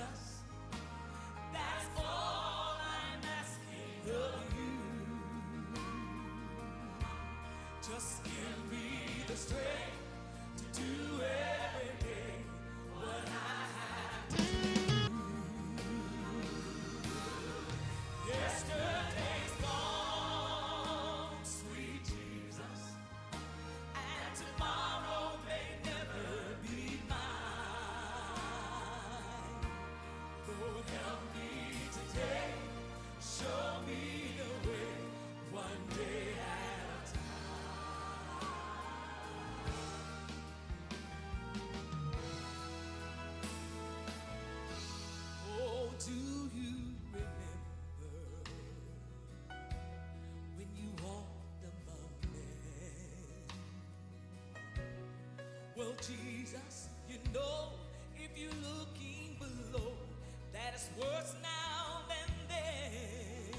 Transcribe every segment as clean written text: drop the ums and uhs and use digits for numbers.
Jesus. That's all I'm asking of you. Just give me the strength to do every day what I have to do. Yesterday's gone, sweet Jesus, and tomorrow may never be mine. Lord, help me today, show me the way, one day at a time. Oh, do you remember when you walked among men? Well, Jesus, you know, if you're looking below, that it's worse now than then.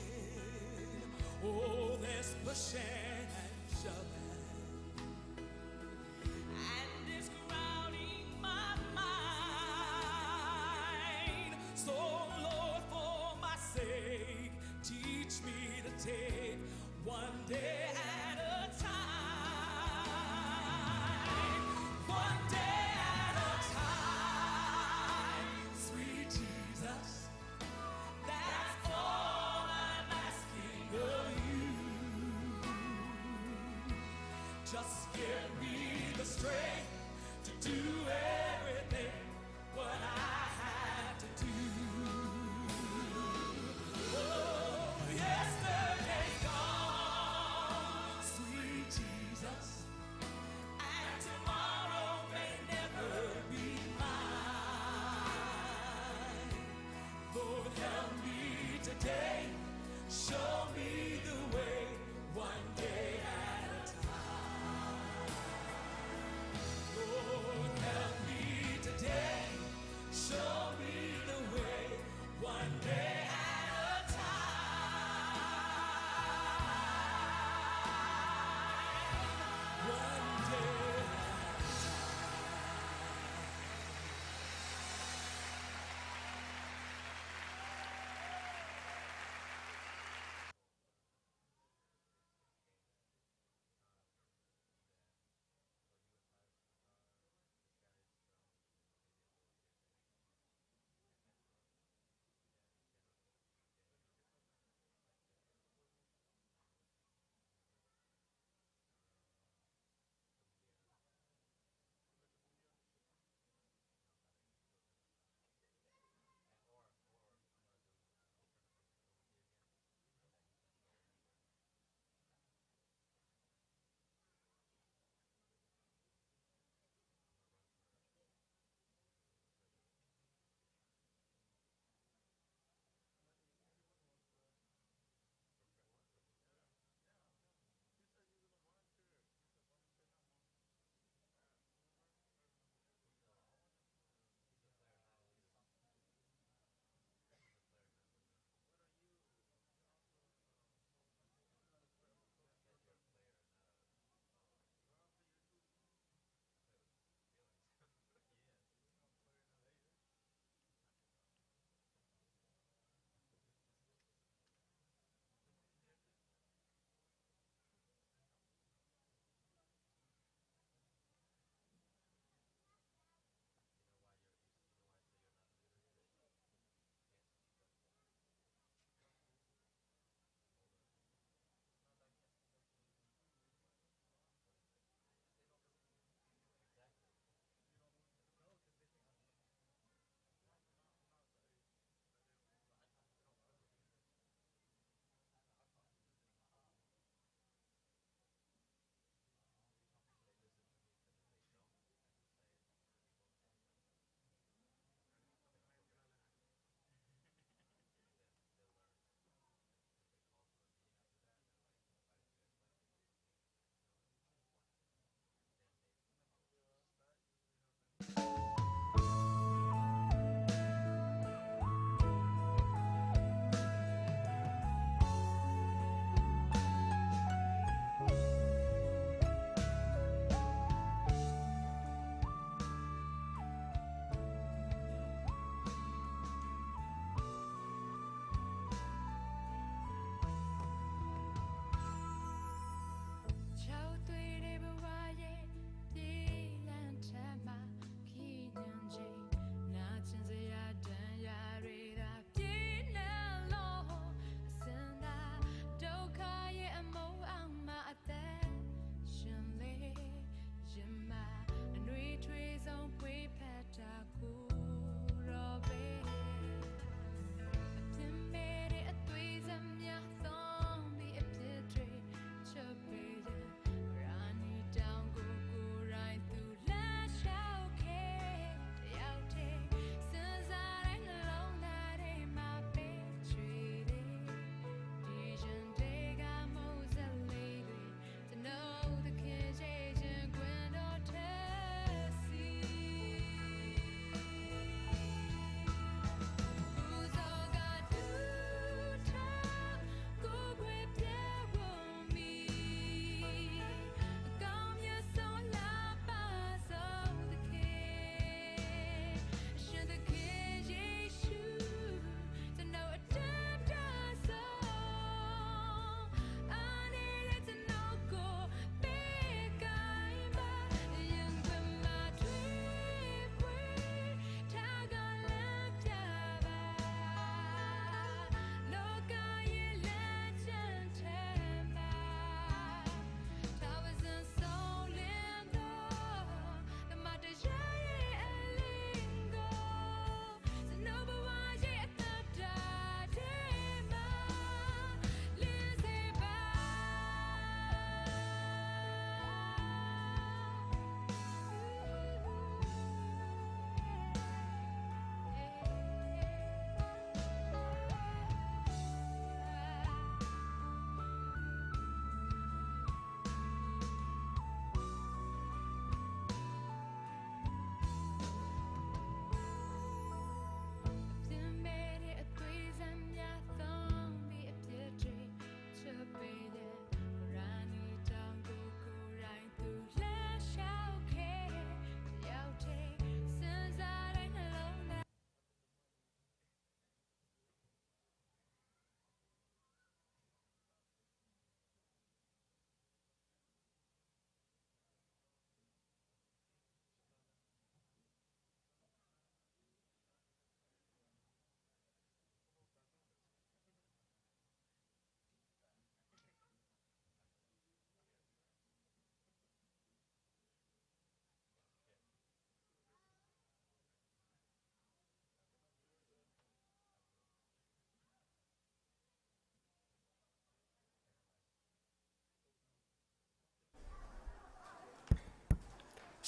Oh, there's pushing and shoving, and it's crowding my mind. So, Lord, for my sake, teach me to take one day at a time. One day at a time, sweet Jesus. That's all I'm asking of you.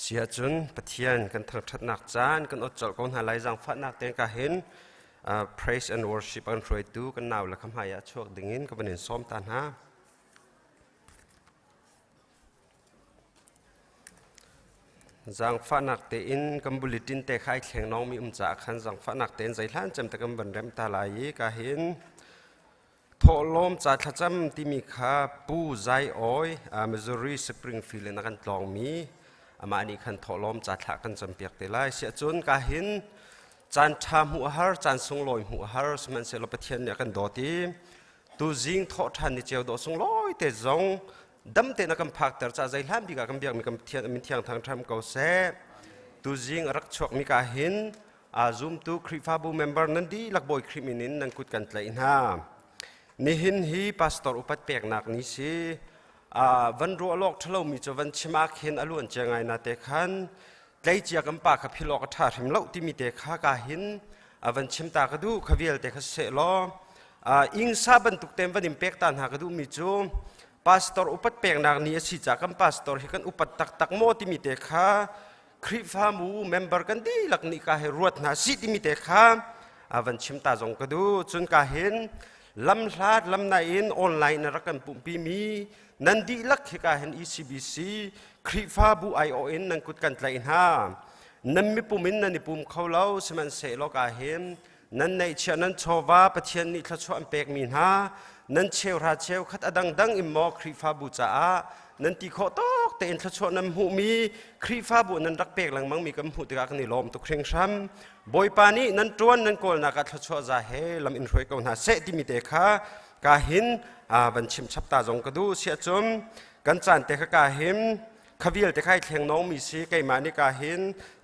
เสียจนปะเทียนกันทางทัดนักจานกันอดจอดกันหาไหลจังฟัดนักเต็งกะเห็นpraise and worship กันรวยดูกันนาวและคำหายาช่วงดึงอินก็เป็นซ้อมตันฮะจังฟัดนักเตอินกัมบุลิตินเตะไข่แข็งน้องมีจ่าขันจังฟัดนักเตนใจล้านจำตะกัมบันเรมตาลายกะเห็นโทลมจัดขจำที่มีค่าปูใจอ้อยมิสซูรีสปริงฟิลด์นักลองมีมาอันนี้ขันโทลมจัดหลักกันจำเปียกเตลัยเสียจนกะเห็นจันทำหัวหาจันทรงลอยหัวหาสมันเสลปะเทียนเนี่ยกันโดดีตูจิงทอทันนี่เจ้าโดทรงลอยเตจงดำเตนักำพักแต่จะใจล้านบีกับกำเบียกมีกำเทียนมีเทียงทางทำเกาเสตูจิงรักชกมีกะเห็นซุมตูคริฟาบูเมมเบอร์นั่นดีลักบอยคริมินินนั่งกุดกันเลยนะนี่หินฮีพาสตอร์อุปัตเปียกนักนี่สิวันรัวโลกทะเลมีจวันชิมาเห็นอล้วนจะไงนาเตขันไกลเจียกันปากกับพิโลกท่าทิมเล่าที่มีเตขากาหินวันชิมตากระดูขวิลเตขเสลอิงซาบันตุกเต็มวันอิมเปกตันหากระดูมีจูพาสตอร์อุปัตเปียกนักนี่สิจากกันพาสตอร์ที่กันอุปัตตักโมที่มีเตขาคริฟามูเมมเบอร์กันดีหลักนี่กาเฮรวดนาสิที่มีเตขาวันชิมตาจงกระดูจนกาเห็นลำลาดลำนาอินออนไลน์นรักันปุ่มปีมีนันดีลักขิกาเห็น ECBC คริฟาบู ION นังกุดกันไลน์ฮานันมีปุ่มินนันนี่ปุ่มเขาเล่าสมันเสลกาเห็นนันในเชนันโชวาปะเทียนนี่ทศอันเปกมีฮานันเชวราเชวขัดอดังอิมมอคริฟาบูจ้านันตีโคตอกแต่อินทศนันหูมีคริฟาบูนันรักเปกหลังมังมีกำหูติกากันนี่ลมตุกเคร่งช้ำบอยปานีนันจวนนันโกลนักทศจะเฮลำอินรวยกองหาเสติมิเตคากาหินวันชิมชับตาจงกระดูเสียจมกันจันเตคกาหินขวิลเตคไข่เทียงน้องมีสีไก่มานิกาหิน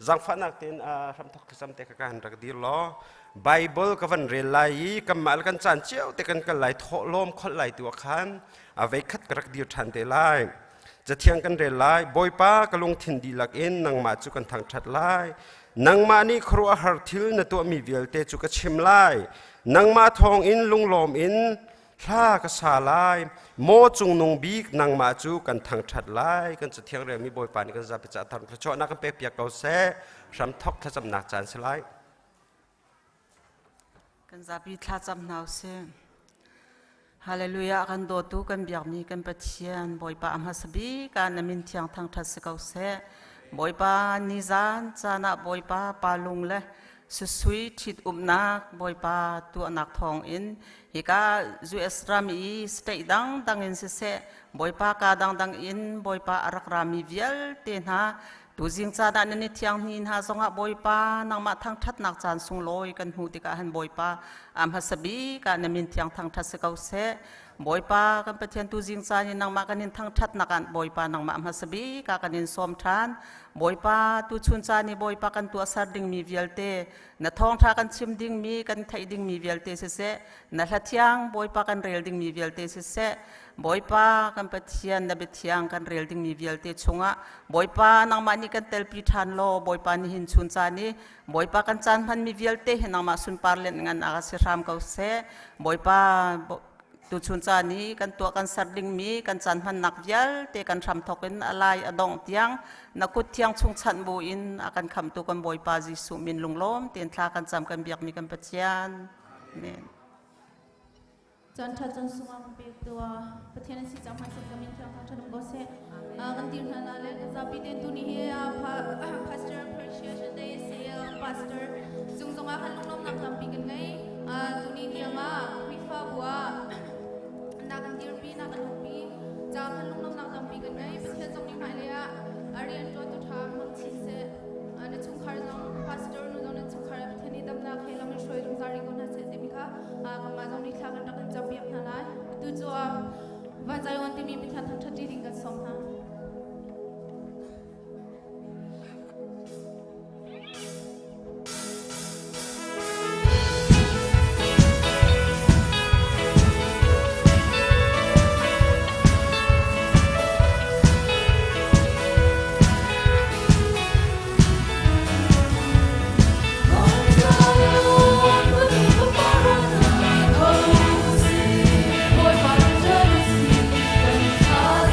จังฟันนักเต็นรำทอกจำเตคกาหันรักดีล้อไบเบิลกับวันเรลัยกัมมาลกันจันเจียวเตกันกันไหลทอลมคนไหลตัวขันเอาไว้คัดกระดีทันเตไลจะเทียงกันเรลัยบอยป้ากระลงทินดีลักเอ็นนางมาจุกันทางชัดไลนางมานี่ครัวฮาร์ทิลนตัวมีเวลเตจุกชิมไลนางมาทองอินลุงลมอินท่ากษาลายโมจุงนงบีกนางมาจูกันทางชัดไลกันจะเทียงเรียงมีบอยปานกันจะไปจัดทางพระเจ้านักกันเปียกเกาเสรำทอกถ้าจำหนักจานสไลกันจะไปถ้าจำหนักเสฮาเลลูยากันโดตุกันเบียกมีกันปะเทียนบอยปาอัมฮัสบีกันนมินเทียงทางทัศเกาเสบอยปานิจานจานะบอยปาปาลุงเลสุยทิดนักบอยปาตัวนักทองอินฮิกาจูเอสรามีสเตดังอินเสบอยปากาดังอินบอยปาอารักรามีเวลเตนะดูจิงจาดานิเทียงนินฮาสงะบอยปานังมาทางทัดนักจานสุงลอยกันหูติกาหันบอยปาอัมฮัสบีกันนมินเทียงทางทัศเกาเสบอยปากันปะเทียนตูจิงจานินังมากันนินทางทัดนักกันบอยปานังมาอัมฮัสบีกากันนินสอมทานบอยปาตูชุนจานิบอยปากันตัวสารดิ่งมีเวลเตนทองทากันชิมดิ่งมีกันไทยดิ่งมีเวลเตเสนทัดยังบอยปากันเรลดิ่งมีเวลเตเสบอยปากันปะเทียนนเบทียงกันเรลดิ่งมีเวลเตชงะบอยปานังมานี่กันเตลปีทันโลบอยปานี่หินชุนจานิบอยปากันจันพันมีเวลเตนังมาสุนปาร์เลนงันอากาศรามเกาเสบอยปาตุชุนจานี้กันตัวกันสัตว์ลิงมีกันจันพันนักยัลเตกันทำทอกินอะไรอดองเตียงนักกุดเทียงชงชันบูอินอากันคำตัวกันบอยปาจิสุมินลุงล้มเตียนทากันจำกันเบียกมีกันปัจจัยเมนจันทร์จันทร์สุวรรณเป็นตัวประเทศนี้จำพันสักมินเทียงทางถนนโบเซ่กันตีนหันอะไรกันจะพิเดนตุนีเฮียpastor appreciation day เสีย pastor จุงจงอาคันลุงล้มนักลำปีกันไงตุนีเทียงวิฟ้าบัวนักตีนปีนักลุงปีจำคันลุงล้มนักลำปีกันไงประเทศจงนี้หมายเลยเรียนตัวทางมังชิเซ่ในชุมคาร์จง pastor นู่นในชุมคาร์ประเทศนี้ดำนักเฮลัมช่วยจงจาริกอนเซ่เดมิค่ะกันมาจงนี้ทางกันตักจับเบียบนั่นแหละตัวจัววันใจวันที่มีพิธีทางทัศน์ดิ่งกันสองนะBoy,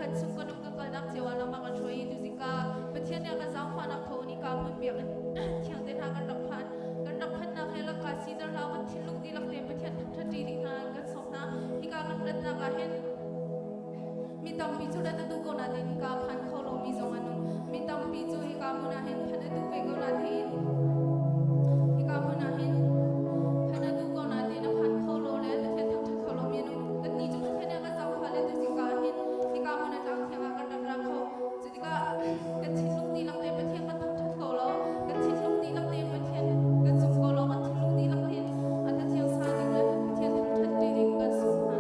กันซุ่มกันนุ่งกันนักเจ้าเรามากันช่วยดูสิกาประเทศเนี่ยกันสร้างความนับโทนิกามันเบียกันเที่ยงเดินทางกันดับพันนักให้ละกาซีดเรากันทิ้งลูกดีลักเต็มประเทศทันทีดีนะกันสมนะที่การกันนักเห็นมีตำปีจุดนั้นดูก่อนนะเดนิกาพันเขาลงมีสองอันมีตำปีจุที่กามุนาเห็นพันดูไปก่อนนะเดนที่กามุนาเห็นพันดูก่อนนะเดนพันเขาลงเลยประเทศทันเขาลงมีนุ่มกันนี่จุดประเทศเนี่ยกันสร้างความเลยดูสิกาเห็นที่กามุนาดังเที่ยงกันดับรักเขาจุดที่กากันทิ้งลูกดีลักเต็มประเทศกันทันเขาลงกันทิ้งลูกดีลักเต็มประเทศกันสุ่มเขาลงกันทิ้งลูกดีลักเต็มอันนั้นเที่ยงสร้างดีเลยประเทศทันทีดีกันสุ่มหา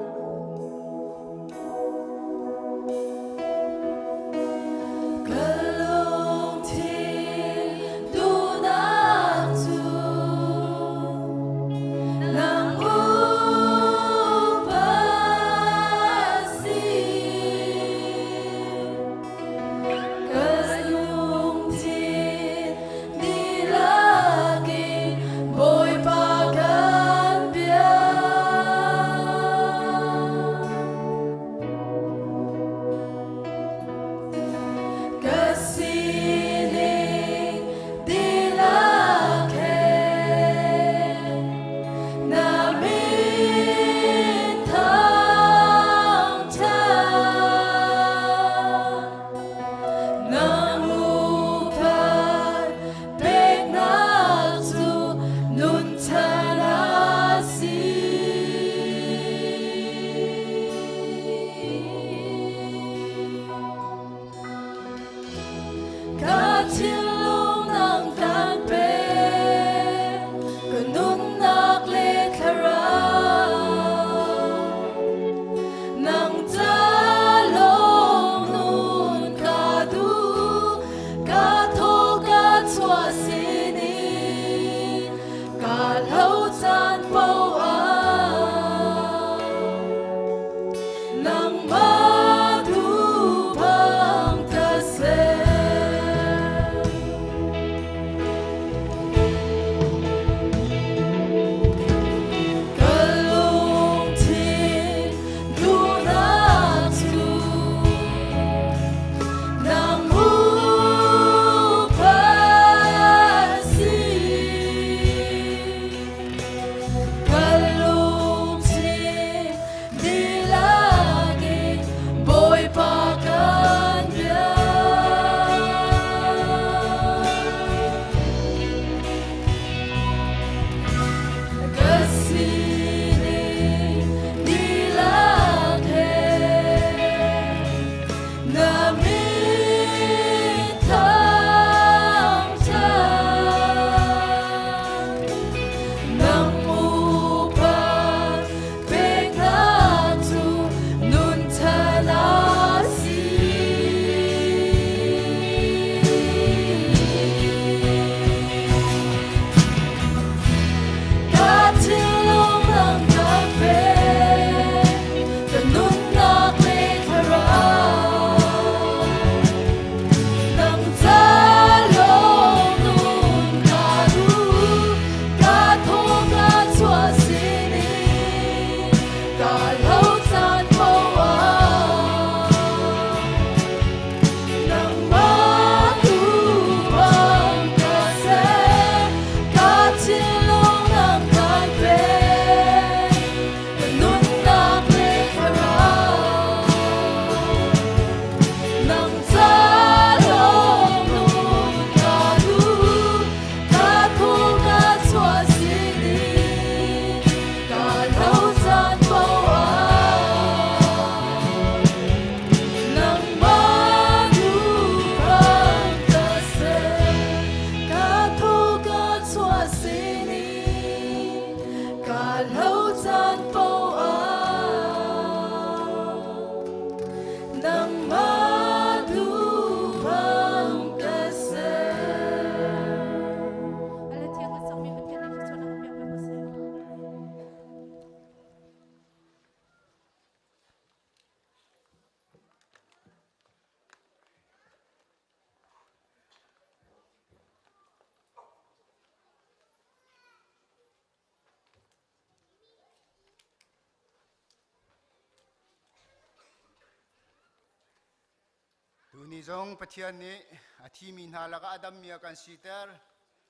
ดูนี่จงปะเทียนนี้อาทิมีนาละก็อดัมมีอาการสีเตอร์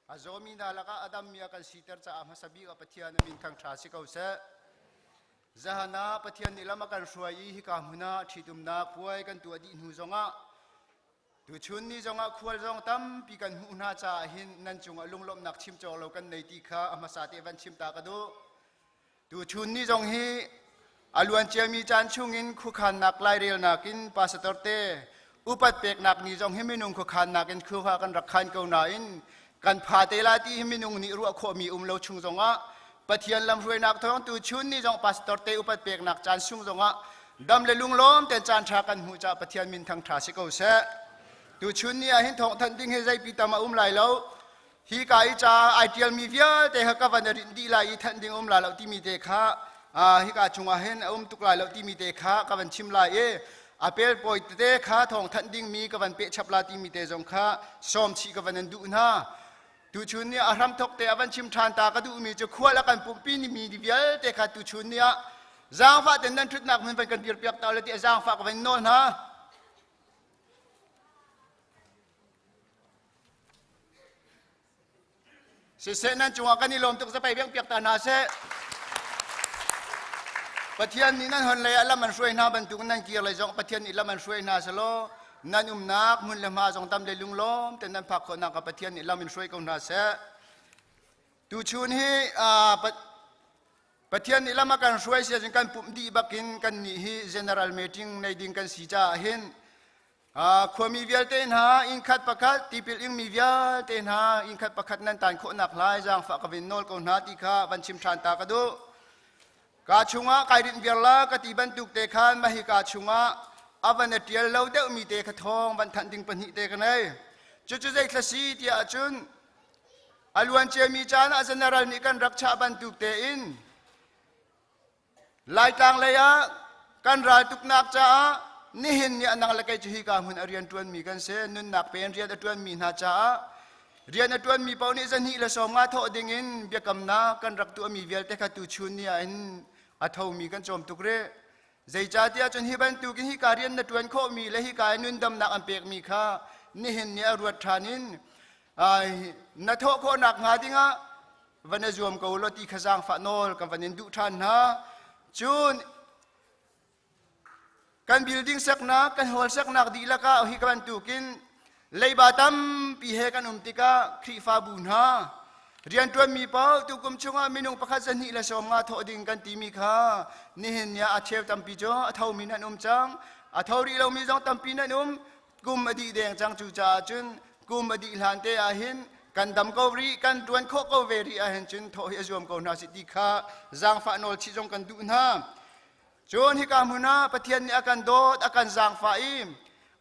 อาโจมีนาละก็อดัมมีอาการสีเตอร์จะอามาสบีกับปะเทียนมินทางทราสิเขาเสจะหน้าปะเทียนนี้ละมากันช่วยฮิกามุนาที่ตุมนาป่วยกันตัวดีนูจงอ่ะดูชุนนี้จงอ่ะควรจงตั้มปีกันหูนาจ่าหินนั่นจงอ่ะลุงลมนักชิมจอเรากันในตีข้าอามาสาเตวันชิมตากระดูชุนนี้จงฮีอลวนเจมีจานชุงอินคุขันนักไลเรียลนักินปาสตอร์เตอุปัตเปกนักนี้จงให้มินุงคุขันนักินคือว่ากันรักขันเกาหนาอินกันพาเตลาที่ให้มินุงนี่รัวโคมีเลวชุงจงอ่ะปะเทียนลำรวยนักท้องตูชุนนี้จงปาสตอร์เตอุปัตเปกนักจานชุงจงอ่ะดำเลลุงล้อมแต่จานชากันหูจ่าปะเทียนมินทางทราสิเกาเสตูชุนนี้เห็นท้องทันดิ้งให้ใจปีตามาไหลแล้วฮีกายจ่าไอเดียลมีเวียแต่ฮักกับวันเดินดีไหลทันดิ้งไหลแล้วที่มีเด็กข้าฮิกาจงอาเห็นตุกลายแล้วที่มีเตค้ากับวันชิมลายอาเปลปอยเตค้าทองทันดิ้งมีกับวันเปชับลาที่มีเตจงค้าซ้อมชีกับวันนั้นดูนะตูชุนเนี่ยอารมทกเตอวันชิมทานตากระดูมีจะขวดแล้วกันปุ่มปีนี่มีดิเวียเตค้าตูชุนเนี่ยจางฟ้าเต็นนั้นชุดนักมันเป็นกันเปียกเปียกตาเลยที่จางฟ้ากับวันโน่นฮะเสร็จนั้นจงอากันนี่ลมตุกจะไปเปียกเปียกตานาเสปะเทียนนี้นั่นคนเลยละมันช่วยนาบรรทุกนั่นเกี่ยวเลยจงปะเทียนนี้ละมันช่วยนาสโลนั่นนักมุนละมาจงตำเลยลุงล้อมแต่นั่นพักคนนักปะเทียนนี้ละมันช่วยกันนาเสตูชุนฮีปะเทียนนี้ละมากันช่วยเสียจนกันปุ่มดีบักินกันนี่ฮี general meeting ในดิ่งกันสีจ้าเห็นความมีเวียเต้นหาอินขัดประคัดตีปิลอิงมีเวียเต้นหาอินขัดประคัดนั่นตานโคนักลายจางฝากวินโนลกันนาตีข้าบันชิมทานตากระดูกาชุงะไกดินเวลากติบันตุกเตคานมาฮิกาชุงะอวันเตียลเราเดมีเตคทองบันทันดิงปนิเตกันเลยจุดใจคลาสีที่อาจุนอลวนเจมีจานอาจนารัลมีกันรักษาบันตุกเตอินลายต่างเลยะกันรายตุกนักจ้านี่เห็นเนี่ยนังละไกจุฮิกามุนอเรียนตวนมีกันเสนุนนักเป็นเรียนตวนมีนาจ้าเรียนตวนมีเป้านี่จะนี่ละสองงาทอดิ่งินเบียกำนากันรักตัวมีเวลเตคตุชุนเนี่ยอินอาทาวมีกันจอมตุกเร่ใจจ่าเดียจนฮิบันตุกินฮิการเรียนนัดวันโคมีและฮิการนุนดำนักอันเปียกมีข้านี่เห็นเนี่ยรวดทานินนัดโทโคนักงาดิงะวันนี้จวมกูลตีขจางฝาโนลกับวันนี้ดุทานนะจุนกันบิลดิ้งสักนักกันฮอลสักนักดีละก้าฮิกันตุกินเลยบาตัมปีเฮกันติกาครีฟาบุนฮาเรียนตัวมีเป้าตุกุมชงอามินุงประคัตนิละสมงาทอดิ่งกันตีมีข้านี่เห็นเนี่ยอาเชฟตัมปีจ้าอาเท่ามีนันจังอาเท่ารีเรามีจังตัมปีนันกุมอดีแดงจังจูจ่าจุนกุมอดีหลานเตอาหินกันดำกอรีกันดวนโคกเวรีอาหินจุนโทฮิจวมกอนาสิติข้าจางฟ้าโนลชิจงกันดูนะจนฮิกามุนาปะเทียนเนี่ยอากันโดดอากันจางฟ้าอิม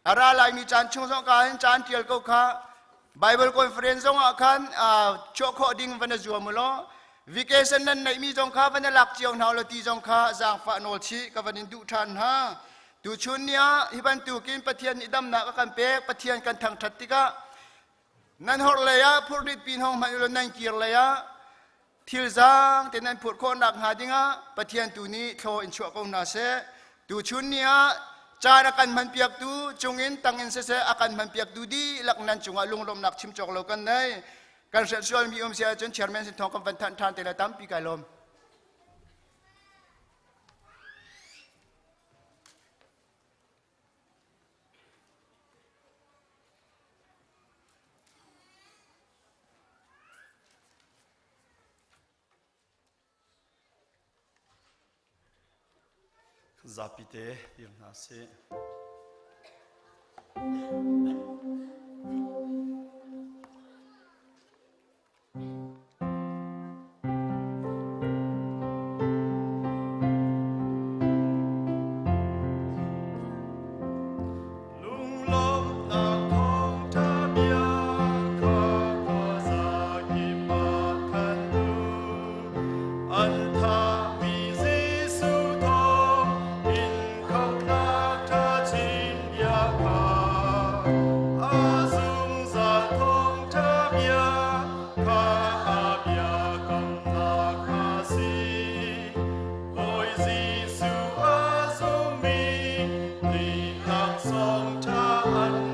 อาราลายมีจานชงสงการจานเทียลก็ข้าBible conferenceong akan choko ding vana juamulo vacation nan nai mi jong kha vana lak chiong naw lo ti jong kha jang fa nol chi ka vanin du than ha tu chun nia hiban tu kin pathian ni dam na ka kan pek pathian kan thang thattika nan hor leya phurdit pin hong mai lo nan kir leya thil jang te nan phut ko nak ha dinga pathian tu ni tho in chwa ko na se tu chun nia cara akan manpiak tu cungin tangin sese akan manpiak tu di laknan cunga lunglom nak chim chok lokan nai kan seksual mi sia chen chairman sin thong kam van than than tela tam pi kalom Zapite dirnase Song ta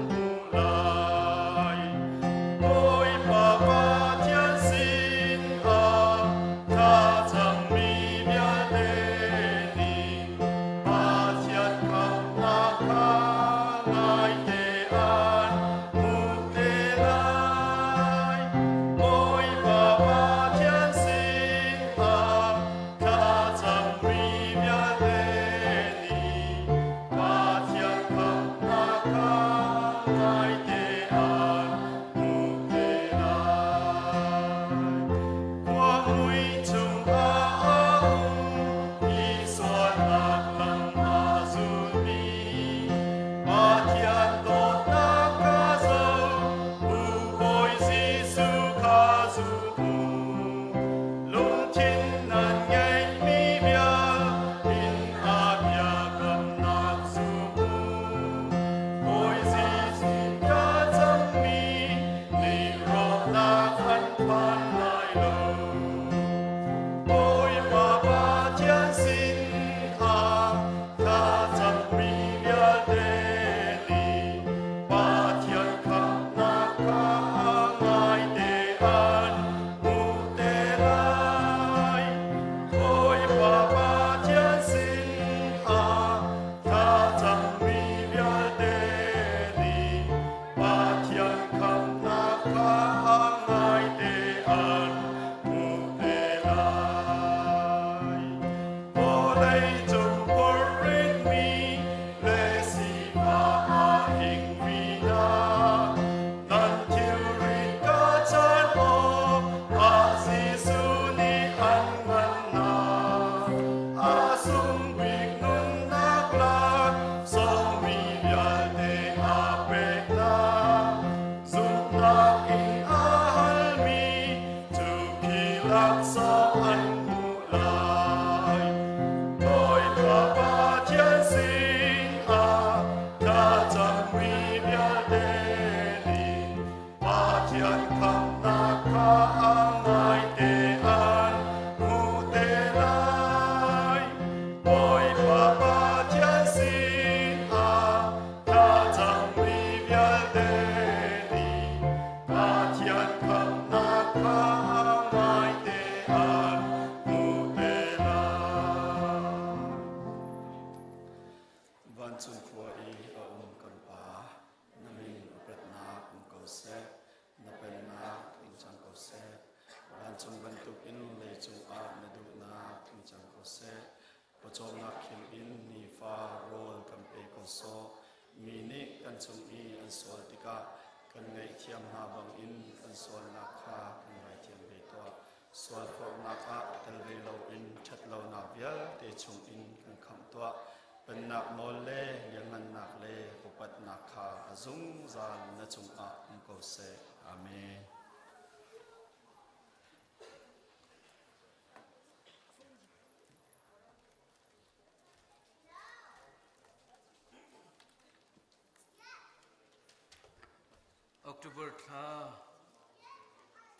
October tha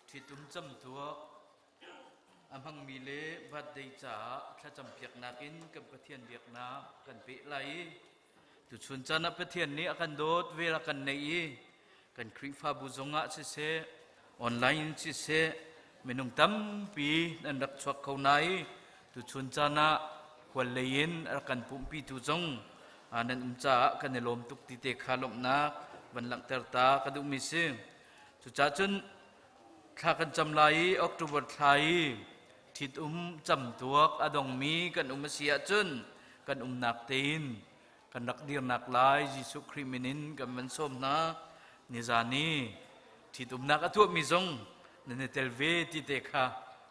thitum cham tua amhang mile bhat dei cha thla cham phiak nakin kam pathian biak na kan pe lai tu chun chana pathian ni akan dot vela kan nei kan khri fa bu zonga che se online che se menung tam pi nan dak chwak khau nai tu chun chana khwal lein akan pum pi tu zong anan cha kan lom tuk ti te khalom naวันหลังเตอร์ตากระดุมิซึสุจาจุนข้ากันจำลายออกตุบทไทยทิดจำตัวอดองมีกันเสียจุนกันนักตีนกันนักเดียร์นักลายยิสุคริมินินกันมันส้มนะนิจานีทิดนักอทั่วมิซงนันเตลเวติเตคา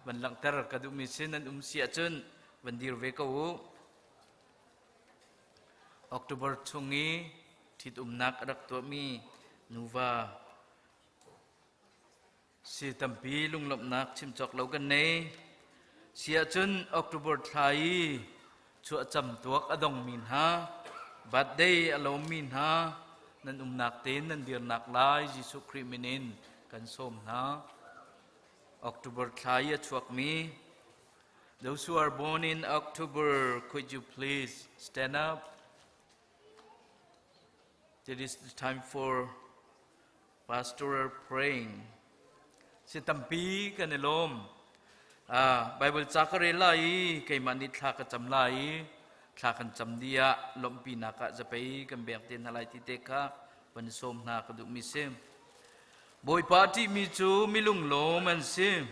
วันหลังเตอร์กระดุมิซึนันเสียจุนวันดีร์เวกูออกตุบทชงนี้ทิดนักรักตัวมีนูวาสีตัมปีลุงหลบนักชิมจอกเหล่ากันเนเสียจนออกตุบทไทยชัวจำตัวอดองมินฮาบัดเดย์อารมมินฮานันนักเต้นนันเดียร์นักลายยิสุคริมินินกันส้มนะออกตุบทไทยชัวมี Those who are born in October, could you please stand up? It is the time for pastoral praying. Si tampi kanilom. Bible chakarelai kay manit thaka chamlai thakan chamdia lompi naka japai kambek tin halai titeka pansom na kaduk misim. Boy party mi chu milung lo man sim.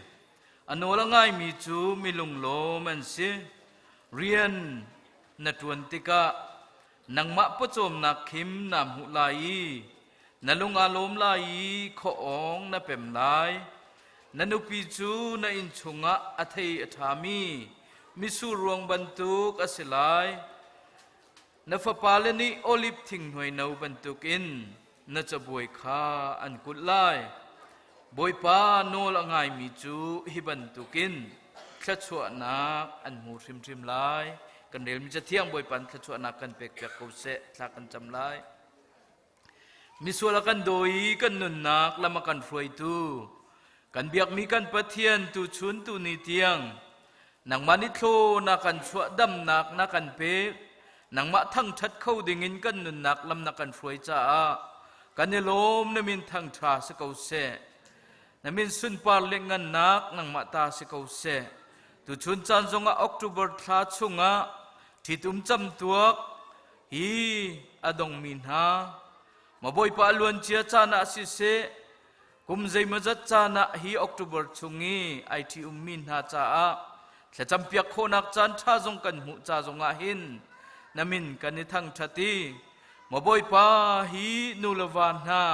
Anola ngai mi chu milung lo man sim. Rian na tuantika nang ma pachom na khim nam hulai na lung alom lai kho ong na pem lai na nupi chu na in chunga athei athami misu ruang bantuk asilai na fapalani olip thing hoi nau bantukin na chaboi kha an kutlai boi pa nol angai mi chu hi bantukin thla chua nak an mu rim rim lai kan rel mi cha thiang boi pan thla chua nak kan pek pek ko se thla kan cham lai mi suala kan doi kan nun nak lama kan froi tu kan biak mi kan pathian tu chun tu ni tiang nang mani thlo na kan chua dam nak na kan pe nang ma thang that khau ding in kan nun nak lam na kan froi cha kan ne lom na min thang tha se ko se na min sun par le ngan nak nang ma ta se ko se tu chun chan zonga October tha chunga thitum cham tuak hi adong min ha ma boi pa luan chia chana si se kum zai ma zat chana hi October chungi ai thi min ha cha a thla cham piak kho nak chan tha zong kan mu cha zonga hin namin kan ni thang thati ma boi pa hi nulawan ha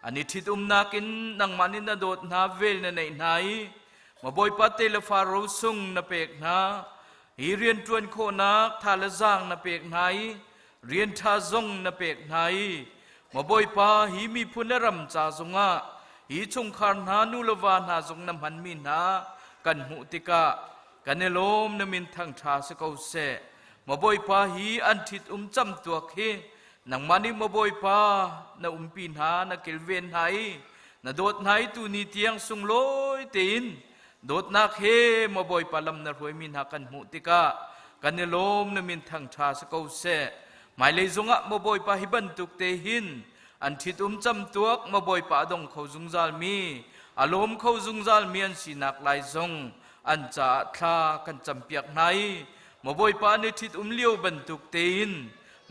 ani thitum nakin nang manin na dot na vel na nei nai ma boi pa telefa ro sung na pek na hi rian tuan kho nak tha la zang na pek nai rian tha zong na pek nai ma boi pa hi mi punaram cha zonga hi chung khan na nulawan ha zong nam han min na kan hu tika kan ne lom na min thang tha se ko se ma boi pa hi an thit cham tuak hi nang mani ma boi pa na pin ha na kelven hai na dot nai tu ni tiang sung loi tin dot na khe ma boi pa lam na roi min ha kan mu tika kan ne lom na min thang tha se ko se mai le zonga ma boi pa hi ban tuk te hin an thit cham tuak ma boi pa dong khau zung zal mi alom khau zung zal mi an sinak lai zong an cha tha kan cham piak nai ma boi pa ne thit liu ban tuk te in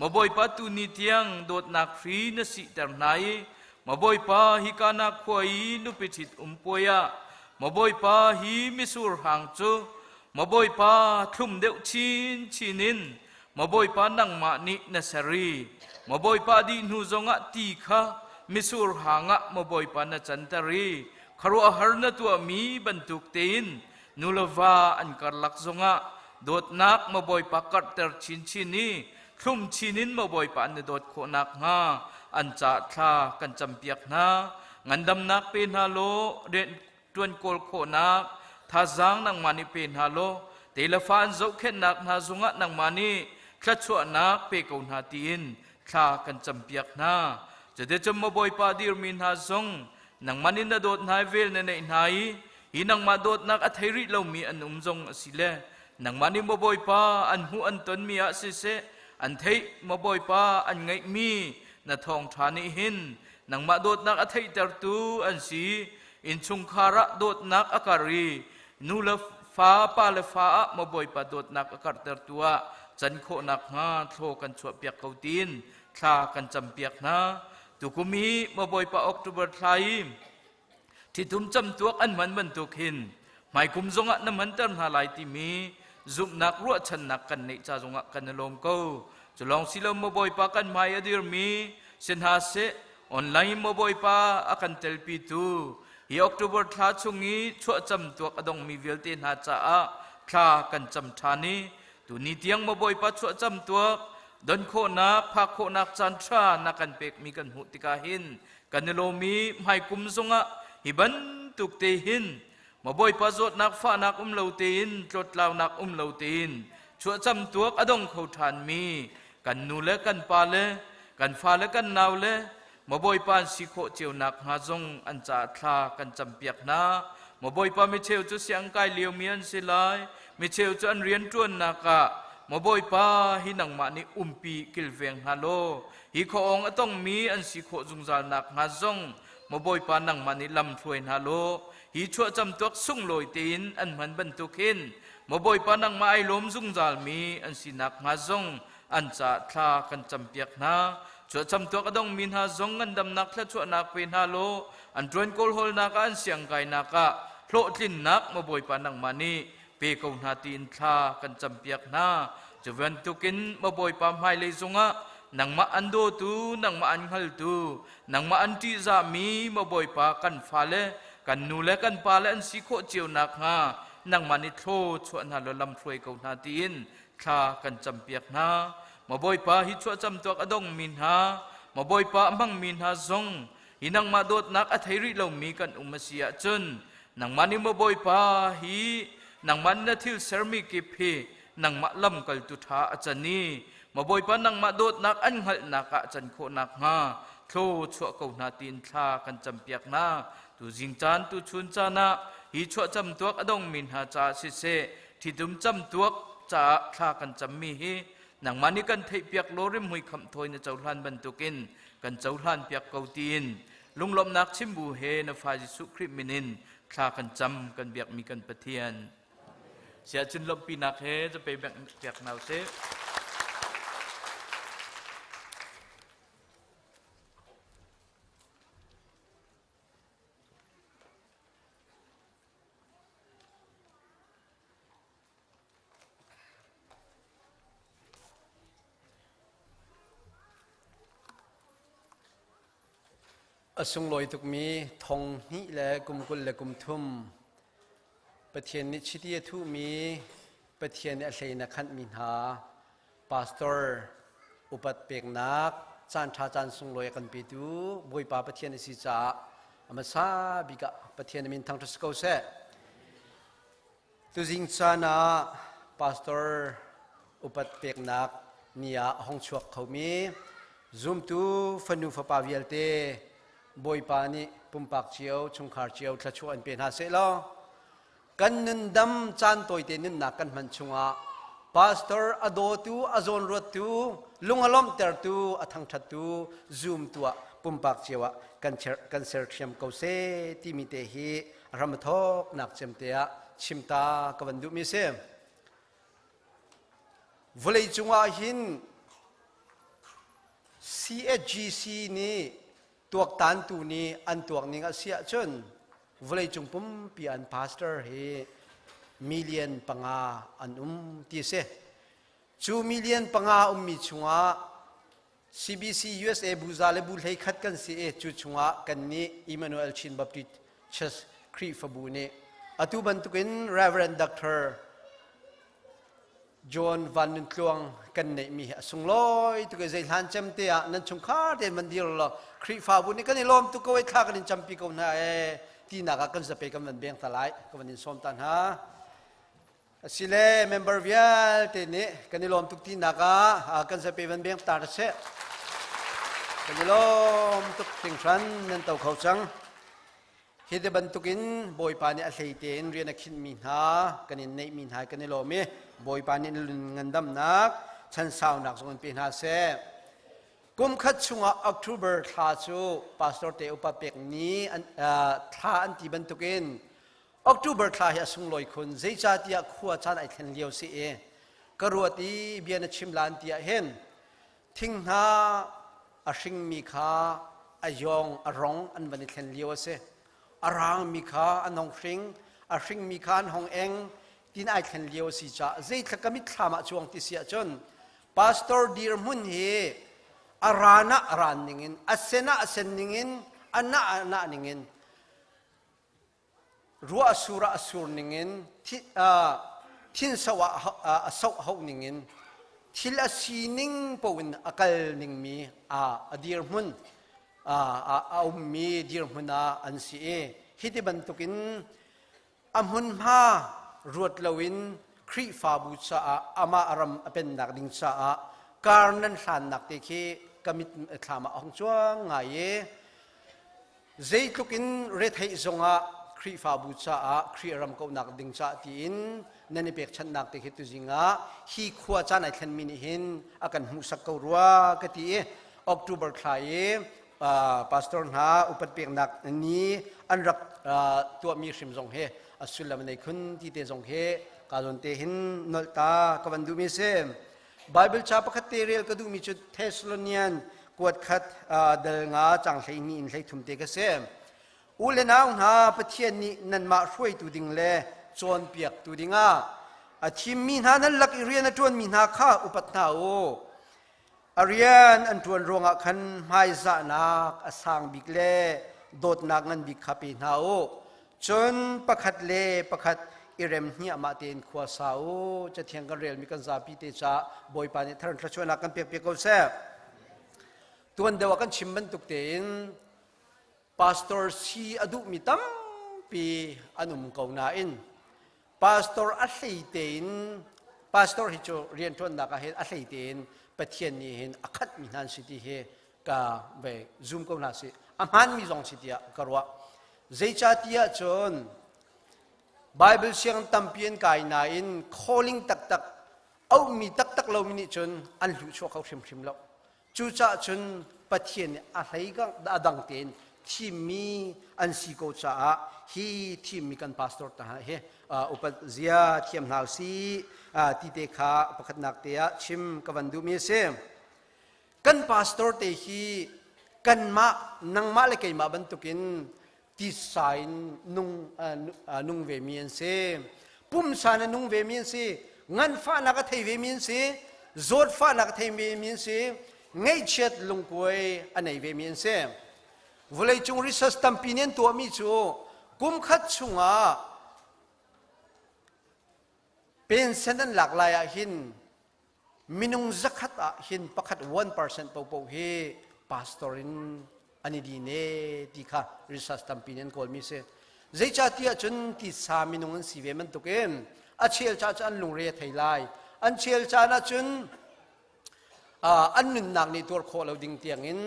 ma boi pa tu ni tiang dot nak free na si tar nai ma boi pa hi kana khoi nu pi thit poya ma boi pa hi misur hang chu ma boi pa thum deuh chin chinin ma boi pa nang ma ni na sari ma boi pa di nu zonga ti kha misur hanga ma boi pa na chantari kharo har na tu mi ban tuk tein nulawa an karlak zonga dot nak ma boi pa karter chin chini thum chinin ma boi pa ne dot kho nak nga an cha tha kan cham piak na ngandam nak pe na lo den tuan kol kho nak tha zang nang mani pe na lo telefan zo khen nak na zunga nang mani thla chua nak pe ko na tin tha kan cham piak na jade cham ma boi pa dir min ha zong nang mani na dot nai vel na nei nai hinang ma dot nak athairi lo mi an zong asile nang mani ma boi pa an hu an ton mi a se se an thei ma boi pa an ngai mi na thong thani hin nang ma dot nak athei tar tu an si in chung khara dot nak akari nula fa pa le fa ma boi pa dot nak akar tar tua chan kho nak nga tho kan chua piak ko tin thla kan cham piak na tukumi ma boi pa October thlai thitum cham tuak an man ban tuk hin mai kum zonga nam han tar na lai ti mi zup nak ruwa chan nak kan nei cha zonga kan lom ko chulong silom mo boi pa kan mai adir mi sen ha se online mo boi pa akan tel pi tu hi October tha chungi chua cham tuak adong mi velte na cha a kha kan cham thani tu ni tiang mo boi pa chua cham tuak don kho nak pha kho nak chan tra na kan pek mi kan hu tika hin kan lomi mai kum zonga hi ban tuk te hin ma boi pa zot nak fa nak lo tin tlot law nak lo tin chua cham tuak adong kho than mi kan nu le kan pa le kan fa le kan naw le ma boi pan si kho cheu nak nga zong an cha thla kan cham piak na ma boi pa mi cheu chu siang kai liu mian silai mi cheu chu an rian tuan na ka ma boi pa hi nang ma ni pi kilveng halo hi kho ong atong mi an si kho zung zal nak nga zong ma boi pa nang ma ni lam thruin halo hi chua cham tuak sung loi tin an man ban tu khin ma boi pa nang ma ai lom zung zal mi an si nak nga zong an cha thla kan cham piak na chua cham tuak adong min ha zong an dam nak thla chua nak pen halo an tron kol hol nak an siang kai naka thlo tlin nak ma boi pa nang ma ni pe ko na tin thla kan cham piak na chuwan tukin ma boi pa mai le zunga นังมาอันโดตูนังมาอันฮัลตูนังมาอันที่จะมีมาบ่อยปากันฟ้าเลกันนูเลกันปาเลอันสิโคเจียวนักฮานังมานิโทชวนหาลำฟรวยกูนาตีนคากันจำเปียกนามาบ่อยปาฮิชวจำตัวอดงมินฮามาบ่อยปามังมินฮาซงหินังมาโดดนักอัธยริเรามีกันอุมเสียจนนังมานิมาบ่อยปาฮีนังมันนาทิลเซอร์มิกิพีนังมาลำกัลตุธาอาจารย์นี้มาบ่อยปานังมาโดดนักอันหัลนักอาจารย์โคนักฮาโทชัวกูนาตีนคากันจำเปียกนาตูจิงจานตูชุนจานะฮิชัวจำตัวอดงมินฮาจาสิเซที่ดุมจำตัวจะคากันจำมีฮีนังมานิกันเทเปียกโลริมหุยคำถอยในเจ้าหลานบรรทุกินกันเจ้าหลานเปียกเกาตีนลุงลมนักชิมบูเฮนฟาจิสุคริมินินคากันจำกันเบียกมีกันปะเทียนเสียจุนลมปีนักเฮจะไปแบ่งเปียกนาวเซอสุงลอยตุกมีทงนิและกุมกุลและกุมทุมปะเทียนนิชิตยทุมีปะเทียนอะไรนักขันมินหาพาสตอร์อุปัตเปียกนักจานชาจานสุงลอยกันปีดูบอยปาปะเทียนสิจ่าอามาซาบิกะปะเทียนมินทางทุสโกเซตุจิงจานาพาสตอร์อุปัตเปียกนักเนียห้องชวกเขามีซุมตูฟันูฟปาวิลเตบอยปานิปุ่มปากเชียวชงขาเชียวทะชวนเป็นหาเสลอกันนินดำจานตัวเตนินนักกันมันชงอาพาสตอร์อโดตูอโซนรถตูลุงอลอมเตอร์ตูอทังทัดตูซูมตัวปุ่มปากเชียวกันเซอร์เชียมเกาเซที่มีเตหีรำทอกนักเจมเตียชิมตากวันดุมิเซวลัยจงอาหิน CHGC นี้ตัวตันตูนี้อันตัวนี้ก็เสียจนวันเลยจงปุ่มปีอันพาสเตอร์เฮมิลเลียนปังอาอันตีเส2 มิลเลียนปังอามีชงอา CBC USA บูซาเลบุลให้ขัดกันเสียจุดชงอากันนี้อิมมานูเอลชินบัพติชสครีฟบูเนอตุบันตุกิน Reverend Dr. จอห์นวันนุนตลวงกันในมีสุงลอยตุกใจหันจำเตียนันชงคาเดมันดีรละครีฟาบุนี่กันในลมตุกไว้ข้ากันจำปีกันนะที่นักกันจะไปกันมันเบียงทลายกันมันสมตันฮะสิเลเมมเบอร์วิลเตนี่กันในลมตุกที่นักกันจะไปมันเบียงตาเสกันในลมตุกสิงชันนันเต่าเขาจังเฮดบันตุกินบอยปานี่อาศัยเตนเรียนนักขินมินหากันในมินหากันในลมบอยปานี่ลุนเงินดำนักฉันสาวนักส่งเป็นหาเสกุมขัดช่วงออกตุเบอร์ท่าจูพาสตอร์เตอุปเปกนี้ท่าอันที่บันทุกินออกตุเบอร์ท่าเฮียส่งลอยคนใจจ่าที่ขัวจันไอเทนเลียวสิเอกรัวตีเบียนชิมลานที่เห็นทิ้งหาอาชิงมีขาอายองอารองอันบันเทนเลียวเสอารางมีขาอันหงชิงอาชิงมีขาอันหงเองที่ไอเทนเลียวสิจ่าใจทะกมิตรมาช่วงที่เสียจนพาสตอร์ดีร์มุนเฮอารานะอารานนิงินอาเซนะอาเซนนิงินอันนะอันนะนิงินรัวสุระสุรนิงินทินสวะสวะหงนิงินทิลสีนิงปวินอักลนิงมีดีร์มุนมีดีร์มุนอันสีฮิติบันตุกินอัมหุนมารวดลวินครีฟาบูชาอามาอารมเป็นนักดิงชาการนั้นสันนักเตคีกมิตรมาองจวงไงเจตุกินเรทให้จงอาครีฟาบูชาครีรำกนักดิงชาตีนนั่นเป็นฉันนักเตคีตุจิงาฮีขวาจานไอเทนมินิหินอากันมุสักกัวกตีออกตุเบอร์คลายพาสตอร์นาอุปเปียกนักนี้อันรับตัวมีชิมจงเฮอสุลมันในคุณที่เตจงเฮการุณเตหินนลตากวันดูมิเซไบเบิลชาปคัตเตเรียลก็ดูมีจุดเทสโลเนียนกวดขัดเดลงาจังใช้นี่ใช้ทุ่มเตกเซมอุเลนาอุณาปะเทียนนี้นันมาช่วยตูดิงเล่จวนเปียกตูดิงาทีมมีนานั้นลักเรียนจวนมีนาข้าอุปตนาโอ อารียนอันทวนรวงขันไม่จะนักสร้างบิกเล่โดดนักงันบิกขับปีนเอาจนประคัดเล่ประคัดอิเรมเนียมาเตียนขวาสาวจะเทียงกันเรียลมีกันซาปีเตจ่าบอยปานิทรันทรชวนักกันเปียกเปียกเอาเสตัวเดียวกันชิมบันตุกเตียนพาสตอร์ซีอดุมิตัมปีอนุมกาวนาอินพาสตอร์อัลเลเตียนพาสตอร์ฮิโจเรียนทวนนักเหตุอัลเลเตียนปะเทียนนี่เห็นอัคดมินันสิทธิเหกาเบซูมกาวนาสิอามันมีสองสิทธิกรัวเจชาติยาจนBible เสียงตัมเปียนกายนาอิน calling ตักเอามีตักเรามินิจนอันหลุดชั่วเขาชิมแล้วจู่จ้าจนปะเทียนอะไรก็ดังเตียนที่มีอันสิโกจ้าฮีที่มีกันพาสตอร์ต่างเฮอุปเซียที่มหาสีที่เตขาประคัดนักเตียชิมกับวันดูมีเสกันพาสตอร์เตฮีกันมานังมาเลกัยมาบรรทุกินที่สายนุ่งเวมีนเสปุ่มสานนุ่งเวมีนเสงันฟ้านักไทยเวมีนเสโจดฟ้านักไทยเวมีนเสไงเช็ดลงกวยอันไหนเวมีนเสวันเลยจงริสัสตัมปีเนียนตัวมีจูกุมขัดชุงเป็นเส้นหลักลายหินมินุงจักขัดหินประคัด 1% เป่าเฮพาสตอรินอันนี้ดีเน่ที่ข้าริสัสตัมปีนันโกลมิเซเจจ่าที่จนที่สามินุงสีเวมันตุกเอ็นอันเชลจ่าอันลุงเรียไทยไลอันเชลจ่านะจนอันนุนนักในตัวโคเราดิ่งเตียงอิน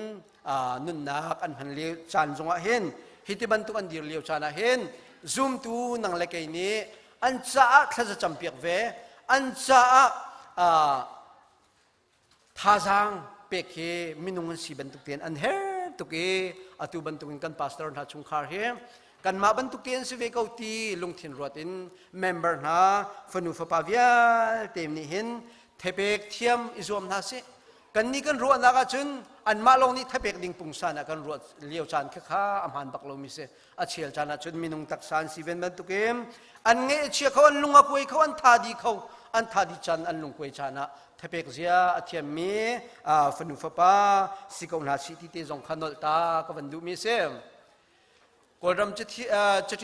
นุนนักอันหันเลี้ยวจานจงเห็นฮิติบันตุกันดีเลี้ยวจานเห็นซูมตูนังเล็กนี้อันจ่าข้าจะจำเปียกเวอันจ่าท่าทางเปียกมินุงสีบันตุกเตียนอันเฮตุกอตุบันตุกินกันพาสตอร์นาชุงคาร์เฮกันมาบันตุกินสิเวกเอาตีลงทินรวดินเมมเบอร์นาฟนุฟปาวิอาเต็มนี่เห็นเทเปกเทียมอิสวมนาสิกันนี้กันรัวนักจุนอันมาลงนี่เทเปกดิ่งปุงสานกันรัวเลี้ยวจานข้าอัมหันบักลมิเสอาเชียลจานาจุนมินุงตักสานสิเวนบันตุกิมอันเงี้ยเชียเขาอันลุงอคุยเขาอันทาดีเขาอันทาดีจันอันลุงคุยจานะเทเปกเสียอาเทียมมีฟนุฟปาสิกองนาสิที่เตจงขนลตาก็วันดูมิเสกอรำจะเที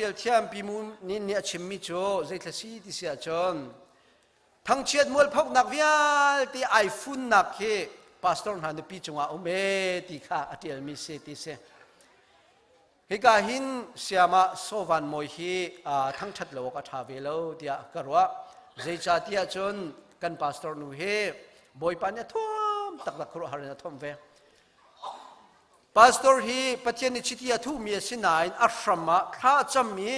ยลเทียมปีมูนี่เนี่ยชิมมิโจใจทศีที่เสียจนทั้งเชียดมวลพกนักวิลที่ไอฟุนนักเฮพาสตอร์หันปีจงว่าโอเมติข้าอาเทียลมิเสติเสเฮกาหินเสียมาโซวันมวยฮีทั้งชัดโลกทาเวโลเดียกรัวใจจ่าเทียจนกันพาสตอร์นูเฮบอยปานเนี่ยทุ่มตักครัวหาเรนทุ่มเวพาสตอร์ฮีปะเทียนิชิติยาทุ่มมีสินายอัชรมะท่าจำมี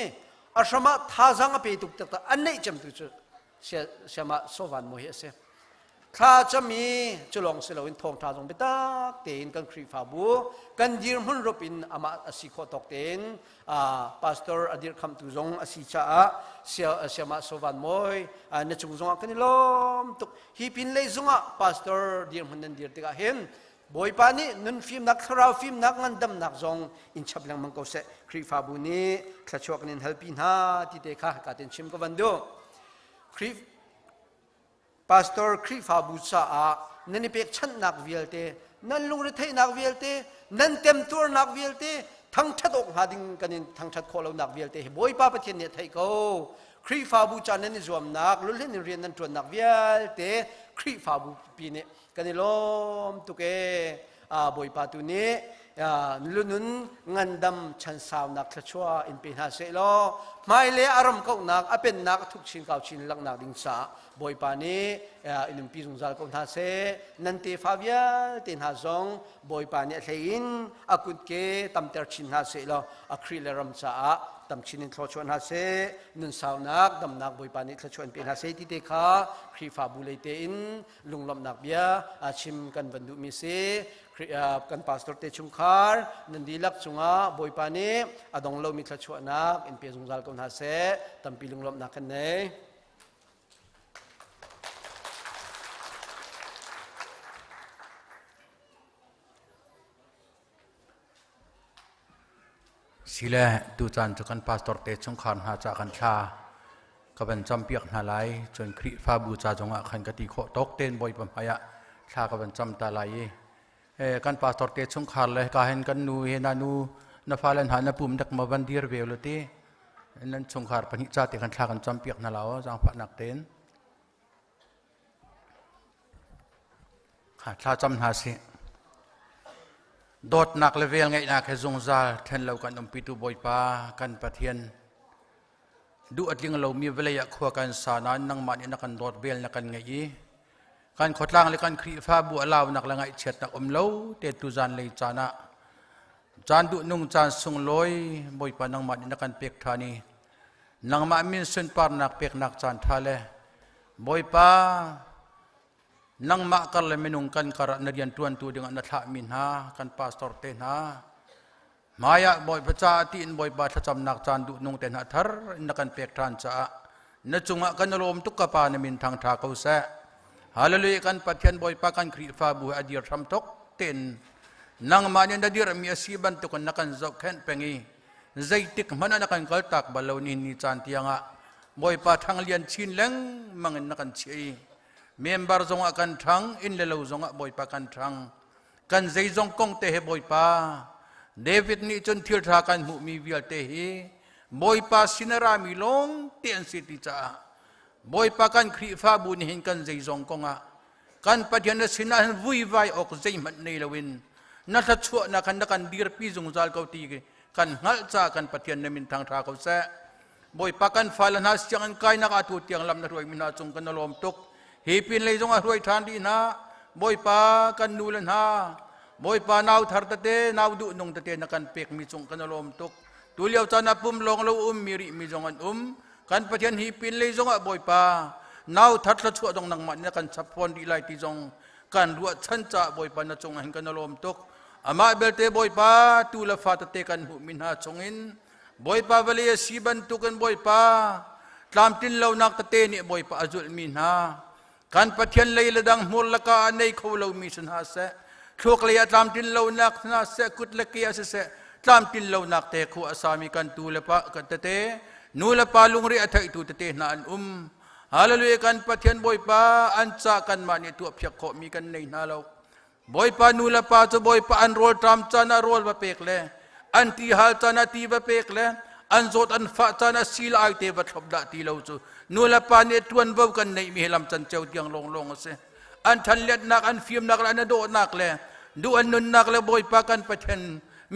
อัชรมะท่าจังอภิตุกตักอันนี้จำตุจุเสียมาโซวันโมเฮเสท่าจำมีจุลองเสลวินทองท่าจงเบตักเตนกันครีฟาบูกันดีร์มุนรบินอามาอสิโคตกเตนพาสตอร์อดีร์คำตุจงอสิจ้าเสียมาโซวันโมยเนจุงจงกันนี่ล้มตุกฮีพินเลยจงพาสตอร์ดีร์มุนนันดีร์ติกาเห็นบอยปานี่นุนฟิล์มนักคราวฟิล์มนักงันดำนักจงอินชับลังมังก็เสครีฟาบุนีขลัดชวกนินเฮลปินฮาที่เด็กข้ากัดเต็นชิมก็วันดูครีฟพาสตอร์ครีฟาบุษานั่นนี่เป็นชั้นนักวิลเตนั่นลุงฤทัยนักวิลเตนั่นเต็มตัวนักวิลเตทั้งชัดอกหาดิงกันนินทั้งชัดโคเรานักวิลเตบอยปาประเทศเนี่ยไทยเขาครีฟาบุษานั่นนี่จวมนักลุเล่นเรียนนั่นตัวนักวิลเตครีฟาบุปีเนี่ยกันนี่ล้มตุกบอยปาตุนี้ลุนุนงันดำชันสาวนักขชัวอินเป็นหาเสลอไม่เละอารมณ์เขานักเป็นนักทุกชิ้นเก่าชิ้นหลังนักดิ่งสาบอยปานี้อินปีสงสารเขาหาเสนันเตฟาเวียเต็นหาซองบอยปานี้เทียนอากุดเกตำเตอร์ชิ้นหาเสลออัครีเลรัมสาตำชินินทรชวนหาเสนุนสาวนักดำนักบอยปานี้ทรชวนเป็นหาเสที่เด็กข้าครีฟาบุเลเตอินลุงลำนักเบียชิมกันบรรดุมิเสกันพาสตอร์เตชุงคาร์นันดีลักจุงาบอยปานีอดองเรามิทรชวนักอินเปียสงสารคนหาเสตัมปีลุงลำนักกันเนสิเลดูจันจุกันพาสตอร์เตชุงคาร์หาจากกันชาก็เป็นจำเปียกนาไลจนคริฟาบูจาจงะขันกติโคตกเต้นบอยปมพยะ ทากันจำตาลายกันปาสตอร์เตชงขาดเลยกาเห็นกันนูเฮนานูนฟาลันหานาปุ่มดักมาบันดีร์เวลตีนั่นชงขาดปนิจาติกันทากันจำเปียกนั่นแล้วจังพระนักเต้นขาดทาจำหาสิโดดนักเลเวลไงนักให้จงซาเทนเรากันอมปิตุบอยปากันปะเทียนดูอัดยังเรามีเวลาขวากันสานันนังมันนักกันโดดเบลนักกันไงยี่การขดล่างเลยการครีฟ้าบัวลาวนักละไงเฉียดนักอมเล่าเตตุจานเลยจานะจานดุนุ่งจานสุงลอยบอยปานังมันนักกันเปียกธานีนังมามินสุนปาร์นักเปียกนักจานทะเลบอยปานังมากันเลยเมนุงกันกระนเรียนตวนตัวdenganนัทมินฮากันปาสตอร์เตนฮามายาบอยประชาตินบอยบาทจำนักจานดุนุ่งเตนฮาทาร์นักกันเปียกทานจ้าณจุงะกันลมตุกกปานมินทางทาเขาเสฮาเลลูยากันปะเทียนบอยปากันครีฟ้าบุอดีรทำตกเต็นนังมาเนนอดีรมีอาชีบันตุกันนักกันจอกแขนเปงีใจติกมันนักกันกัลตักบาลาวนินิจานเตียงะบอยปาทางเลียนชินเลงมังนักกันเชียเมมเบอร์จงอากันทังอินเลลูจงอาบอยปากันทังกันใจจงกงเตะบอยปาเดวิดนี่จนทิลทากันหุมีวิลเตะบอยปาสินารามิลงเตียนสิติจ้าบอยปากันครีฟ้าบุญเห็นกันใจจงกงอากันปัจจัยสินาวุยไวออกใจมันในลวินนัทชั่วนักกันดีร์ปีจงจัลเกาตีกันหัลจ้ากันปัจจัยนมินทางทาเขาเสบอยปากันฟ้าลันหาเสียงกายนักอาตุเตียงลำนักรวยมินาจงกันลมตกฮีปินเลยจงอรวยทานดีนะบอยปากันนูลันฮาบอยปานาวทาร์ตเตนาวดุนงตเตนักันเปกมีจงกันลมตุกตุเลียวจานาปุ่มลงเรามีริมีจงอันกันประเทศฮีปินเลยจงอบอยปานาวทัดละชั่วตรงนังมันนักันสับพอนดีไลที่จงกันรัวชันจ่าบอยปานจงหันกันลมตุกอามาเบลเตบอยปาตุลฟาตเตกันหุมินหาจงอินบอยปาเวลียสีบันตุกันบอยปาตามตินเรานักตเตนี่บอยปาอจุลมินหาการปะเทียนเลยละดังมูลค่าในเขาเรามีสันหาเสทุกเลยตามตินเรานักนาเสกุดเล็กยาเสตามตินเรานักเตะคู่อาสามีกันตูเลปะกันเตะนูเลปะลุงเรียทัยตูเตะนานฮาเลลูยากันปะเทียนบอยปาอันจากกันมาเนี่ยตัวเพียกขมีกันในนาเราบอยปานูเลปะจะบอยปาอันโรลตามจานาโรลบะเปกเลยอันที่ฮัลจานาตีบะเปกเลยอันโจดอันฟ้าจานาซีลไอเตบัดขบดาตีเราจูนูละปานี่ทวนเบากันในมีลำจันเจ้าเตียงลงเสอันทันเล็ดนักอันฟิมนักอันโดนักเลยดูอันนุนนักเลยบอยปากันประเทน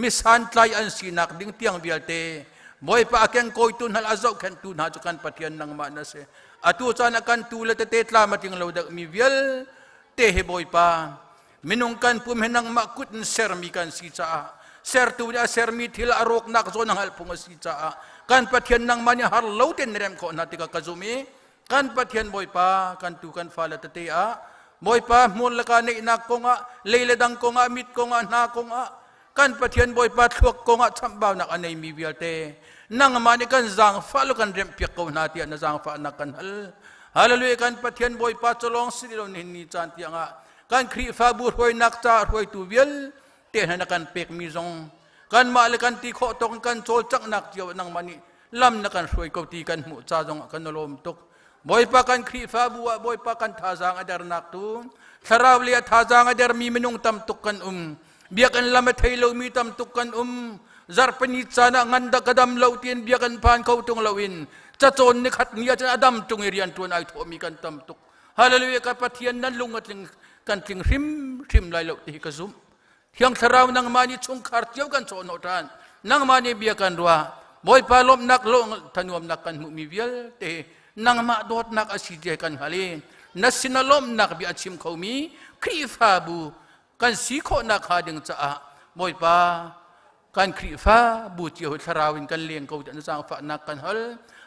มิสันไลอันสีนักดิ้งเตียงเบียเตบอยปาแกงโกยตุนฮัลอาเจ้าแกงตุนหาจุกันประเทนนังมานะเสอตุจานักันตูละเตตลามาทิ้งเราดักมีเวลเตะบอยปามินุงกันปุ่มเห็นังมากุดเซอร์มีกันสีจ้าเซอร์ตูดาเซอร์มีทิลอารกนักโซนังฮัลพุงสีจ้ากันปะเทียนนังมันยาฮาร์ลูเตนเรมโคนาติกาคาซูมีกันปะเทียนบอยปากันตุกันฟาลตเตอะบอยปามูลกันในนักกงะเลเลดังกงะมิดกงะนากงะกันปะเทียนบอยปาทวกกงะชัมบ่าวนักอันในมีเวียเตนังมันกันจางฟาลกันเรมเปียกกนาติอันจางฟานักกันฮัลโหลกันปะเทียนบอยปาจลองสิโลนินิจันติยังะกันครีฟาบูรหอยนักจ่าหอยตูเวียลเตหันกันเปกมีจงกันมาเลกันตีโคตรงกันโจจักนักเจียวนังมันนี่ลำนักกันช่วยกตีกันหมู่จ้าจงกันลมตกบอยปากันครีฟ้าบัวบอยปากันท่าจางอเดรนักตูสาราวเลียท่าจางอเดรมีมนุงตำตุกกันเบียกันลำเทยโลมีตำตุกกันจารปนิจานะงันดักดำเลวเตียนเบียกันผ่านเขาตรงเลวินจะโจนนิขัดเนียจะอดัมจงเรียนตัวไอโถมีกันตำตุกฮาเลลูยากันปะเทียนนั้นลุงกันถึงริมลายเลวที่กระซุมเที่ยงสาราวนังมานี่ชงขาดเจียวกันโจนอดานนังมานี่เบียกันรัวบอยปาลมนักลงทนวมนักกันมุมีเวียลเตนังมาโดดนักอาศิเจกันฮาลีนัสินลมนักบิอาชิมเขามีครีฟาบูกันสีโคนักหาดึงจ้าบอยปากันครีฟาบูเจียวทราวินกันเลี้ยงเขาจะสร้างฝันนักกันฮัล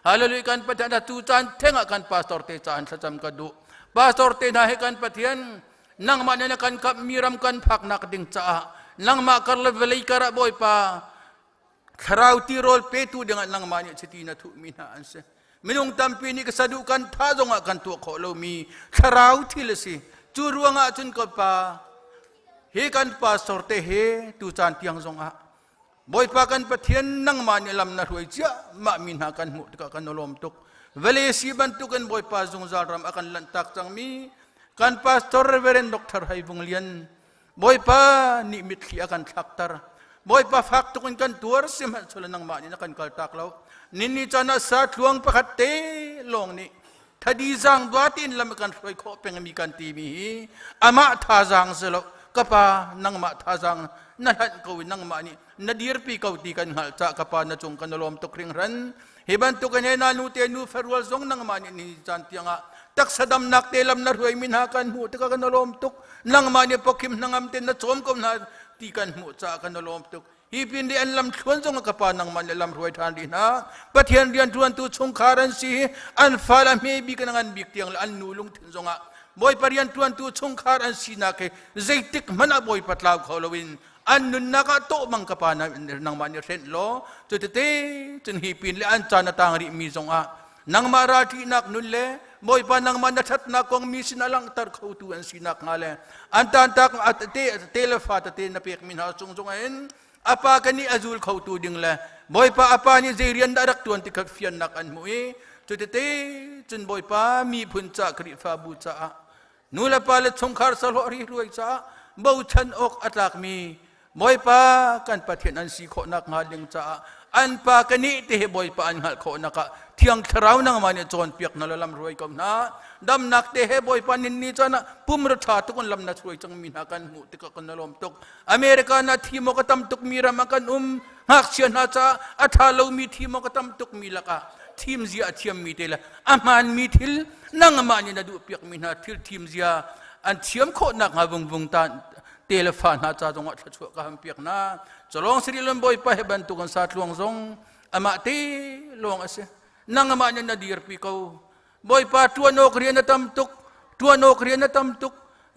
ฮัลเลยกันปะเทียนตูจานเทงกันปาสตอร์เตจานสัจจำกันดูปาสตอร์เตน่าให้กันปะเทียนนังมาเนี่ยกันกับมีรำกันพักนักดึงจ้านังมาการเลเวลกระบอยปาคราวที่โรลเปตูdengan nang mani cetina tu mina anse minung tampi ni kesadukan thajong akan tu kholo mi kharau thilsi churuanga chun ko pa he kan pa sorte he tu chan tiang zonga boy pa kan pathian nang mani lam na ruai cha ma min ha kan mu ka kan nolom tuk vele si ban tu kan boy pa zong zal ram akan lantak chang mi kan pastor Reverend Dr. Haibung Lian boy pa ni mitli akan traktor boy pa faktukin kan tuar siman sula nang mani na kan kaltaklaw nini chana sa tluang pakate long ni thadizang batin lam kan roi ko pengami kan timi ama thazang selo kapa nang ma thazang nalan ko nang mani nadir pi kau ti kan hal cha kapa na chung kan lom tok ring ran heban to kan na nu te nu ferwal zong nang mani ni jantianga tak sadam nak telam na ruai min hakan mu te kan lom tok nang mani pokim nangam ten na chom kom na ti kan mu cha kan lom tok hipindi an lam thuan zong kapa nang mani lam ruai than di na pathian rian tuan tu chung kharan si an fala me bi kan ngan bik tiang an nulung thin zonga boy parian tuan tu chung kharan si na ke zaitik mana boy patlaw kholowin an nun naka to mang kapana nang mani ren lo tutete chun hipin le an chana tang ri mi zonga nang marathi nak nun le boy pa nang manathat na kong mi sinalang tar khautu an sinak ngale an tan tak at telefat te na pek min ha chung chung en apa kani azul khautu ding le boy pa apa ni zerian darak tuan tikak fian nak an mu e tutete chun boy pa mi phun cha kri fa bu cha nula pale chungkhar salo ri ruai cha bau chan ok atlak mi boy pa kan pathian an si kho nak ngaling cha an pa kani te boy pa an hal kho naka thiang tharau nang mani chon piak na lam ruai kom na dam nak te he boy pa nin ni chana pumra tha tu kon lam na ruai chang min ha kan mu te ka kon lom tok america na thimo ka tam tuk mira makan hak sia na cha athalo mi thimo ka tam tuk mi laka thim zia thiam mi te la aman mi thil nang mani na du piak min ha thil thim zia an thiam kho nak ha vung vung tan telefon ha cha jong at chu ka ham piak na cholong sri lom boy pa he ban tu kan sa tluang zong ama te long ase nang ama na dir pi ko boy pa tuan ok rian na tam tuk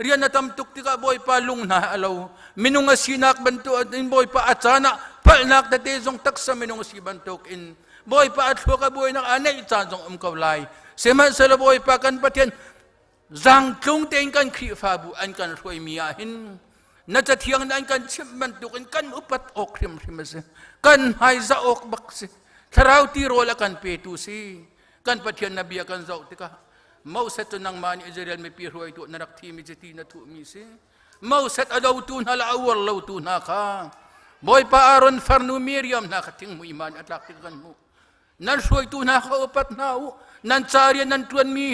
rian na tam tuk ti ka boy pa lung na alo minung asinak bantu in boy pa achana pal nak ta te zong tak sa minung si bantuk in boy pa atlo ka boy nak anay chan zong kaulai seman sala boy pa kan patien zang tlung te kan khri fa bu an kan roi mia hin na cha thiang nan kan chim man tu kan upat ok rim ase kan hai za ok bak se tharau ti rola kan pe tu si kan pathian nabi kan zau tika mau set nang mani Israel me pi roi tu narak thi mi jeti na tu mi se mau set adaw tu na la awal law tu na ka boy pa aron farnu miriam na kating mu iman at lak kan mu nan roi tu na ka upat na nan charian nan tuan mi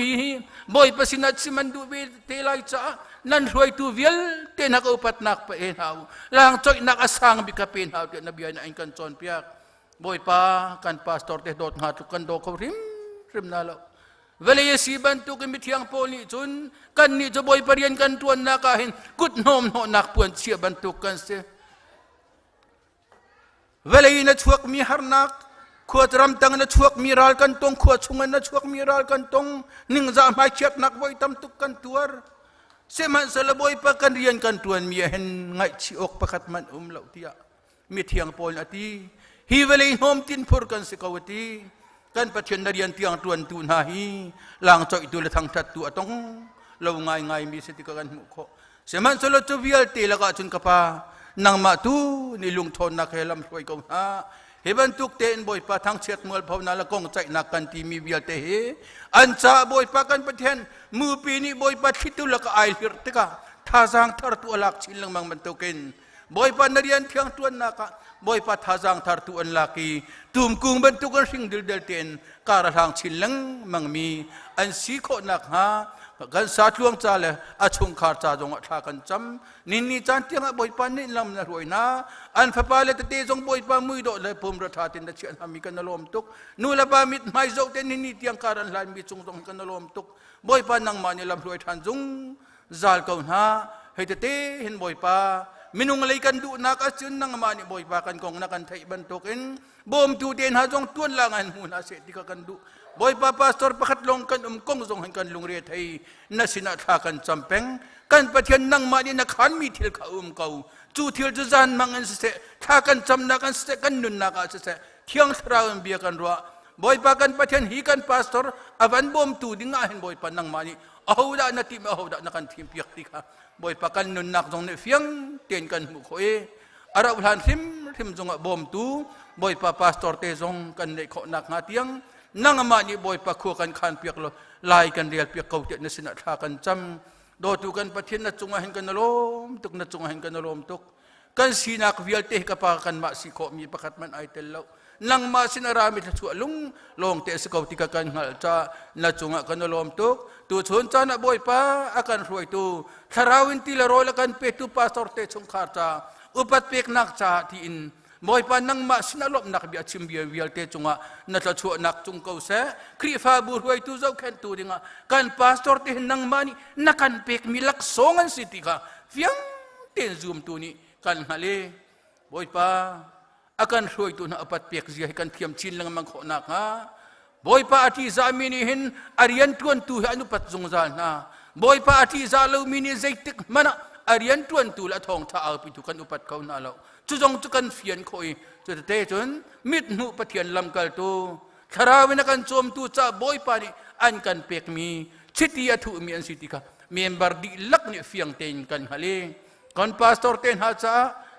boy pa sinat si mandu be telai cha nan roi tu vial te nak upat nak pa en hau lang choi nak asang bi ka pen hau te nabiyan na kan chon piak boy pa kan pastor te dot nga tu kan do ko rim na lo vele yesi bantu ke mithiang poli chun kan ni jo boy parian kan tuan na kahin kut nom no nak puan sia bantu kan se vele ina chuak mi harnak khuat ram tang na chuak miral kan tong khuat chungan na chuak miral kan tong ning za mai chet nak boy tam tuk kan tuar seman sala boy pa kan rian kan tuan mi hen ngai chi ok pakat man lo tia mi thiang pol ati hi vele hom tin phur kan se kawati kan pathian na rian tiang tuan tu na hi lang choi tu la thang that tu atong lo ngai mi se ti ka kan mu kho seman sala chu vial te la ka chun kapa nang ma tu ni lung thon na khelam roi ko ha heban tuk ten boy pa thang chet mol phau na la kong chai na kan ti mi vial te he an cha boy pa kan pathian mu pi ni boy pa thitu la ka ai hir te ka tha jang thar tu alak chin lang mang man token boy pa narian thiang tuan na ka boy pa tha jang thar tu an laki tum kung ban tu kan sing dil del ten kara thang chin lang mang mi an si kho nak ha kan sa tluang cha le a chung khar cha jong tha kan cham nin ni chan tiang boy pa ni lam na roi na an fa pa le te jong boy pa mui do le pum ra tha tin da chian ha mi kan lom tuk nu la ba mit mai zo ten ni tiang karan lan mi chung jong kan lom tuk boy pa nang ma ni lam roi than jung zal kaun ha he te hin boy pa minung lay kan du na ka chun nang ma ni boy pa kan kong na kan thai ban token bom tu ten ha jong tuan langan hu na se ti ka kan du boy pa pastor pakhat long kan kong jong han kan lung re thai na sina tha kan champeng kan pathian nang ma ni na khan mi thil kha kau chu thil ju zan mangan se tha kan cham na kan se kan nun na ka se thiang thra bia kan ro boy pa kan pathian hi kan pastor avan bom tu ding a hen boy pa nang ma ni ahoda na ti ma ahoda na kan thim piak ti ka boy pa kan nun nak jong ne fiang ten kan mu kho e ara ulan thim jong bom tu boy pa pastor te jong kan ne kho nak nga tiang nang ama ni boy pa khu kan khan piak lo lai kan rial piak kau te na sina tha kan cham do tu kan pathian na chungahin kan lom tuk na chungahin kan lom tuk kan sinak vialte ka pa kan ma si ko mi pakat man ai tel lo nang ma sinarami la chu lung long te se ko tika kan ngal cha na chunga kan lom tuk tu chon cha na boy pa akan ruai tu tharawin ti la roi la kan pe tu pastor te chung khar cha upat pek nak cha ti in boy pa nang ma sinalop nak bi achim bi vialte chunga na cha chu nak chung ko se kri fa bu ruai tu zau khan tu dinga kan pastor te nang mani nakan pek milak songan sitika fiang ten zoom tu ni kan hale boy pa akan ruai tu na apat pek zia kan thiam chin lang mang kho nak ha boy pa ati zamini hin arian tuan tu anu pat zungzal na boy pa ati zalo mini zaitik mana arian tuan tu la thong tha au pi tu kan upat kau na lo chu jong chu kan fian khoi chu te chun mit nu pathian lam kal tu tharawin kan chom tu cha boy pa ni an kan pek mi chiti athu mi an sitika member di lak ni fiang ten kan hale kan pastor ten ha cha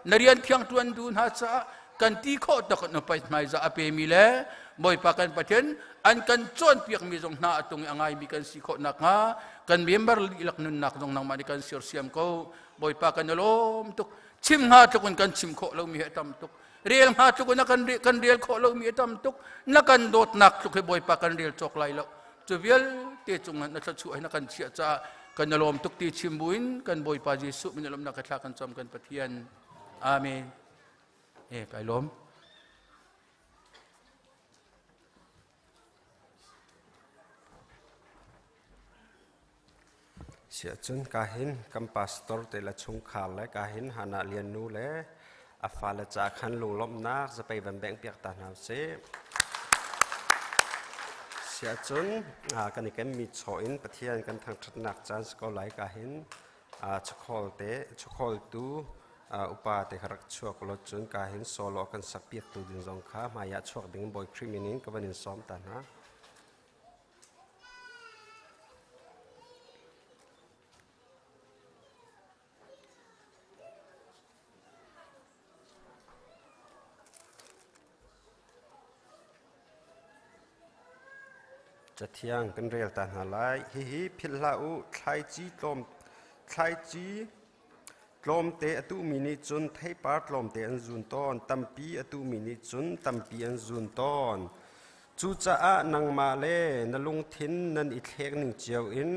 narian khyang tuan tu ha cha kan ti kho tak no pai mai za ape mi le boy pa kan pathian an kan chon piak mi jong na atung angai mi kan si kho nak nga kan member ilak nun nak jong nang mani kan sir siam ko boy pa kan lom tuk chim nga tukun kan chim kho lo mi hetam tuk real nga tukun na kan real kho lo mi hetam tuk na kan dot nak tuk he boy pa kan real chok lai lo chuvial te chung na cha chu ai na kan chia cha kan lom tuk ti chimbuin kan boy pa jesu min lom na katla kan chom kan pathian amen kai lom sia chun kahin kam pastor te la chung khal le kahin hana lian nu le afala cha khan lung lom nak za pai van beng piak ta naw se sia chun kan ni kan mi choin pathian kan thang that nak chan ko lai kahin chkhol tu upa te kharak chuak lo chun kahin solo kan sapiak tu din jong kha maya chuak ding boy criminal ka banin som ta naจะเที่ยงกันเรียลตาหาไลฮิพิลาอุไทจีลมเตอตุมินิจุนไทปาร์ลมเตอันจุนตอนตัมปีอตุมินิจุนตัมปีอันจุนตอนจูจ้านังมาเลนลุงทินนันอิเทกนิงเจียวอิน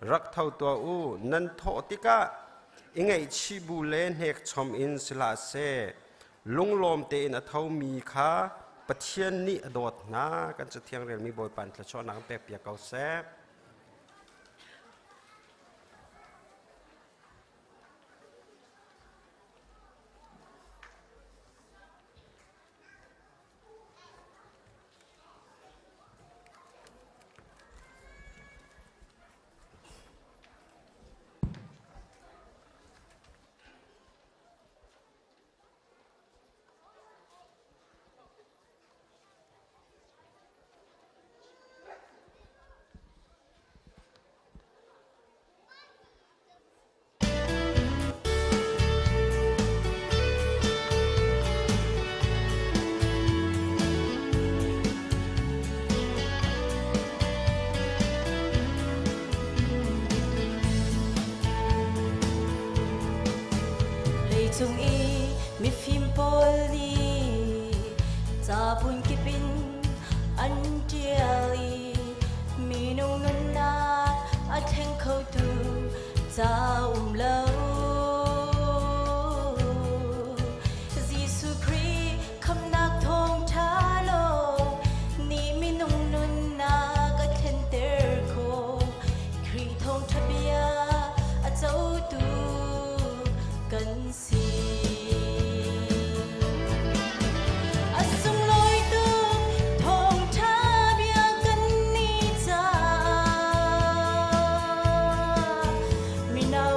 รักเท่าตัวอูนันโทติกะอิงไอชิบูเลนเฮกชมอินสลาเซลุงลมเตนอเท่ามีค่าปะเทียนนี่โดดนะกันจะเที่ยงเรียนมีบอยปันจะชอบนังแปะเปียกเกาแซบ chung i mi phim poli za bun kipin an tiali mi nung nun na a theng khâu tu za lo Giêsu Christ kham nak thong tha lo ni mi nung nun na ka then ter ko kri thong thabia a chau tu kan si mi na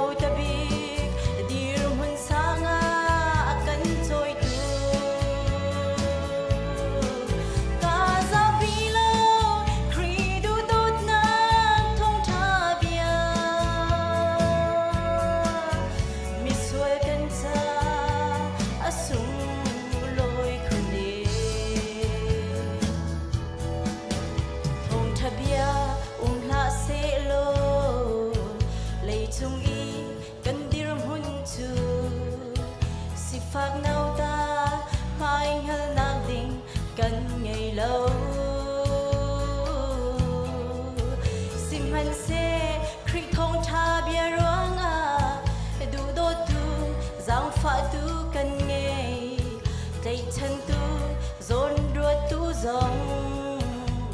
dòng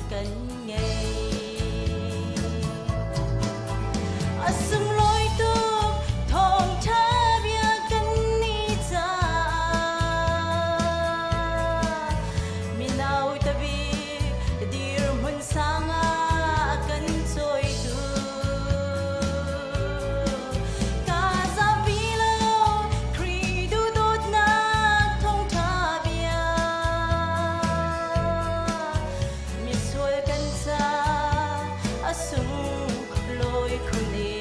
cần ngày sung lối tu thong cha bia cần ni cha minau tabi dir mun sanga cần trôi tu casa vilo credo dot na thong cha bia mi sual kan cha asung lối khune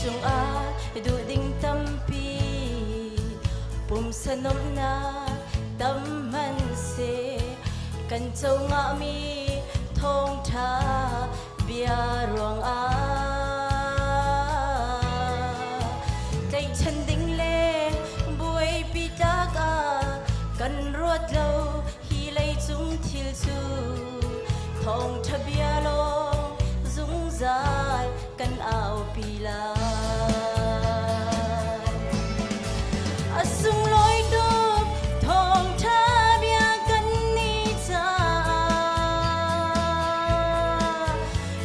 chung a du ding tampi pum sanom na tâm man se kan châu ngã mi thong tha bia ruang a tay chân ding le buai pi ta ka kan ruat lâu hi lei chung thil chu thong tha bia lo dung zai kan ao pi la asung lối tu thong tha bia cần ni cha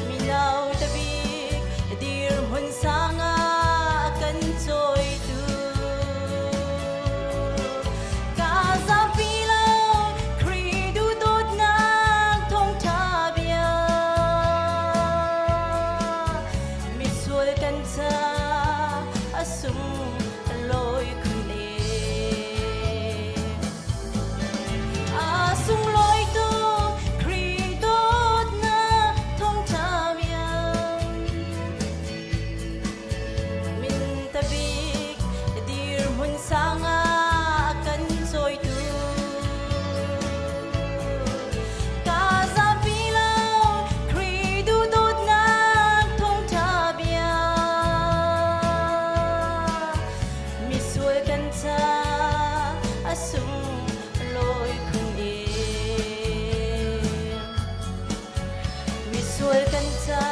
minau tabi dir hun sanga kan trôi tu casa vilo credo dot na thong tha bia mi sual kan cha asung lối khune asung lối tu credo na thong cha bia min tabik dir mun sanga kan trôi tu casa vilo credo dot na thong cha bia mi sual kan cha asung lối khune mi sual kan cha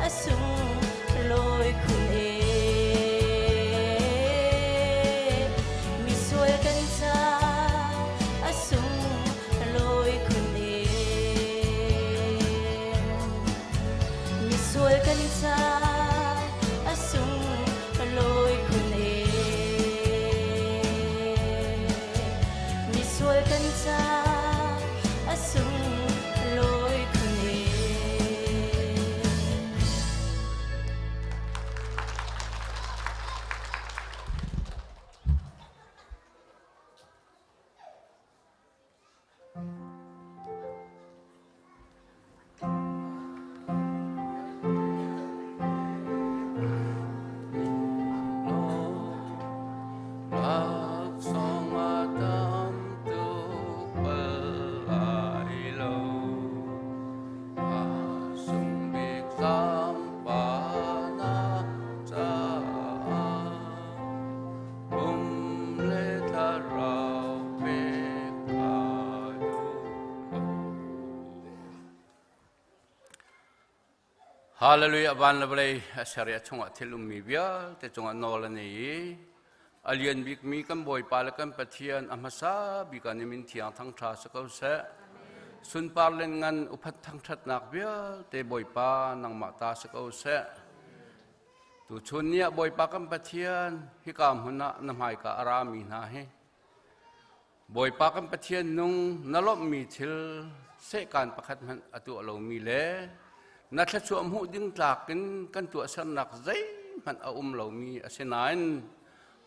asung lối khune mi sual kan cha asung lối khune mi sual kan cha asung lối khune mi sual kan cha asung lối khune Hallelujah, ban la blai asaria chunga thilum mi bia te chunga nol ni alien bik mi kam boy pal kam pathian amasa bikani min thiang thang tha sakau se sun parlen ngan uphat thang that nak bia te boy pa nang ma ta sakau se tu chunia boy pa kam pathian hi kam huna namhai ka arami na he boy pa kam pathian nung nalop mi thil se kan pakhat man atu lo mi leนักชมหูดิ้งจากกันตัวสนักใจมันเอาเรามีอาเซนัน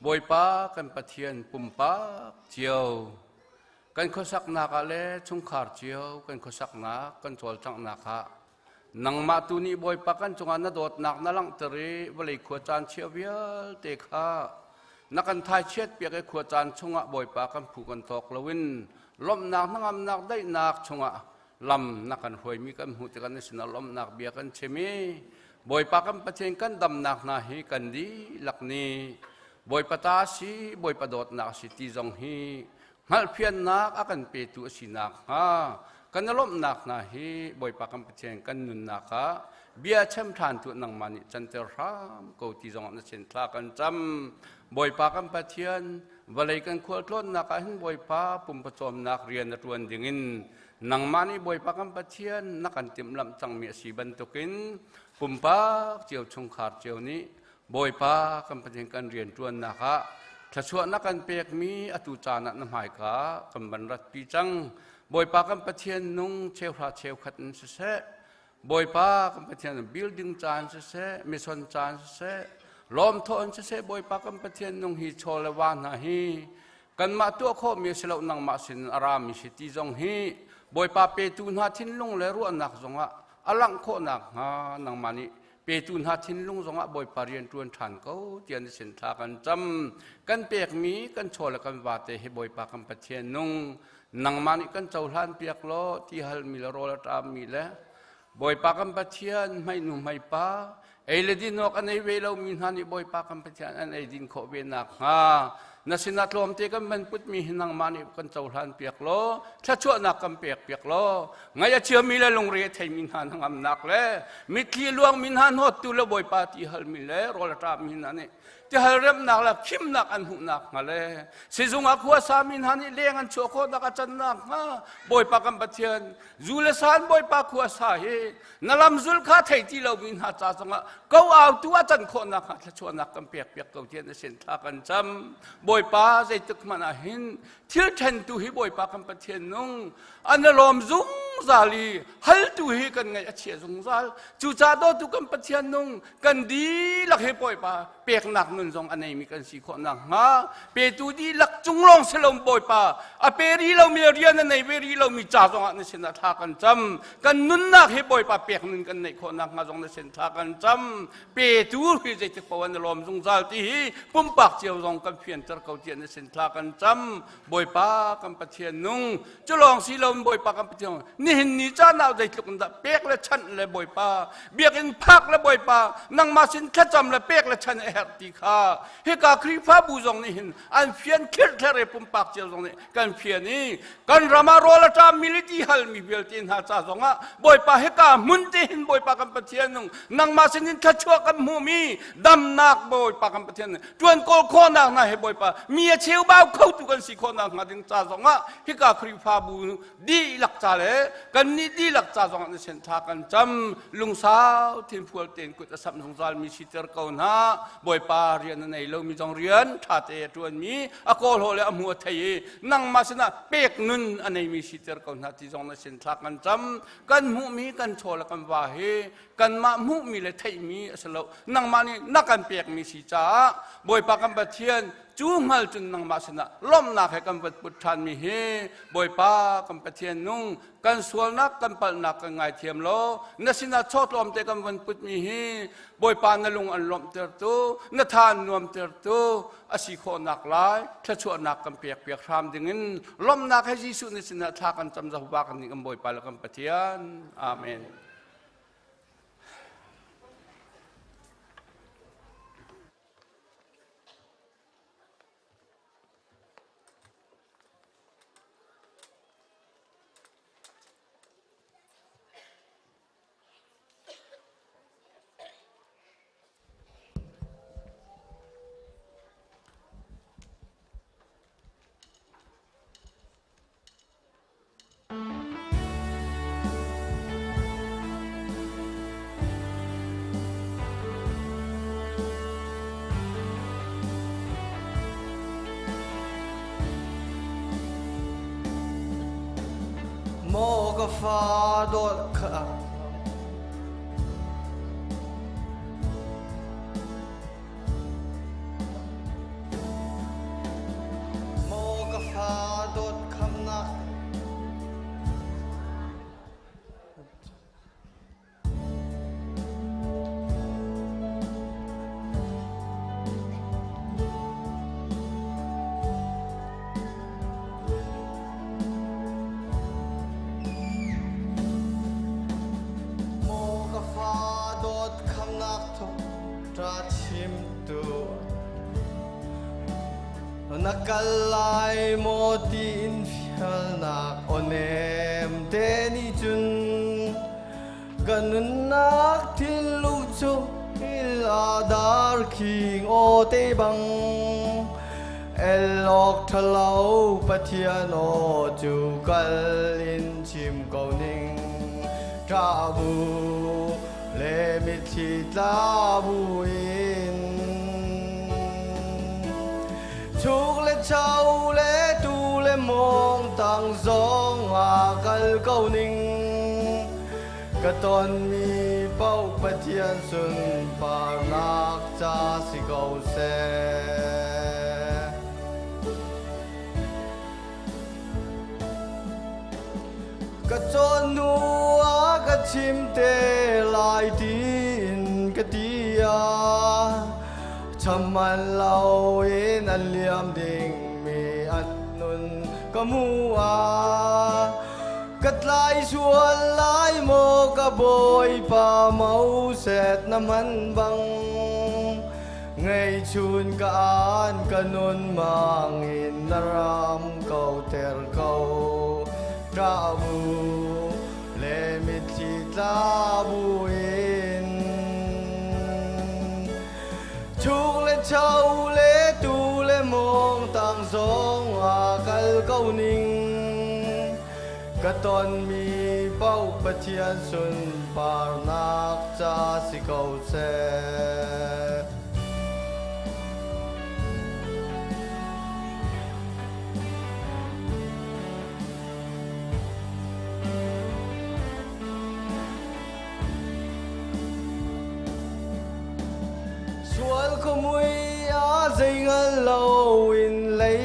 บอยป้ากันปะเทียนปุ่มป้าเจียวกันข้อสักนักอะไรชุ่งขาดเจียวกันข้อสักนักกันจวลจังนักฮะนังมาตุนีบอยป้ากันจงอันนัดโดดนักนั่งลังตรีบริขวดจานเชียวเบี้ยเตะข้านักกันทายเช็ดเปียกไอ้ขวดจานชงอ่ะบอยป้ากันผูกกันตอกละวินล้มนักนั่งนักได้นักชงอ่ะลำนักกันหวยมีกันหูแต่กันในสนลมนักเบียกันเชมีบ่อยปากันประเทศกันดำนักนาฮีกันดีหลักนี้ บอยปตาสีบอยปดดนักสิตีจงฮีหัลเพียนนักอากันเปตุสินักฮะกันนลมนักนะฮีบอยปากันเปเชงกันนุนนักฮะเบียเช่มทานตุนังมันจันเตอร์รามกูตีจงนักเชนทากันจำบอยปากันเปเชียนวันเลยกันขวดล้นนักหินบอยปาปุ่มผสมนักเรียนรวนดิ่งนังมันบอยปากันเปเชียนนักกันติมลำจังมีสีบันตุกินปุ่มปาเจียวชงขาดเจียวนี้บอยปากันเปเชียนกันเรียนรวนนะคะถ้าชวนนักการเปียกมีอตุจานะน้ำหายกากำบันรัดปีจังบอยปากันปะเทียนนุ่งเชลพระเชลขัดเสะบอยปากันปะเทียนบิลดิ้งจานเสะมิสอนจานเสะล้อมทอนเสะบอยปากันปะเทียนนุ่งฮีโชลวานาฮีกันมาตัวโคมีเสลานังมาสินอารามิสิติจงฮีบอยปาเปตูนหาทินลุงเลรัวนักจงะอลังโคนักฮานังมานีเปตุนหาทินลุงจงะบอยปาเรียนตวนฐานเขาเตียนสินทากันจำกันเปียกมีกันโชลกันวาเตให้บอยปากันปะเทียนนุ่งนังมานิกันเจ้าล้านเปียกโลที่ฮัลมิลโรลตามมีแล้วบอยปากันปะเทียนไม่หนุ่มไม่ป้าเอเลดินนกอันไอเวลามินฮันบอยปากันปะเทียนอันไอดินโคเวนักฮะนัสินัดลมเตกันมันพุทธมีนังมานิกันเจ้าล้านเปียกโลถ้าชั่วนักกันเปียกโลไงจะเชื่อมีแล้วลงเรียไทยมินฮันทั้งอำนักเลยมิตรีลวงมินฮันหดตุลบอยปาที่ฮัลมิลโรลตามมินฮันนี่ที่ฮัลเริ่มนักแล้วคิมนักอันหุนักมาเลยสิจุงอักหัวสามินฮันนี่เลี้ยงอันโชโคนักจันนักฮะบอยปากันปะเทียนจูเลสานบอยปาขัวสาเหนั่นลำจุลข้าไทยที่เรามินฮันจ้าจงะเขาเอาตัวจันโคนักถ้าชั่วนักกันเปียกเขาเทียนเส้นทางกันจำบอยปาใจตึกมันหินที่เทนตุฮิบอยปากันปะเทียนนุ่งอันนั้นลมจุงซาลีฮัลตุฮิกันไงเชียจุงซาลจูจ่าโดตุกันปะเทียนนุ่งกันดีลักเฮบอยปาเปียกหนักนุ่นจงอันไหนมีกันสีคนนักฮะเปตูดีลักจุงลงเสลมบอยปาอเปรีเรามีเรียนอันไหนเวรีเรามีจ่าจงอันในเส้นทางกันจำกันนุ่นนักเฮบอยปาเปียกนุ่นกันในคนนักมาจงในเส้นทางกันจำเปตูฮิใจตึกปวันลมจุงซาลที่ปุ่มปากเจียวจงกันเพียนตะเขาเทียนในเส้นทางกันจำบอยปากันปะเทียนนุ่งจะลองสีลมบอยปากันปะเทียนนี่เห็นนี่จ้าหนาวใจตึกกันเปียกและชันและบอยปาเบียกอินพักและบอยปานั่งมาสินแค่จำและเปียกและชันเอร์ติข้าเฮกาครีฟ้าบูจงนี่เห็นอันเพียนคิดเทเรปุ่มปากเจียวจงนี่กันเพียนนี่กันรามาโรละจามิลิติฮัลมีเบลตินหาจ้าจงอ่ะบอยปาเฮกามุนติหินบอยปากันปะเทียนนุ่งนั่งมาสินแค่ชั่วกันมูมีดำนักบอยปากันปะเทียนจวนโกโคนักนะเฮบอยปามีเชี่ยวบ้าเข้าตุกันสิโคนักมาดึงจ้าจงอ่ะเฮกาครีฟ้าบูดีหลักจ้าเลยกันนี่ดีหลักจ้าจงในเส้นทางกันจำลุงสาวทีมฟัวเต็นกุตสัมสงสารมีสิทธิ์เก่าหน้าบอยปาเรียนในเรามีจงเรียนท่าเตะจวนมีอโกโลและอมัวไทยนั่งมาสนะเปียกนุนอันไหนมีสิทธิ์เก่าหน้าที่จงในเส้นทางกันจำกันมุมีกันโชละกันว่าเฮกันมามุมีและไทยมีสลานั่งมานี่นักกันเปียกมีสิจ้าบอยปากันปะเทียนจูงฮัลจุนนังมาสนะล้มนักให้กันปุถทานมีเฮบอยปากันปะเทียนนุ่งกันสวลนักกันปัลนักกันไงเทียมโลนัสินะชดลมเตกันวันปุถมีเฮบอยปานลุงอันลมเตอร์ตูนทานนวมเตอร์ตูอาศิโคนักหลายถ้าชั่วนักกันเปียกทามดึงนล้มนักให้ยิสุนิสินะทากันจำจะหัวกันนี่กันบอยปาแล้วกันปะเทียนอาเมนโมกฟ้าโดดขาโมกฟ้าโดดคำนักทราชิมตัว nakalai mo tin fial nak onem teni chun ganun nak tilu chu iladar king o te bang elok thalau pathian o chu kalin chim ko ning tra bu le mi thi ta bu in chúc lệ cháu lệ tu lệ mong tăng giông à cal câu ninh cả tuần mi bao bát thiên xuân ba nạc cha si câu xe cả chốn nuôi cả chim tê lại tin cả tia chăm ăn lâu in ăn liam đình mi ăn nun kamua cất lại xuân lại mô cả bồi pa máu sét năm hắn băng ngày chun cả an cả nun mang in naram câu ter câu ra bu le mi chi ta bu in chúc lệ cháu lệ tu lệ mong tăng giông à cal câu ninh cả tuần mi bao bát thiên xuân ba nạc cha si câu xe xuân không mui á dây ngân lâu in lấy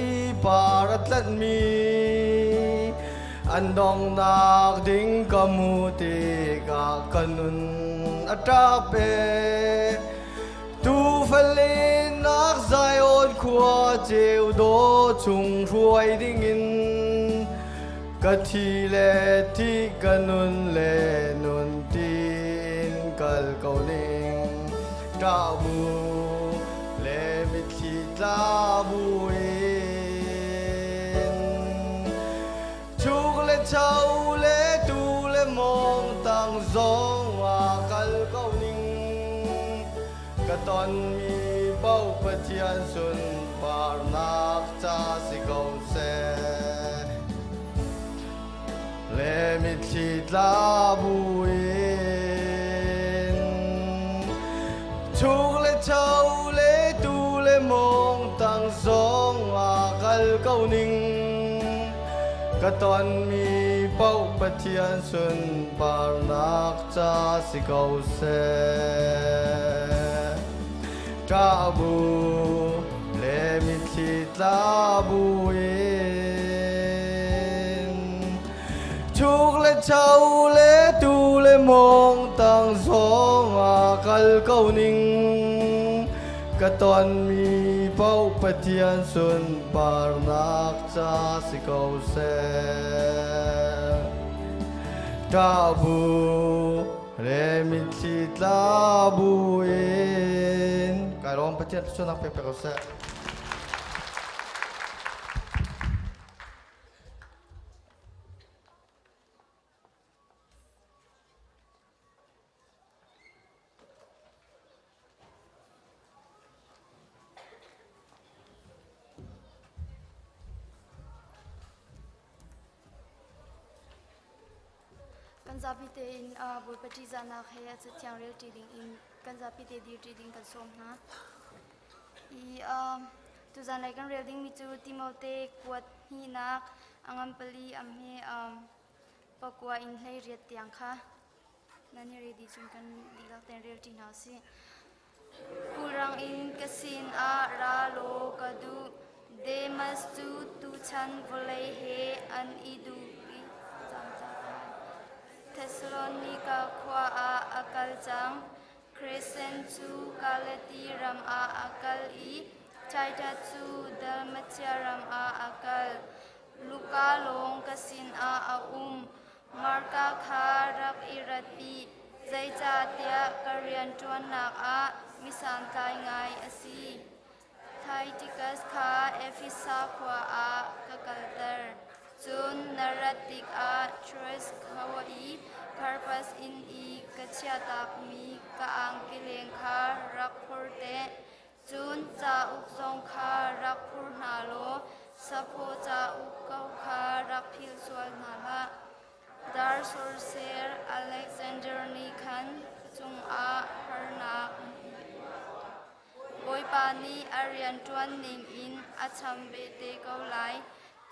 bà rất lận mi anh dong nak ding kamu ti ka kanun atrape tu falin nak zai on khua cheu do chung ruai ding in ka thi le ti kanun le nun tin kal kau ning tra bu le mi thi ta bu chúc lệ cháu lệ tu lệ mong tăng giông à cal câu ninh cả tuần mi bao bát thiên xuân ba nạc cha si câu xe lệ mi thi ta bu in chúc lệ cháu lệ tu lệ mong tăng giông à cal câu ninh cả tuần mi bao bát thiên xuân ba nạc cha si câu xe tra bu le mi thi ta bu in chúc lệ cháu lệ tu lệ mong tăng giông à cal câu ninh cả tuần mi bao bát thiên xuân ba nạc cha si câu xe tra bu le mi thi ta bu in cái rong bát thiên xuân nạc pe câu xe Kanzapite in boi patizana khe cha tiang rel tiding in kanzapite dir tiding kan som na I tu zan lai kan rel ding mi chu timote kwat hi na angam pali am he pakwa in hlei riat tiang kha nani ready chung kan dilak ten rel tin hausi kurang in kasin a ra lo kadu demas tu chan volei he an idu Thessalonica khwa a akal chang Crescent chu kalati ram a akal I Chaita chu Dalmatia ram a akal Luka long kasin a Marka kha rak irati Zai cha tia karian tuan nak a misan kai ngai asi Titicus kha Ephesus sa khwa a kakalter chun naratik a choice khawai karpas in I kachiatak mi ka ang kileng kha rakphur te chun cha uk song kha rakphur na lo sapo cha uk kau kha raphil swal na la dar sorcer Alexander ni khan chung a harna boi pani arian tuan ning in acham be te kau lai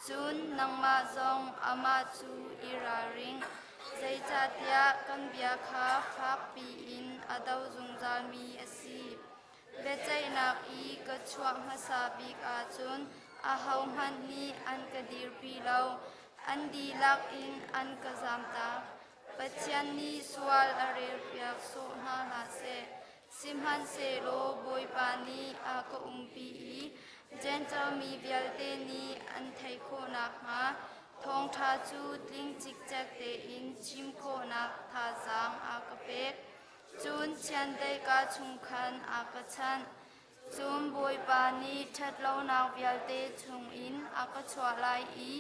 chun nangma zong ama chu iraring zai cha tia kan bia kha phak pi in adau zung zal mi asi be chai nak I ka chuak ha sa bi ka chun a hau man ni an ka dir pi lo an di lak in an ka zam ta pachian ni swal are piak so na la se simhan se lo boi pani a ko pi gentle mi vialte ni an thai kho nak ma thong tha chu tling chik chak te in chim kho nak tha jang a ka pek chun chian dai ka chung khan a ka chan chum boi pani that lo nak vialte chung in a ka chwa lai I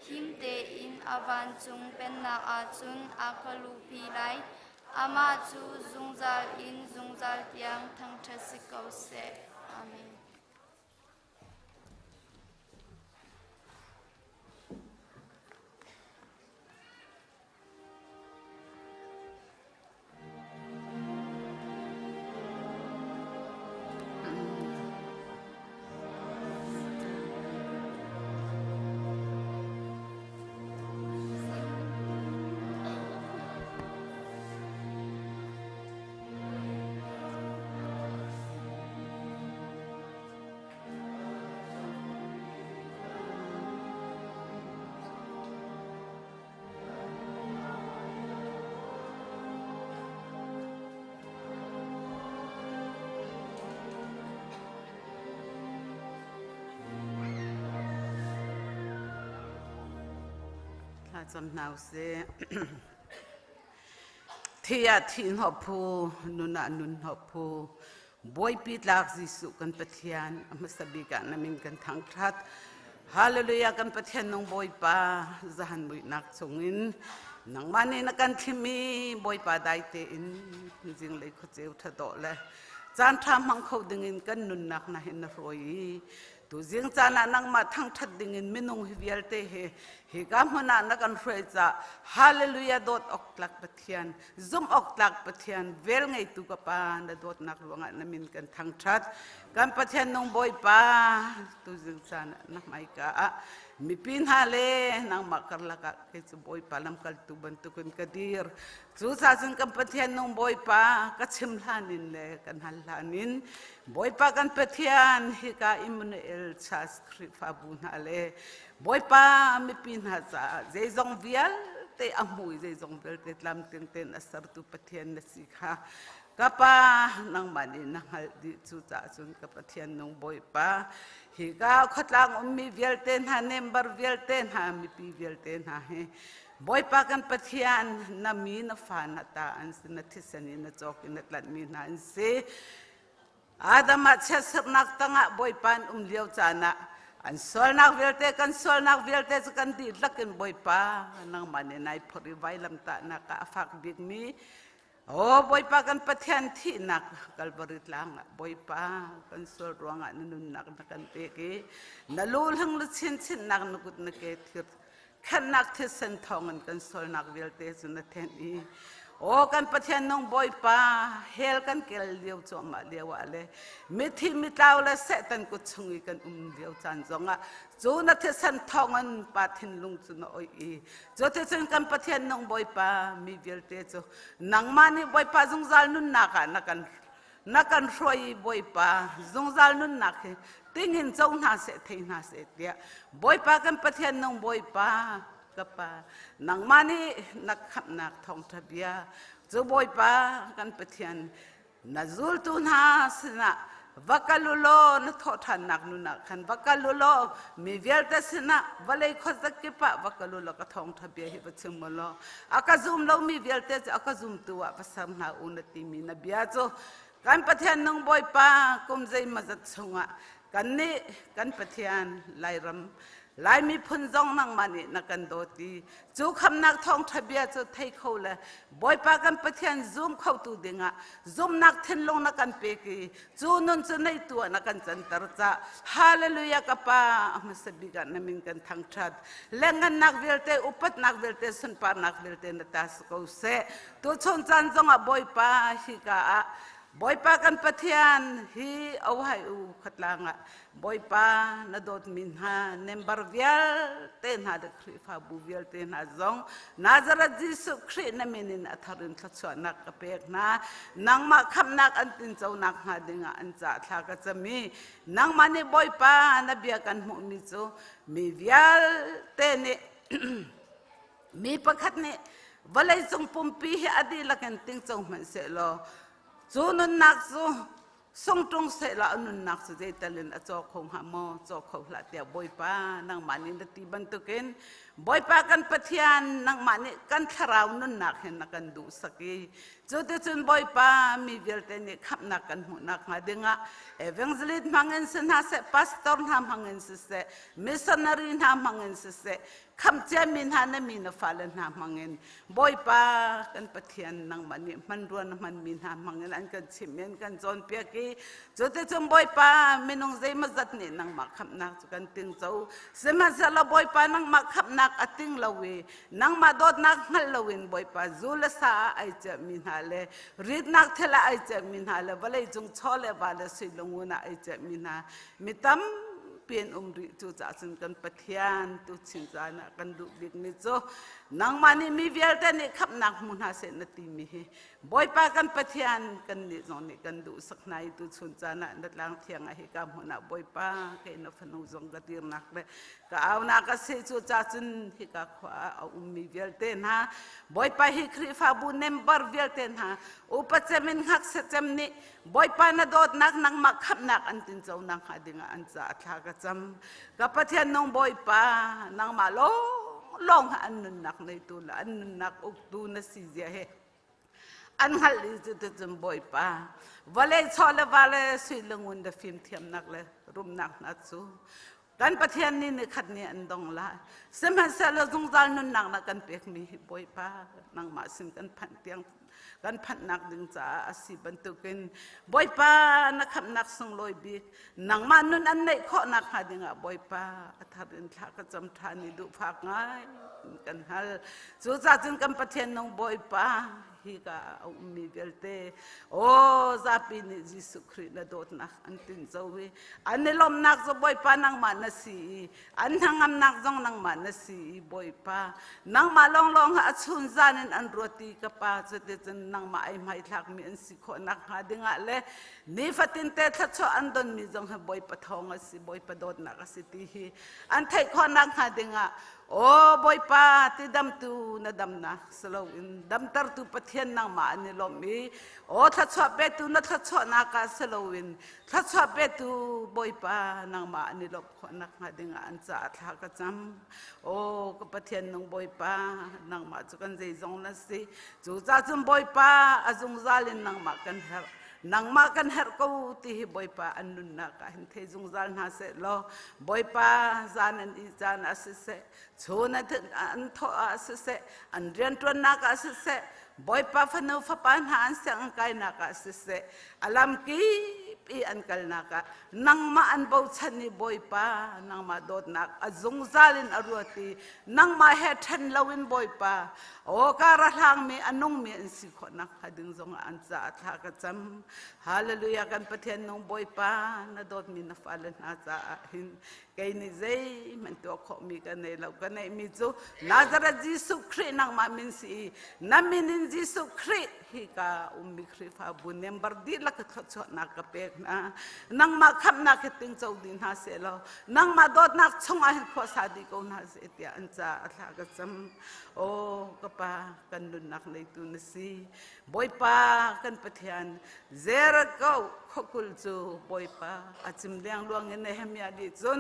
him te in avan chung pen na a chun a ka lu pi lai ama chu zungzal in zungzal tiang thang thasikaw se amen Some now say Tia tin hopu nuna nun hopu boy pit lak zisu kan patian amasabi ka namin kan thangthat hallelujah kan patian nong boy pa zahan bui nak chungin nang mani na kan thimi boy pa dai te in jing lei kho cheu tha do le chan tham hang kho dingin kan nun nak na hin na roi tu jing chana nang ma thang that dingin minung hivial te he gam hona na kan freza hallelujah dot ok tlak pathian zum ok tlak pathian vel ngai tu ka pa na dot nak luanga namin kan thang that kan pathian nong boy pa tu jing chana nak mai ka mi pin hale nang makarla ka ke chu boy pa lam kal tu ban tu kun kadir chu sa sin kan pathian nong boy pa ka chim hlanin le kan hal hlanin boy pa kan pathian hi ka Immanuel chas khrifa bun hale boy pa mi pin ha cha zai zong vial te amui zai zong vial te lam teng ten asar tu pathian na sikha kapa nang mani nang hal di chu cha chun ka pathian nong boy pa hi ka khatlang ummi vial ten ha number vial ten ha mi pi vial ten ha he boy pa kan pathian na mi na fa na ta an sin na thisani na chok in tlat mi na an se adama chasar nak tanga boy pan liao chana an sol nak velte kan sol nak velte kan di lakin boy pa nang mane nai phori vai lam ta na ka fak big mi oh boy pa kan pathian thi nak kalbarit lang boy pa kan sol ruanga nun nak na kan te ke na lul hang lu chin chin nak nukut na ke thir khan nak thisen thongan kan sol nak velte sun na then i o kan pathian nong boy pa hel kan kel liu cho ma lewa le mithi mitlaw la se tan ku chungi kan liu chan zonga chu na the san thongan pa thin lung chu no oi i cho the chen kan pathian nong boy pa mi vel te chu nang mani boy pa jung zal nun na ka na kan roi boy pa jung zal nun na ke ting hin chong na se thein na se tia boy pa kan pathian nong boy pa kapa nang mani nak khap nak thong thabia chu boy pa kan pathian na zul tu na sna vakalulo na tho than nak nu na khan vakalulo mi velta sna valei khozak ke pa vakalulo ka thong thabia hi bachum lo aka zum lo mi velte aka zum tu wa pasam na unati mi na bia cho กันประเทศนงบอยป้ากุมใจมาจัดสงะกันนี่กันประเทศลายรำลายมีพุนจงนังมันนี่นักกันโดดีจูคำนักท่องทะเบียนจะไทยเขาเลยบอยป้ากันประเทศซูมเข้าตัวดิ่งะซูมนักเทนลงนักกันเปกีจูนนจะในตัวนักกันจันทร์จ้าฮาเลลูยากับป้ามาสบิกันนมินกันทั้งชัดเล่นกันนักเวลเตอุปัตนักเวลเตสุนปานักเวลเตนตัสเขาเสตัวชนจันจงอ่ะบอยป้าฮิกาบอยป้ากันปะเทียนฮีเอาให้อูขัดลางะบอยป้านาดดมินฮาเนมบาร์เวลเตนฮาเดคริฟาบูเวลเตนฮาจงนาจาระจิสุครินมินินอัธรินทัศนักกะเปกนานังมาคำนักอันตินเจ้านักหาดิงอันจ่าทากะจะมีนังมันนี่บอยป้านาเบียกันมุมิโจมีเวลเตนมีประคัดนี่วลัยจงปุ่มปีให้อดีลักันติงเจ้ามันเสลอจูนุนนักจูทรงตรงเสละนุนนักสุดใจตะลินอจอกคงหามอจอกเขาละเตียบอยป้านังมันนี่นตีบันตุกินบอยป้ากันปะเทียนนังมันนี่กันทราวนุนนักเห็นนักกันดูสักีจูเตจุนบอยป้ามีเวลเตนี่ขับนักกันหูนักมาดึงะเอเวงซิลิตมังเงินสินหาเสพาสตอร์ทำมังเงินสิเสมิสซันนารีทำมังเงินสิเสคำเจมินหานมินฟ้าเลนหามังเงินบอยป้ากันปะเทียนนังมันนี่มันรวนมันมินหามังเงินอันกันชิมเงินกันจนเปียกีจุดที่จุ่มบอยป้ามินงใจมาจัดนี่นังมาขับนักจุกันติงเจ้าเสมาเสละบอยป้านังมาขับนักอติงลาวีนังมาโดดนักฮัลลาวินบอยป้าจูเลสาไอเจมินหาเลรีดนักเทละไอเจมินหาเลวันเลยจงชอเลบาเลสิลงวนาไอเจมินหามิตัมเปลี่ยนริจูจ่าสินกันปะเทียนตุชินจานะกันดุบิกมิโจนังมันนี่มีเวลแต่นี่ขับนักมุนหาเสนตีมีบอยป้ากันปะเทียนกันนี่จงนี่กันดุสักนายตุชินจานะนัดล้างเทียงไอฮิกามหัวหน้าบอยป้าเกนฟันอุจงกระตีนักเลยก็เอานักเสจูจ่าสินฮิกาขวาเอามีเวลเตนฮะบอยป้าฮิคริฟาบุเนมบาร์เวลเตนฮะอุปเจมินหักเสจมนี่บอยป้านาโดดนักนังมาขับนักอันตินเจ้านังหาดิงอันจ่าทากจำกับประเทศน้องบอยป้านังมาลงอันนักในตัวละอันนักอุกตูนสิเจเฮอันฮัลลิจุดจำบอยป้าวะเลชอลวะเลสุยลงวันเดฟิมเทียมนักเลยรุมนักนัดซูกันประเทศนี้นึกขัดเนี่ยอันดงละสมัยเสลจงจานนุนนักนักกันเปียกมีบอยป้านังมาสินกันพันเตียงกันพันนักดึงจ่าอาศิบันตุกินบอยป้านักขับนักส่งลอยบีนังมานุนอันไหนข้อนักหาดึงอ่ะบอยป้าอัฐรินทากจำทานิดุภาคง่ายกันฮัลจูจ่าจึงกันประเทศน้องบอยป้าฮิกาอุมิเวลเตโอ้ซาปินิจิสุครินาโดดนักอันตินเจ้าวิอันนี้ลมนักจะบอยป้านังมานาสีอันทั้งอันนักจงนังมานาสีบอยป้านังมาลองหาชุนจานินอันรตีกับป้าจะเดินนังมาไอไม่ทักมีอันสิขนักหาดึงอะไรนี่ฟัตินเตทัชอันดนมีจงให้บอยป้าทองสิบอยป้าโดดนักสิทีฮีอันไทยขนักหาดึงอ่ะโอ้บอยป้าที่ดำตูน่ะดำนะสโลวินดำตร์ตูปะเทียนนังมาอันนี้ลมีโอ้ทัชเปตูน่ะทัชนักสโลวินทัชเปตูบอยป้านังมาอันนี้ลบขนักหาดึงอันจ่าทักจำโอ้ก็ปะเทียนนังบอยป้านังมาจุกันใจจงนั่นสิจูจ่าจุนบอยป้าอาจงซาลินนังมากันเฮรนังมากันเฮรกูที่บอยป้าอันนุนนักเห็นเทจงซาลนาเสลบอยป้าจานันอีจานอาศิเสชนอันทออาศิเสอันเรียนตัวนักอาศิเสบอยป้าฟันอุฟปันหาอันเสียงกายนักอาศิเสอลัมกีปีอันกัลนักนังมาอันบ่าวชันนี่บอยป้านังมาโดดนักอาจงซาลินอรวตีนังมาเฮทันลาวินบอยป้าโอ้การะทางมีอันนุ่งมีอันสิขนักหาดึงจงอันจ่าทากจำฮาเลลูยากันประเทศน้องบอยป้านาโดดมีนัฟาเลนอาจ่าหินไกนิเซมันตัวขมีกันในเรากันในมิจูนาจาระจิสุครินังมามินสีนามินินจิสุคริฮิกามิคริฟาบุญเนมบาร์ดีลักขจรนักเปกนะนังมาคำนักติงเจ้าดินหาเสลานังมาโดดนักชงอาหินขวาสาดีกอนหาเสตีอันจ่าทากจำโอ้กป้ากันดุนักในตุนสีบอยป้ากันปะเทียนเจระเก้าขกุลจูบอยป้าอาจิมเลี้ยงลวงเงินในเฮมียดีจน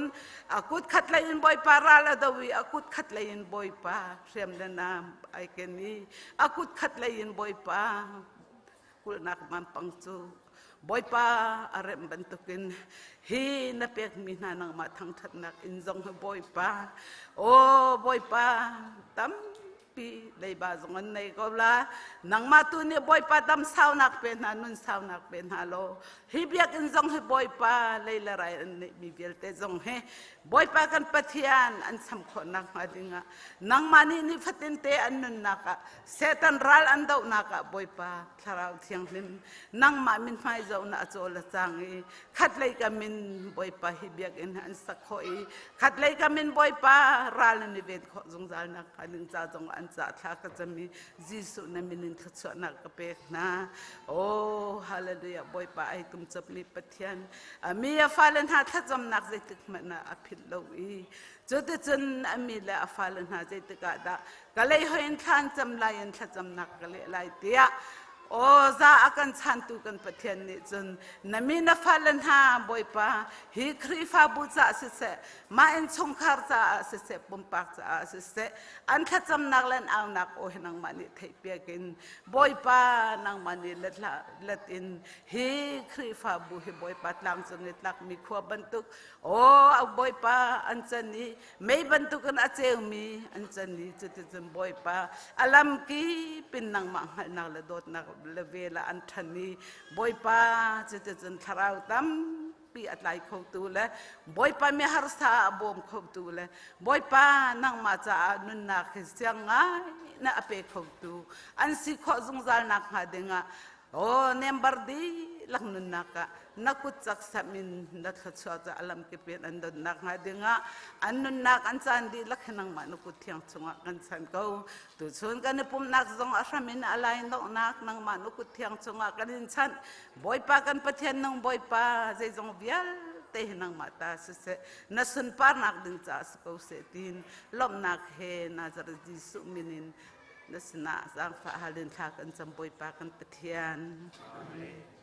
อากุดขัดเลยนบอยป้าราลดวีอากุดขัดเลยนบอยป้าเทียมเดนามไอเกนีอากุดขัดเลยนบอยป้ากุลนักมันปังจู boy pa arem bentukin hi na pek mi na nang matang thatnak injong boy pa o boy pa tam pi lei ba zong an nei ko la nang ma tu ni boy pa tam sau nak pen na nun sau nak pen halo hi biak in zong he boy pa lei la rai mi vel te zong he boy pa kan pathian an sam kho nak ma dinga nang mani ni fatin te an nun naka setan ral an dau naka boy pa tharau thiang lim nang ma min mai zo na chol chang i khat lei ka min boy pa hi biak in an sak khoi khat lei ka min boy pa ral ni vet kho zong zal nak aning cha zong an cha tha ka chami jisu na minin khatso na ka pek na oh hallelujah boy pa ai tum chapli pathian ami ya falen ha tha jom nak je tik mana aphil lo i jote chun ami la falen ha je tik da kalai hoin than cham lai an tha jam nak kale lai tia o za akan chantu kan pathian ni chun nami na falen ha boy pa hi khri fa bu cha se ma en chong khar cha se pum pak cha se an kha cham nak len aw nak o hinang mani thei pe kin boy pa nang mani let in hi khri fa bu hi boy pa tlang chun ni tlak mi khwa bantuk o boy pa an chani mei bantuk an a cheu mi an chani chun boy pa alam ki pin nang ma hal nak la dot nak levela an thani boy pa chun tharau tam pi atlai khau tu le boy pa me har sa bom khau tu le boy pa nang ma cha nun na khisyang ngai na ape khau tu an si kho zung zal nak ha denga o number di lang nun naka nakut sak samin nat khatsa cha alam ke pen an don nak ha denga an nun nak an chan di lakhanang ma nukut thiang chunga kan chan ko tu chun kan pum nak zong asamin alai no nak nang ma nukut thiang chunga kan chan boy pa kan pathian nang boy pa zai zong vial te nang mata se na sun par nak ding cha ko se tin lom nak he na jar ji su minin na sna sang fa halin tha kan cham boy pa kan pathian amen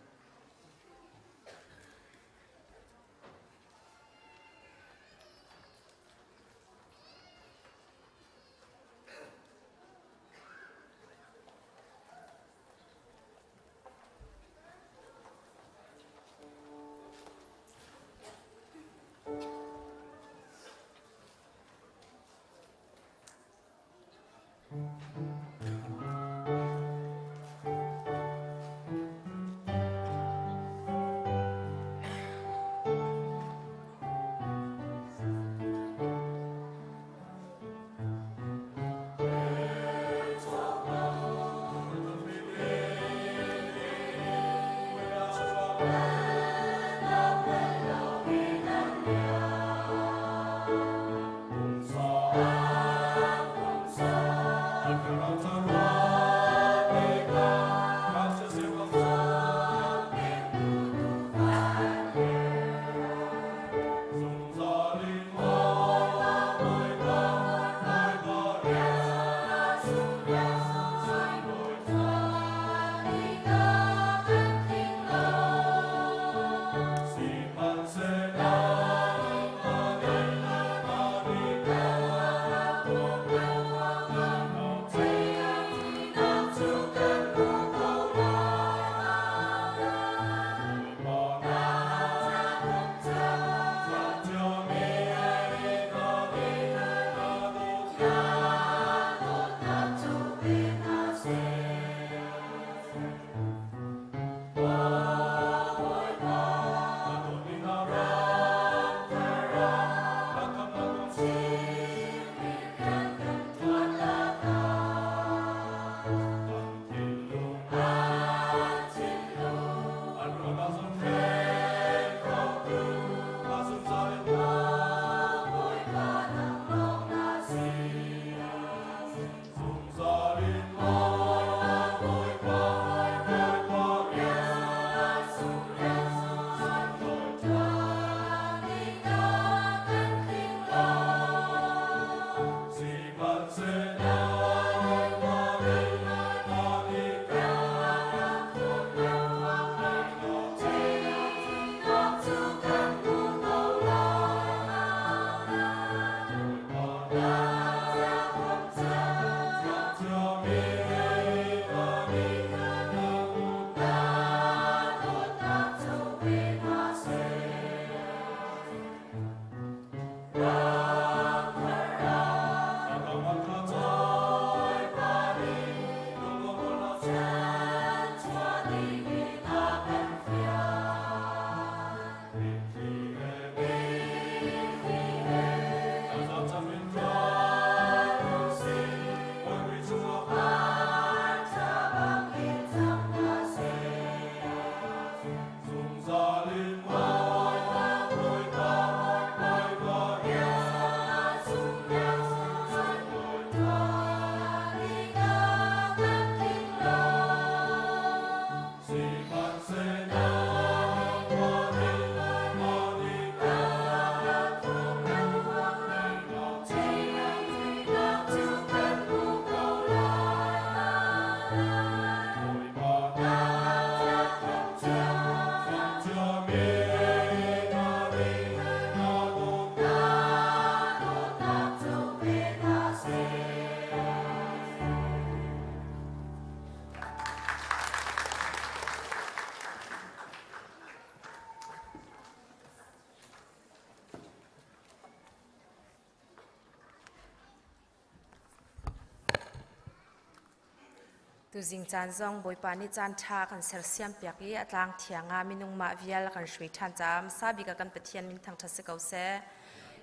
จิงจานซองบอยปานิจานชากันเซลเซียมเปียกีอัตลางเทียงามินุงมาวิลกันช่วยทันจามซาบิกกันปะเทียนมินทางทัศเกาเซ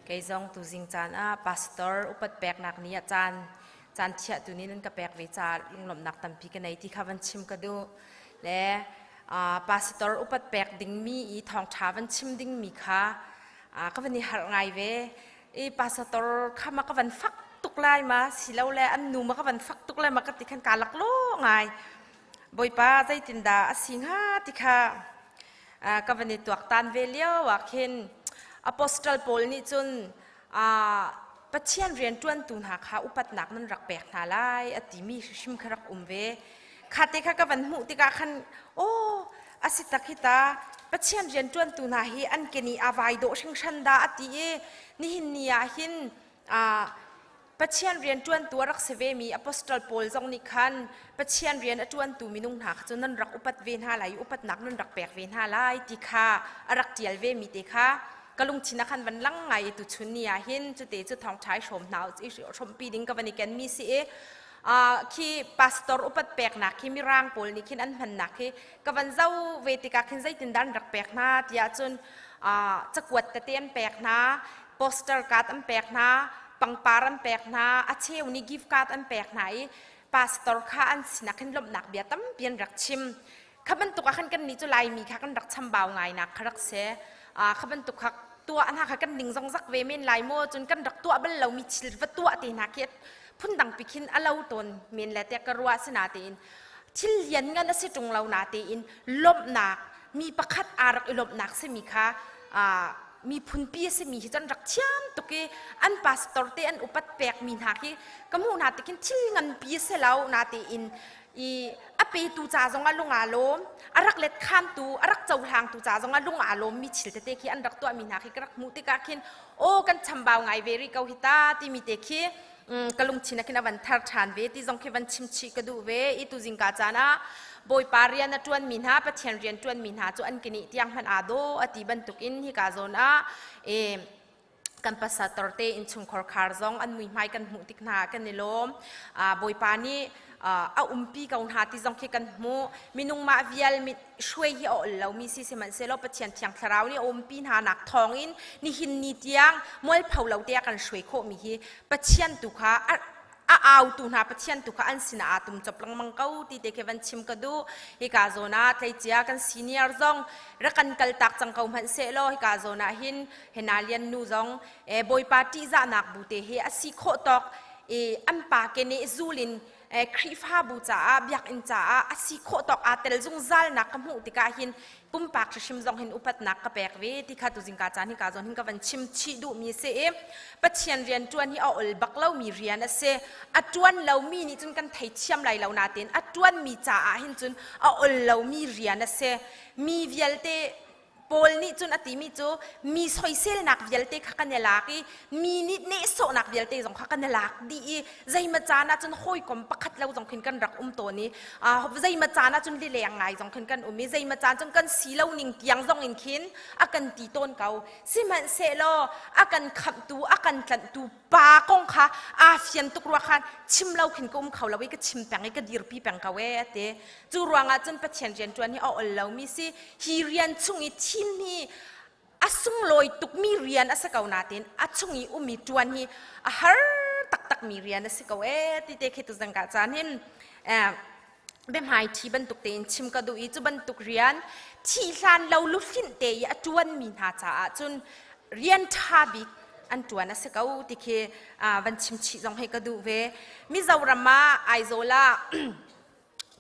เกยซองตุจิงจานพาสตอร์อุปแปกนักนี้จานเทียตุนี้นั่นก็แปกวิจารลุงหลมนักตัมพีกันในที่ข้าวันชิมกันดูและพาสตอร์อุปแปกดิ่งมีอีทองชาวันชิมดิ่งมีค่ะก็วันนี้หาไงเวอีพาสตอร์ข้ามาก็วันฟักตุกไลมาสิเลาแลอันนูมาก็วันฟักตุกไลมาก็ติขันการลักโลไงบอยป้าใจตินดาสิงหาติค่ะก็วันนี้ตัวตันเวเลียวว่าเห็นอพอสตอลโพลนี่จนปัจเจียนเรียนจวนตุนหาค่ะอุปัตนักนั้นรักแปลกนาไลอติมีชิมขรักเวขาติค่ะก็วันหูติกาขันโอ้อาศิตาคิตาปัจเจียนเรียนจวนตุนหาเฮอันเกนีอาวายโดช่างชันดาอตินี่หินนี่หินปัจเจียนเรียนจวนตัวรักเสวมีอพอสตอลโพลจงนิคันปัจเจียนเรียนจวนตูมินุงหักจนนั้นรักอุปัตเวนหาไหลอุปัตนักนั้นรักแปลกเวนหาไหลติค่ะรักเจียลเวมีติค่ะกลุงชินักขันวันลังไงตุชุนนี่หินจุดเตจุดทองใช้ชมหนาวชมปีดิ้งกับวันนี้กันมีสิคีพาสตอร์อุปัตแปลกนักคีมีร่างโพลนี่คินอันพันนักคีกับวันเจ้าเวติกาคินใจตินดันรักแปลกนาที่จนจะกวดแต่เตียนแปลกนาโปสเตอร์การ์ดอันแปลกนาปังปารันแปลกนาอาเชวนี่กิฟต์การ์ดอันแปลกไหนพาสตอร์ข้าอันสินักขันลมหนักเบียตั้มเปลี่ยนรักชิมขับรรทุกขันกันนี้จุไลมีขันรักชัมบ่าวไงนักรักเสขับรรทุกขักตัวอันหากันดิ่งซองซักเวเมนไลโมจนกันรักตัวบัลเรามีชิลวัตัวตีนักเก็ตพุ่นดังปิคินอลาวตนเมนและแต่กรัวสนาตีนชิลยันงันสิจงเรานาตีนลมหนักมีประคัดอารักลมหนักเสมีค่ะมีพุนปีเสมีจนรักเชี่ยมตุกีอันพาสตอร์เตอันอุปัตแปกมีนาคีกำหูนาติกินชิลงันปีเสลาวนาตีนอเปตูจ่าจงอาลุงอาลมอารักเล็ดข้ามตูอารักเจ้าทางตูจ่าจงอาลุงอาลมมีชิลเตคีอันรักตัวมีนาคีกรักมุติกาคินโอ้กันชัมบ่าวไงเวริเกาฮิตาที่มีเตคีกลุงชินักนัวันทาร์ชานเวที่จงเควันชิมชีกดูเวอีตุจิงกาจานะบอยปาเรียนจวนมินหาปะเทียนเรียนจวนมินหาจวนกินิที่ยังพันอาโดอติบันตุกินฮิกาโซนะกันภาษาตอร์เตอินชุงคอร์คาร์ซองอันมุยไม้กันมุติกนากันนิลมบอยปานี่ปีกองหาที่จงเคกันมูมินุงมาวิลมิช่วยที่อ่อนเรามีสิสมันเซลปะเทียนเทียงคราวนี่ปีหาหนักทองอินนี่หินนี่เตียงมวยเผาเราเตียกันช่วยโคมีฮีปะเทียนตุค่ะเอาตุนาปะเทียนตุค่ะอันสินาตุมจับลังมังเก้าที่เด็กวันชิมกระดูฮิกาโซนาไทยเจียกันซีเนียร์ซองรักกันกัลตักจังเขาพันเซโลฮิกาโซนาหินเฮนาเลียนนูซองบอยปาร์ตี้จะนักบุเตเฮอสิโคตอกอันปาเกเนซูลินครีฟาบูจ้าเบียกอินจ้าอสิโคตอกอาเตลจงซัลนักกมูติกาหินปุ่มปากชิมจงหินอุปัตนักกะแปกเวที่ข้าตุจิงกาจานิกาจงหินกวันชิมชีดูมีเสปัจเจียนเรียนจวนที่เอาอลบักเล่ามีเรียนเสอจวนเรามีนี่จนกันไทยเชียมไหลเรานาเต็นอจวนมีจ้าหินจนเอาอลเรามีเรียนเสมีเวลเตโพลนี่จนอติมีจูมีซอยเซลนักเวลเตขักันเนลักมีนิดเนโซนักเวลเตจงขักันเนลักดีใจมาจานะจนห้อยกลมปักขัดเราจงขึ้นกันรักตัวนี้ใจมาจานะจนได้แรงไงจงขึ้นกันมีใจมาจานจนกันสีเหล่านิ่งเตียงจงอินขินอากันตีต้นเก่าสิมันเซโลอากันขับตูอากันกันตูปากงค่ะอาเฟียนตุกรักขันชิมเราขึ้นก็เขาเราไว้ก็ชิมแปงไอ้ก็ดีรปีแปงเขาเวเตจูรังอาจนปัจเจียนเรียนจวนที่เอาเรามีสิฮีเรียนชุ่งอีที่นี่อาสุงลอยตุกมีเรียนอาศักเอานาเต็นอาชุงอีอุมีจวนที่ฮาร์ตักมีเรียนอาศักเอาที่เด็กเหตุสังกัดจานหินเบื้องหายที่บรรทุกเต็นชิมกระดูอีจุบรรทุกเรียนที่ลานเราลุฟินเตยจวนมีนาจ้าจนเรียนทาบิกอันจวนอาศักเอาที่เควันชิมชีจงให้กระดูเวมิจาวรามาไอโซลา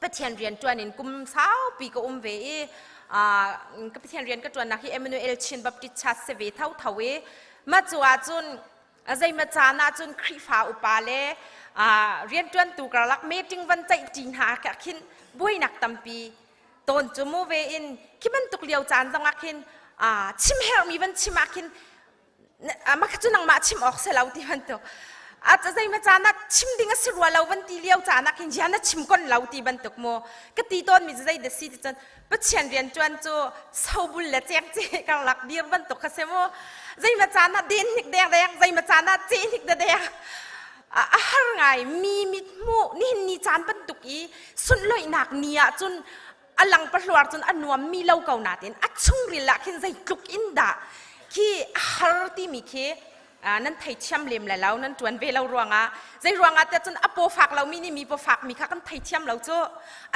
ประเทศเรียนจวนนินกุมสาวปีก็เวกับเทียนเรียนก็จวนนักที่เอมานูเอลชินบัพติชัสเซเวเท่าเวมาจวดจนใจมาจานาจนครีฟ้าอุปาเลเรียนจวนตูกระลักเมติงวันใจจีนหากับขินบุยนักตัมปีตนจมูเวอินคิมันตุกเลียวจานจังขินชิมเฮลมีวันชิมขินมาขจุนังมาชิมออกเสลาวที่มันตัวอาจจะใจมาจานะชิมดิ้งสิรัวเราวันตีเลี้ยวจานักขินยานะชิมก้นเราตีบันตุกโมก็ตีต้นมีใจเดซิจนปัจเจียนเรียนจวนจูสาวบุลเละแจงเจกันหลักเดียบันตุกเสโมใจมาจานะดินนิกแดงใจมาจานะจีนิกแดง har ngai mi mit mu ni ni chan pan tuk i sun loi nak nia chun alang pahluar chun anuam mi lo kau na ten achung ri la khin zai tluk in da ki har ti mi khe nan thai thiam lem la lau nan tuan ve lau ruanga zai ruanga te chun apo fak lau mi ni mi po fak mi kha kan thai thiam lau chu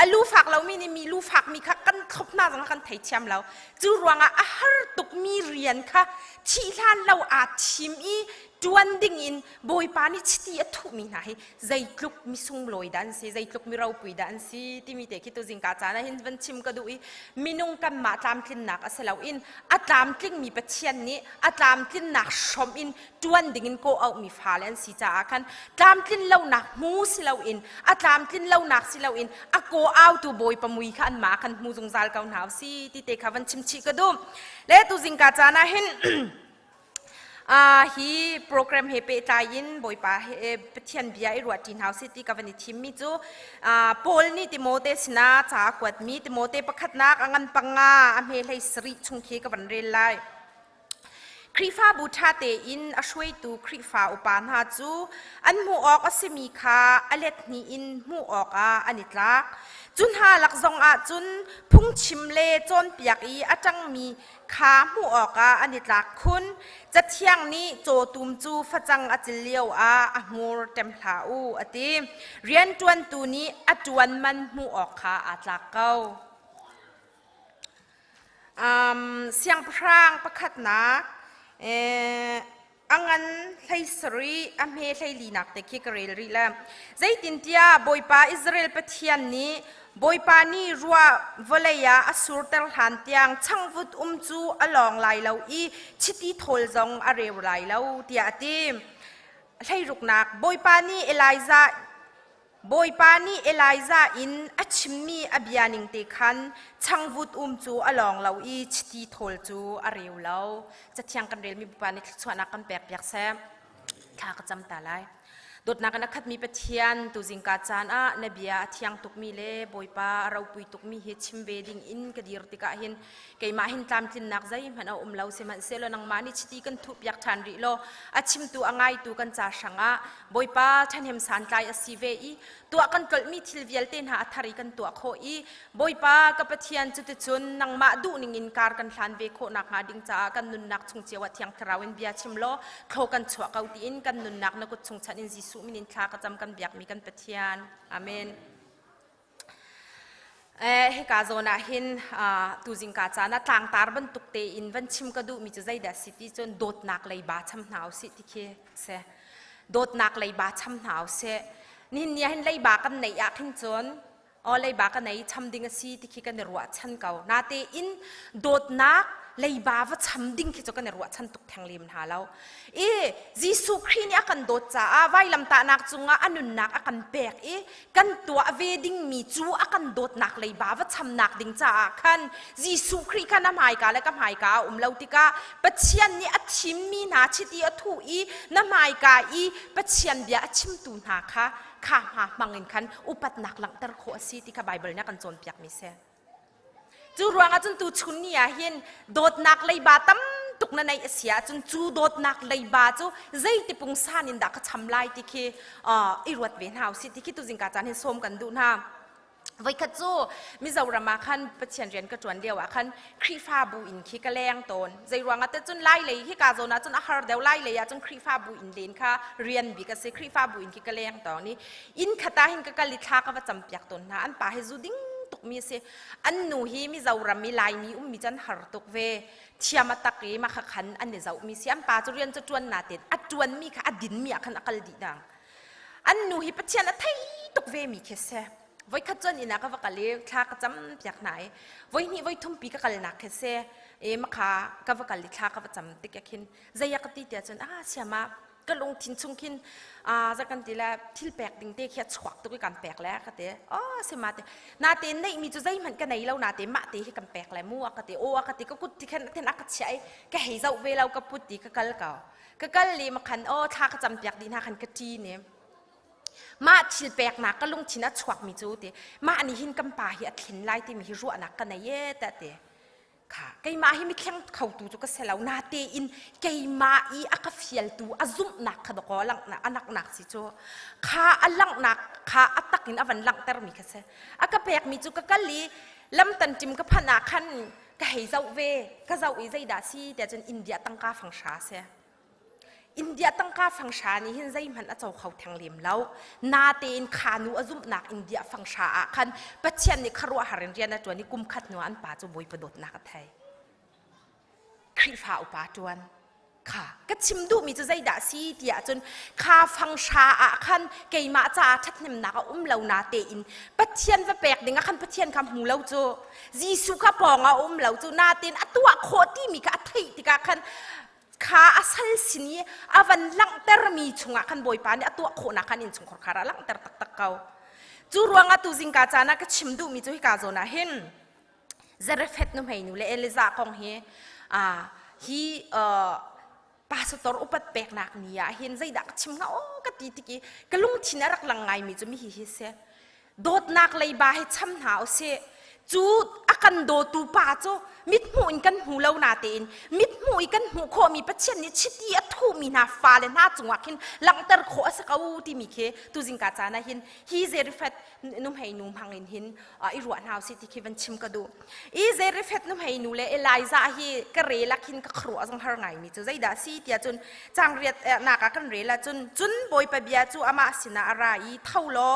alu fak lau mi ni mi lu fak mi kha kan thop na jang kan thai thiam lau chu ruanga a har tuk mi rian kha thi lan lau a thim i tuan ding in boy pani chiti athu mi na hi zai tluk mi sung loi dan si zai tluk mi rau pui dan si ti mi te ki to jing ka cha na hin van chim ka du i minung kan ma tlam thlin nak aselau in atlam tling mi pathian ni atlam tling nak shom in tuan ding in ko au mi phalen si cha kan tlam tling lau nak mu si lau in atlam tling lau nak si lau in ako au tu boy pamui khan ma kan mu jung zal kau nau si ti te kha van chim chi ka du le tu jing ka cha na hin hi program he pe tayin boy pa pathian bia I ruatin house city kavani thim mi chu pol ni timote sina cha kwat mi timote pakhat nak angan panga amhe lei sri chungkhe kavan rel lai krifa butha te in ashwei tu krifa upan ha chu an mu ok asemi kha alet ni in mu ok a anitlak chun ha lak zong a chun phung chim le chon piak I atang mi kha mu ok a anitlak khun chathiang ni cho tum chu phachang achiliau a ahmur templa u ati rian tuan tu ni atuan man mu ok kha atlak kau siang prang pakhat nak angan lei sri amhe lei linak te ki karel ri la zaitin tia boipa Israel pathian ni boipa ni ruwa volaya asur tel han tiang changvut chu along lai lo I chiti thol zong arew lai lo tia ati lei ruknak boipa ni Eliza in achimmi abianing te khan changvut chu along lo I chiti thol chu arew lo chathiang kan rel mi bupani chhuana kan pek pek se tha ka cham ta lai dot na kan khat mi pathian tu jingka chan a nabia thiang tuk mi le boipa rau pui tuk mi he chim wedding in ka dir tika hin keima hin tlam tin nak zai mana umlau se man selo nang mani chiti kan thu pyak than ri lo achim tu angai tu kan cha shanga boipa thanem san tlai asive I tu akan kal mi thil vial ten ha athari kan tu kho I boipa ka pathian chu te chun nang ma du ning in kar kan hlan ve kho nak nga ding cha kan nun nak chung chewa thiang thrawin bia chim lo kho kan chwa kau ti in kan nun nak na ko chung chan in jisu minin thla ka cham kan biak mi kan pathian amen he ka zona hin tu jing ka chana tlang tar ban tuk te in van chim ka du mi chu zai da city chon dot nak lei ba cham nau si ti khe se dot nak lei ba cham nau se nin nia hin lei ba kan nei a khin chon o lei ba kan nei cham ding a si ti khi kan ruwa chan kau na te in dot nak lei ba wa cham ding khi cho kan ruwa chan tuk thang lim ha lo jisu khri ni akan dot cha a vai lam ta nak chunga anun nak akan pek kan tua wedding mi chu akan dot nak lei ba wa cham nak ding cha khan jisu khri khan am hai ka le kam hai ka lo tika pachian ni athim mi na chiti athu na mai ka pachian bia achim tu na kha ha mangin khan upat nak lang tar kho si tika bible na kan chon piak mi se chu ruanga chun tu chun ni a hin dot nak lei ba tam tuk na nei asia chun chu dot nak lei ba chu zai ti pung san in da ka cham lai ti khi I ruat ven hau si ti khi tu jing ka chan hin som kan du na vai kha chu Mizorama khan pachian rian ka chuan dewa khan khrifa bu in khi ka leng ton zai ruanga te chun lai lei hi ka zona chun a har deu lai lei ya chun khrifa bu in len kha rian bi ka se khrifa bu in khi ka leng to ni in khata hin ka li tha ka wa cham pyak ton na an pa he zu ding tuk mi se an nu hi Mizoram mi lai mi mi chan har tuk ve thiama taki ma kha khan an ne zau mi siam pa chu rian chu chuan na ten atuan mi kha adin mi khan akal di dang an nu hi pachian a thai tuk ve mi khe se voi kha chon ina ka wa kale thla ka cham pyak nai voi ni voi thum pi ka kal na khe se ma kha ka wa kal thla ka wa cham te kya khin zaya ka ti te chon siama ka long thin chung khin za kan ti la thil pek ding te khia chhuak tu kan pek la ka te se ma te na te nei mi chu zai man ka nei lo na te ma te hi kan pek la mu ka te ka ti ka kut ti khan ten ka chai ka hei zau ve lo ka put ti ka kal li ma khan tha ka cham pek din ha khan ka ti ne ma thil pek na ka lung thina chhuak mi chu te ma ani hin kam pa hi a thin lai ti mi hi ru anak ka nei ye ta te ค่ะไกมาให้มิเข่งเขาตูจุกเสลานาเตอินไกมาอีอักฟิลตูอาซุมนักขดกอลังนักอนักนักสิจ้ข้าอัลลังนักข้าอัตตักินอวันลังเตอร์มิกเสอากาเปียกมิจุกกะลีลำตันจิมกับพนาคันกะให้เจ้าเวกะเจ้าอีใจดาซีแต่จนอินเดียตั้งกาฟังชาเสอินเดียตั้งกาฟังชานี่เห็นใจมันอาจจะเขาทางเลียมแล้วนาเตนขานูอาซุมนักอินเดียฟังชาคันปัจเจียนนี่ครัวหาเรียนนะจวนนี่กุมขัดนัวอันป่าจะบวยประดดนักไทยคริฟ้าอุปาจวนค่ะก็ชิมดูมีจะใจด่าซีเดียจนข้าฟังชาคันเกยมาจ่าทัดนิมนักเหล่านาเตอินปัจเจียนว่าแปลกดึงคันปัจเจียนคำหูเหล่าโจจีสุขปองเหล่าโจนาเตนตัวโคที่มีกะไทยติกาคันข้าอาศัยสินีอาวันลังเตอร์มีชงคันบอยปานตัวโคนักคันอินชงขอขาระลังเตอร์ตักเกาจูรวงตุจิงกาจานะก็ชิมดูมีจุฮิกาโจนะเห็นเจรเฟตนุ่มให้นูเลเอลิซาคงเฮฮีปาสตอร์อุปเปกนักนี่เห็นใจดักชิมงาโอ้กติติกีกลุงทินารักลังไงมีจะมีฮิเสโดดนักเลยบาให้ช้ำหนาวเสจูดอากันโดตูป่าโจมิดหูอินกันหูเล่านาเตนมิดหูอิกันหูโคมีปัจเจกนี่ชิดยัดทูมีนาฟ้าเลน่าจงวักหินหลังตะโคสกาวที่มีเคตูจิงกาจานะหินฮีเซริฟัตนุ่มให้นุ่มพังหินอีรวดหาวสิที่คิดวันชิมกระดูอีเซริฟัตนุ่มให้นุ่มเลเอไลซาฮีกระเรลักหินกระครัวจังหาไงมีจูใจด่าซีเตียจนจางเรียดนักกันเรละจนบอยไปเบียจูอามาสินาอะไรเท่าล้อ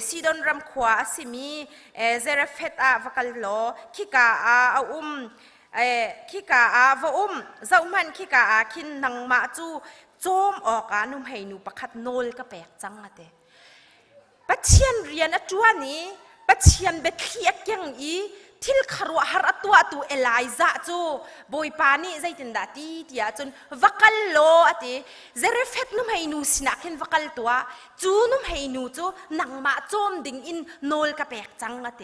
ซีดอนรำขวาสิมีเซริฟัตวกัลล้อคิกาขี้กาวเจ้ามันขี้กาคินนังมาจูโจมออกนุ่มให้นูประคัดโนลก็แปลกจังอะเตปัจเจียนเรียนจวนนี้ปัจเจียนเบ็ดเขียกยังอีทิลครัวหาตัวเอลายซาจูบอยปานี่ใจตินดาตีที่จนวักลโลอะเตเจรเฟตนุ่มให้นูสินักเห็นวักลตัวจูนุ่มให้นูจูนังมาโจมดิ่งอินโนลก็แปลกจังอะเต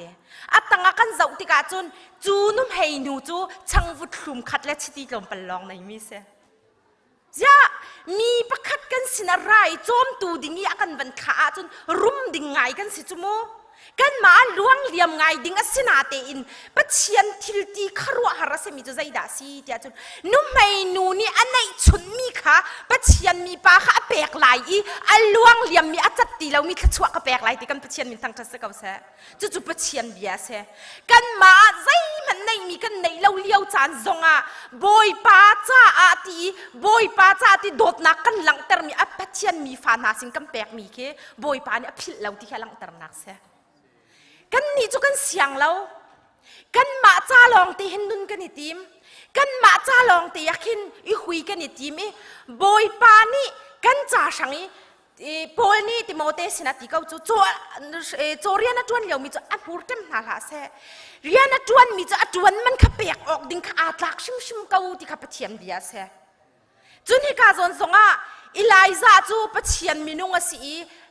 อัตตังกันเจ้าติกาจนจูนุ่มให้นูจูช่างวุฒลุมขัดและชิติลมปลองในมิเสจ้ามีประคัดกันสินาไรโจมตูดิ่งอีกันบันขาจนรุมดิ่งไงกันสิจุโมกันมาล่วงเลี่ยมไงดิ้งอสินาเตอินปัจเจียนทิลตีครัวหาราเสมิจุใจดาซีเดียจนนุ่มไม่นูนี่อันไหนชุนมีค่ะปัจเจียนมีปาค่ะแปลกหลายอีอันล่วงเลี่ยมมีอัจฉริเรามีขชัวก็แปลกหลายที่กันปัจเจียนมีทางทัศน์เก่าเสจู่ปัจเจียนเบียเสกันมาใจมันในมีกันในเราเลี้ยวจานซงอ่ะบอยปาจ้าอาตีบอยปาจ้าตีโดดนักกันหลังเตอร์มีปัจเจียนมีฟานาสิงกันแปลกมีเคบอยปาเนี่ยพิลเราที่แค่หลังเตอร์นักเสกันนี่จุกันเสียงเรากันมาจ้าลองตีเห็นนุนกันนี่ทีมกันมาจ้าลองตีอยากเห็นอีคุยกันนี่ทีมบอยปานี่กันจ้าช่างโพลนี่ติโมเตสินะที่เขาโจเรียนจวนเหลียวมีจะอัดพูดเต็มหน้าละเสเรียนจวนมีจะจวนมันขับเปียกออกดิ้งขาดลักชิมเขาที่ขับเทียมเบียเสจุนที่กาจนสงอ่ะอีไลซาจูปะเชียนมินุงสี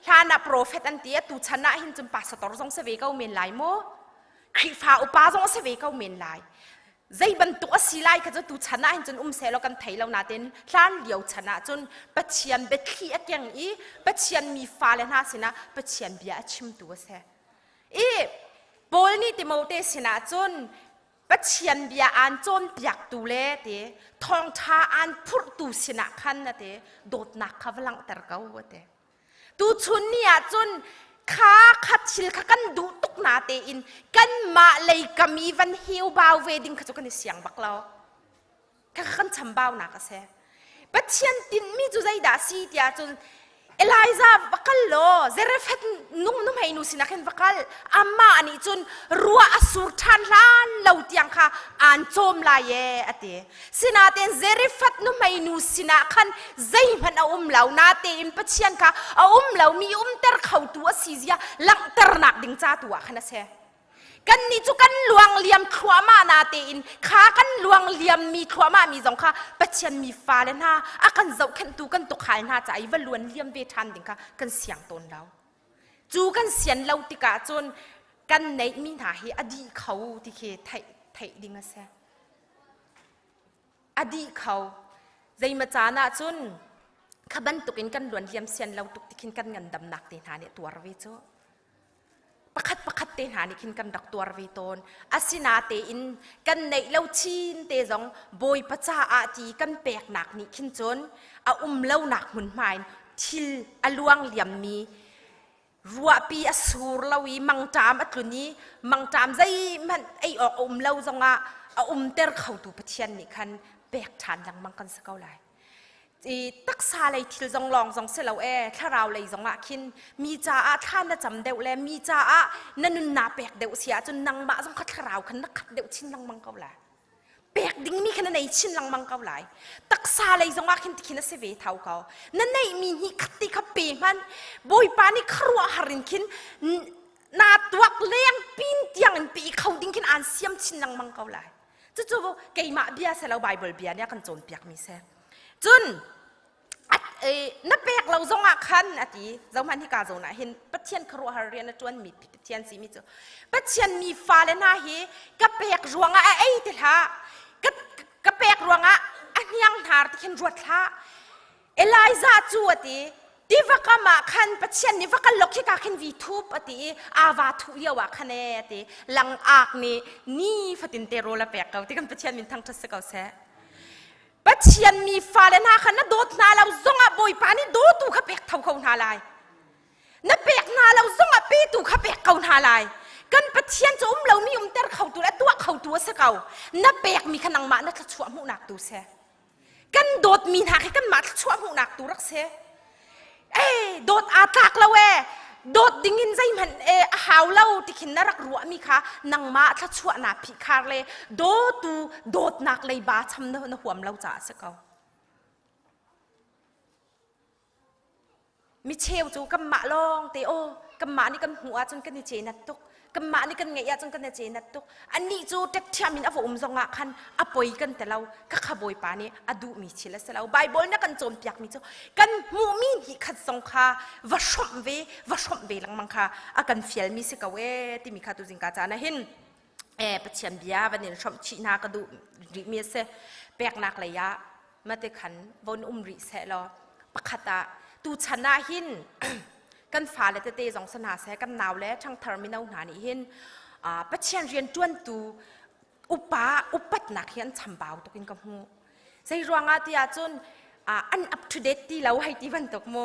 ลานาโปรเฟตอันเตียตูชนะหินจุนปัสตอร์จงเสวก้าเมนไลโมคริฟ้าอุปาจงเสวก้าเมนไลใจบรรทุกสีไลก็จะตูชนะหินจุนเสลกันไทยเรานาเต็นลานเดียวชนะจนปะเชียนเบ็ดขี้เกียงอีปะเชียนมีฟ้าเลน่าสินะปะเชียนเบียชิมตัวเสโบลนี่ติโมเตสินะจนปัจเจียนเบียอันโจมเปียกตูเล่เตทองชาอันพุทตูสินะขันนะเตโดดนักขวังตะเกาวเตตูชุนเนี่ยจนขาขัดชิลขักันดูตุกนาเตอินกันมาเลยกมีวันฮิวบาวเวดิงขจุกันเสียงบักเราขันชำบาวนักเสปัจเจียนตินมีจุใจดาซีเตียจนเอลายซาวักลโลเจเรฟตนุ่มให้นูสินักเห็นวักลอามาอันนี้จนรัวอสูรทันล้านเหล่าเตียงค่ะอันโจมลายอเตสินาเตนเจเรฟตนุ่มให้นูสินักขันใจมันเอาเหล่านาเตอินปัจเจียนค่ะเอาเหล่ามีเตอร์เขาตัวซีเซียหลังเตอร์นักดิ่งจ้าตัวขนาดเสกันนี่จุกันลวงเลียมขวามานาเตอินขากันลวงเลียมมีขวามามีสองค่ะปัจเจียนมีฟ้าเลน่าอากันเจ้าขันตูกันตกขายน่าใจว่าลวนเลียมเวทันดิ่งค่ะกันเสียงตนเราจูกันเสียนเราติกาจนกันในมีหนาเฮอดีเขาที่เคไทยดิ่งเสอดีเขาใจมาจานาจนขบันตุกินกันลวนเลียมเสียนเราตุกติกินกันเงินดำหนักเตหาเนี่ยตัวเราเวจ้ประคัดเต เตหานิคินกันดักตัววิตนอาศินาเตอินกันในเล่าชินเตจงบอยปัจจาอาทีกันแปกหนักนิคินจนเอาเล่าหนักหุ่นหมายทิลอลวงเหลี่ยมมีรัวปีอสูรลาวีมังจามอัตลุนี้มังจามใจมันไอออกเล่าจงเอาเตอร์เข้าตูปะเทียนนี่คันแปกฐานหลังมังกันสักเท่าไรตักซาเลยทิลจงลองจงเสลาถ้าเราเลยจงคินมีจ้าท่านน่ะจำเดวแลมีจ้านั่นนุนนาแปกเดวเสียจนนังมาจงขัดเราคันนักขัดเดวชินลังมังเกาไหลแปกดิ้งมีขนาดไหนชินลังมังเกาไหลตักซาเลยจงคินที่คินเสวเท่าเขานั่นในมีหิขัดติขับปีมันบอยปานี่ครัวหารินคินนาตัวเลี้ยงปีนเตียงปีเขาดิ้งคินอ่านเสียมชินลังมังเกาไหลจู่ๆเกี่ยมาเบียเสลาไบเบิลเบียเนี่ยกันโจนเปียกมีเสจุนนับแปกเราจงคันอดีเจ้ามันที่กาจงนะเห็นปัจเจียนครัวหาเรียนจวนมีปัจเจียนสีมีจ้ะปัจเจียนมีฟ้าและนาเฮกับแปกรวงไอ้ติละกับแปกรวงอันยังหาที่เห็นรวดละเอลายซาจูอดีที่ว่าก็มาคันปัจเจียนนี่ว่าก็ลกที่กาเห็นวีทูปอดีอาวาทุยาวคันอดีหลังอากนี่ฟัดตินเตโรละแปกเขาที่กันปัจเจียนมีทั้งทัศน์เขาเสปัจเจียนมีฟ้าและนาคันน่ะโดดนาเราจงบอยปานี่โดดตูขับแปกเท่าเขานาลายน่ะแปกนาเราจงปีตูขับแปกเขานาลายกันปัจเจียนจะเรามีเตอร์เขาตัวและตัวเขาตัวเสเขาน่ะแปกมีขนังมาน่ะทัดชัวมุนักตูเสกันโดดมีนาให้กันมาทัดชัวมุนักตูรักเสโดดอาตากเราโดดดิ่งินใจมันหาวเล่าที่ขินน่ารักรัวมีค่ะนางมาถ้าชั่วนาพิคาร์เลยโดดนักเลยบาทำนะหัวเราจ่าสักเอามิเชลจูกัมมาลองเตโอกัมมานี่กันหัวจนกันเจนัดตุกกัมมานี่กันเงียจนกันเจนัดตุกอันนี้จูเด็กที่มินอวมจงอ่ะคันอปอยกันแต่เราก็ขบอยปานี่อดูมีเชลสเราไบเบิลนักกันโจมปีกมิจูกันมูมีหิขัดสงคาวชมเวลังมังคาอากันเฟียลมีสิกเวที่มีข้าตุจิงกาจานะเห็นปัจเจียนเบียวันนี้ชมชีนากระดูริมีเสแปกนักเลยยะมาเตขันวนริเสลอปะขตาตูชนะหินกันฟ้าและเตจงสนาเสกันหนาวและทั้งเทอร์มินอลนานี่เห็นปัจเจียนเรียนจวนตูอุปัตนักเห็นชำบ่าวตุกินกับหูใจรวงอาทิอาจุนอันอัปทูเดตที่เราให้ที่บรรทุกโม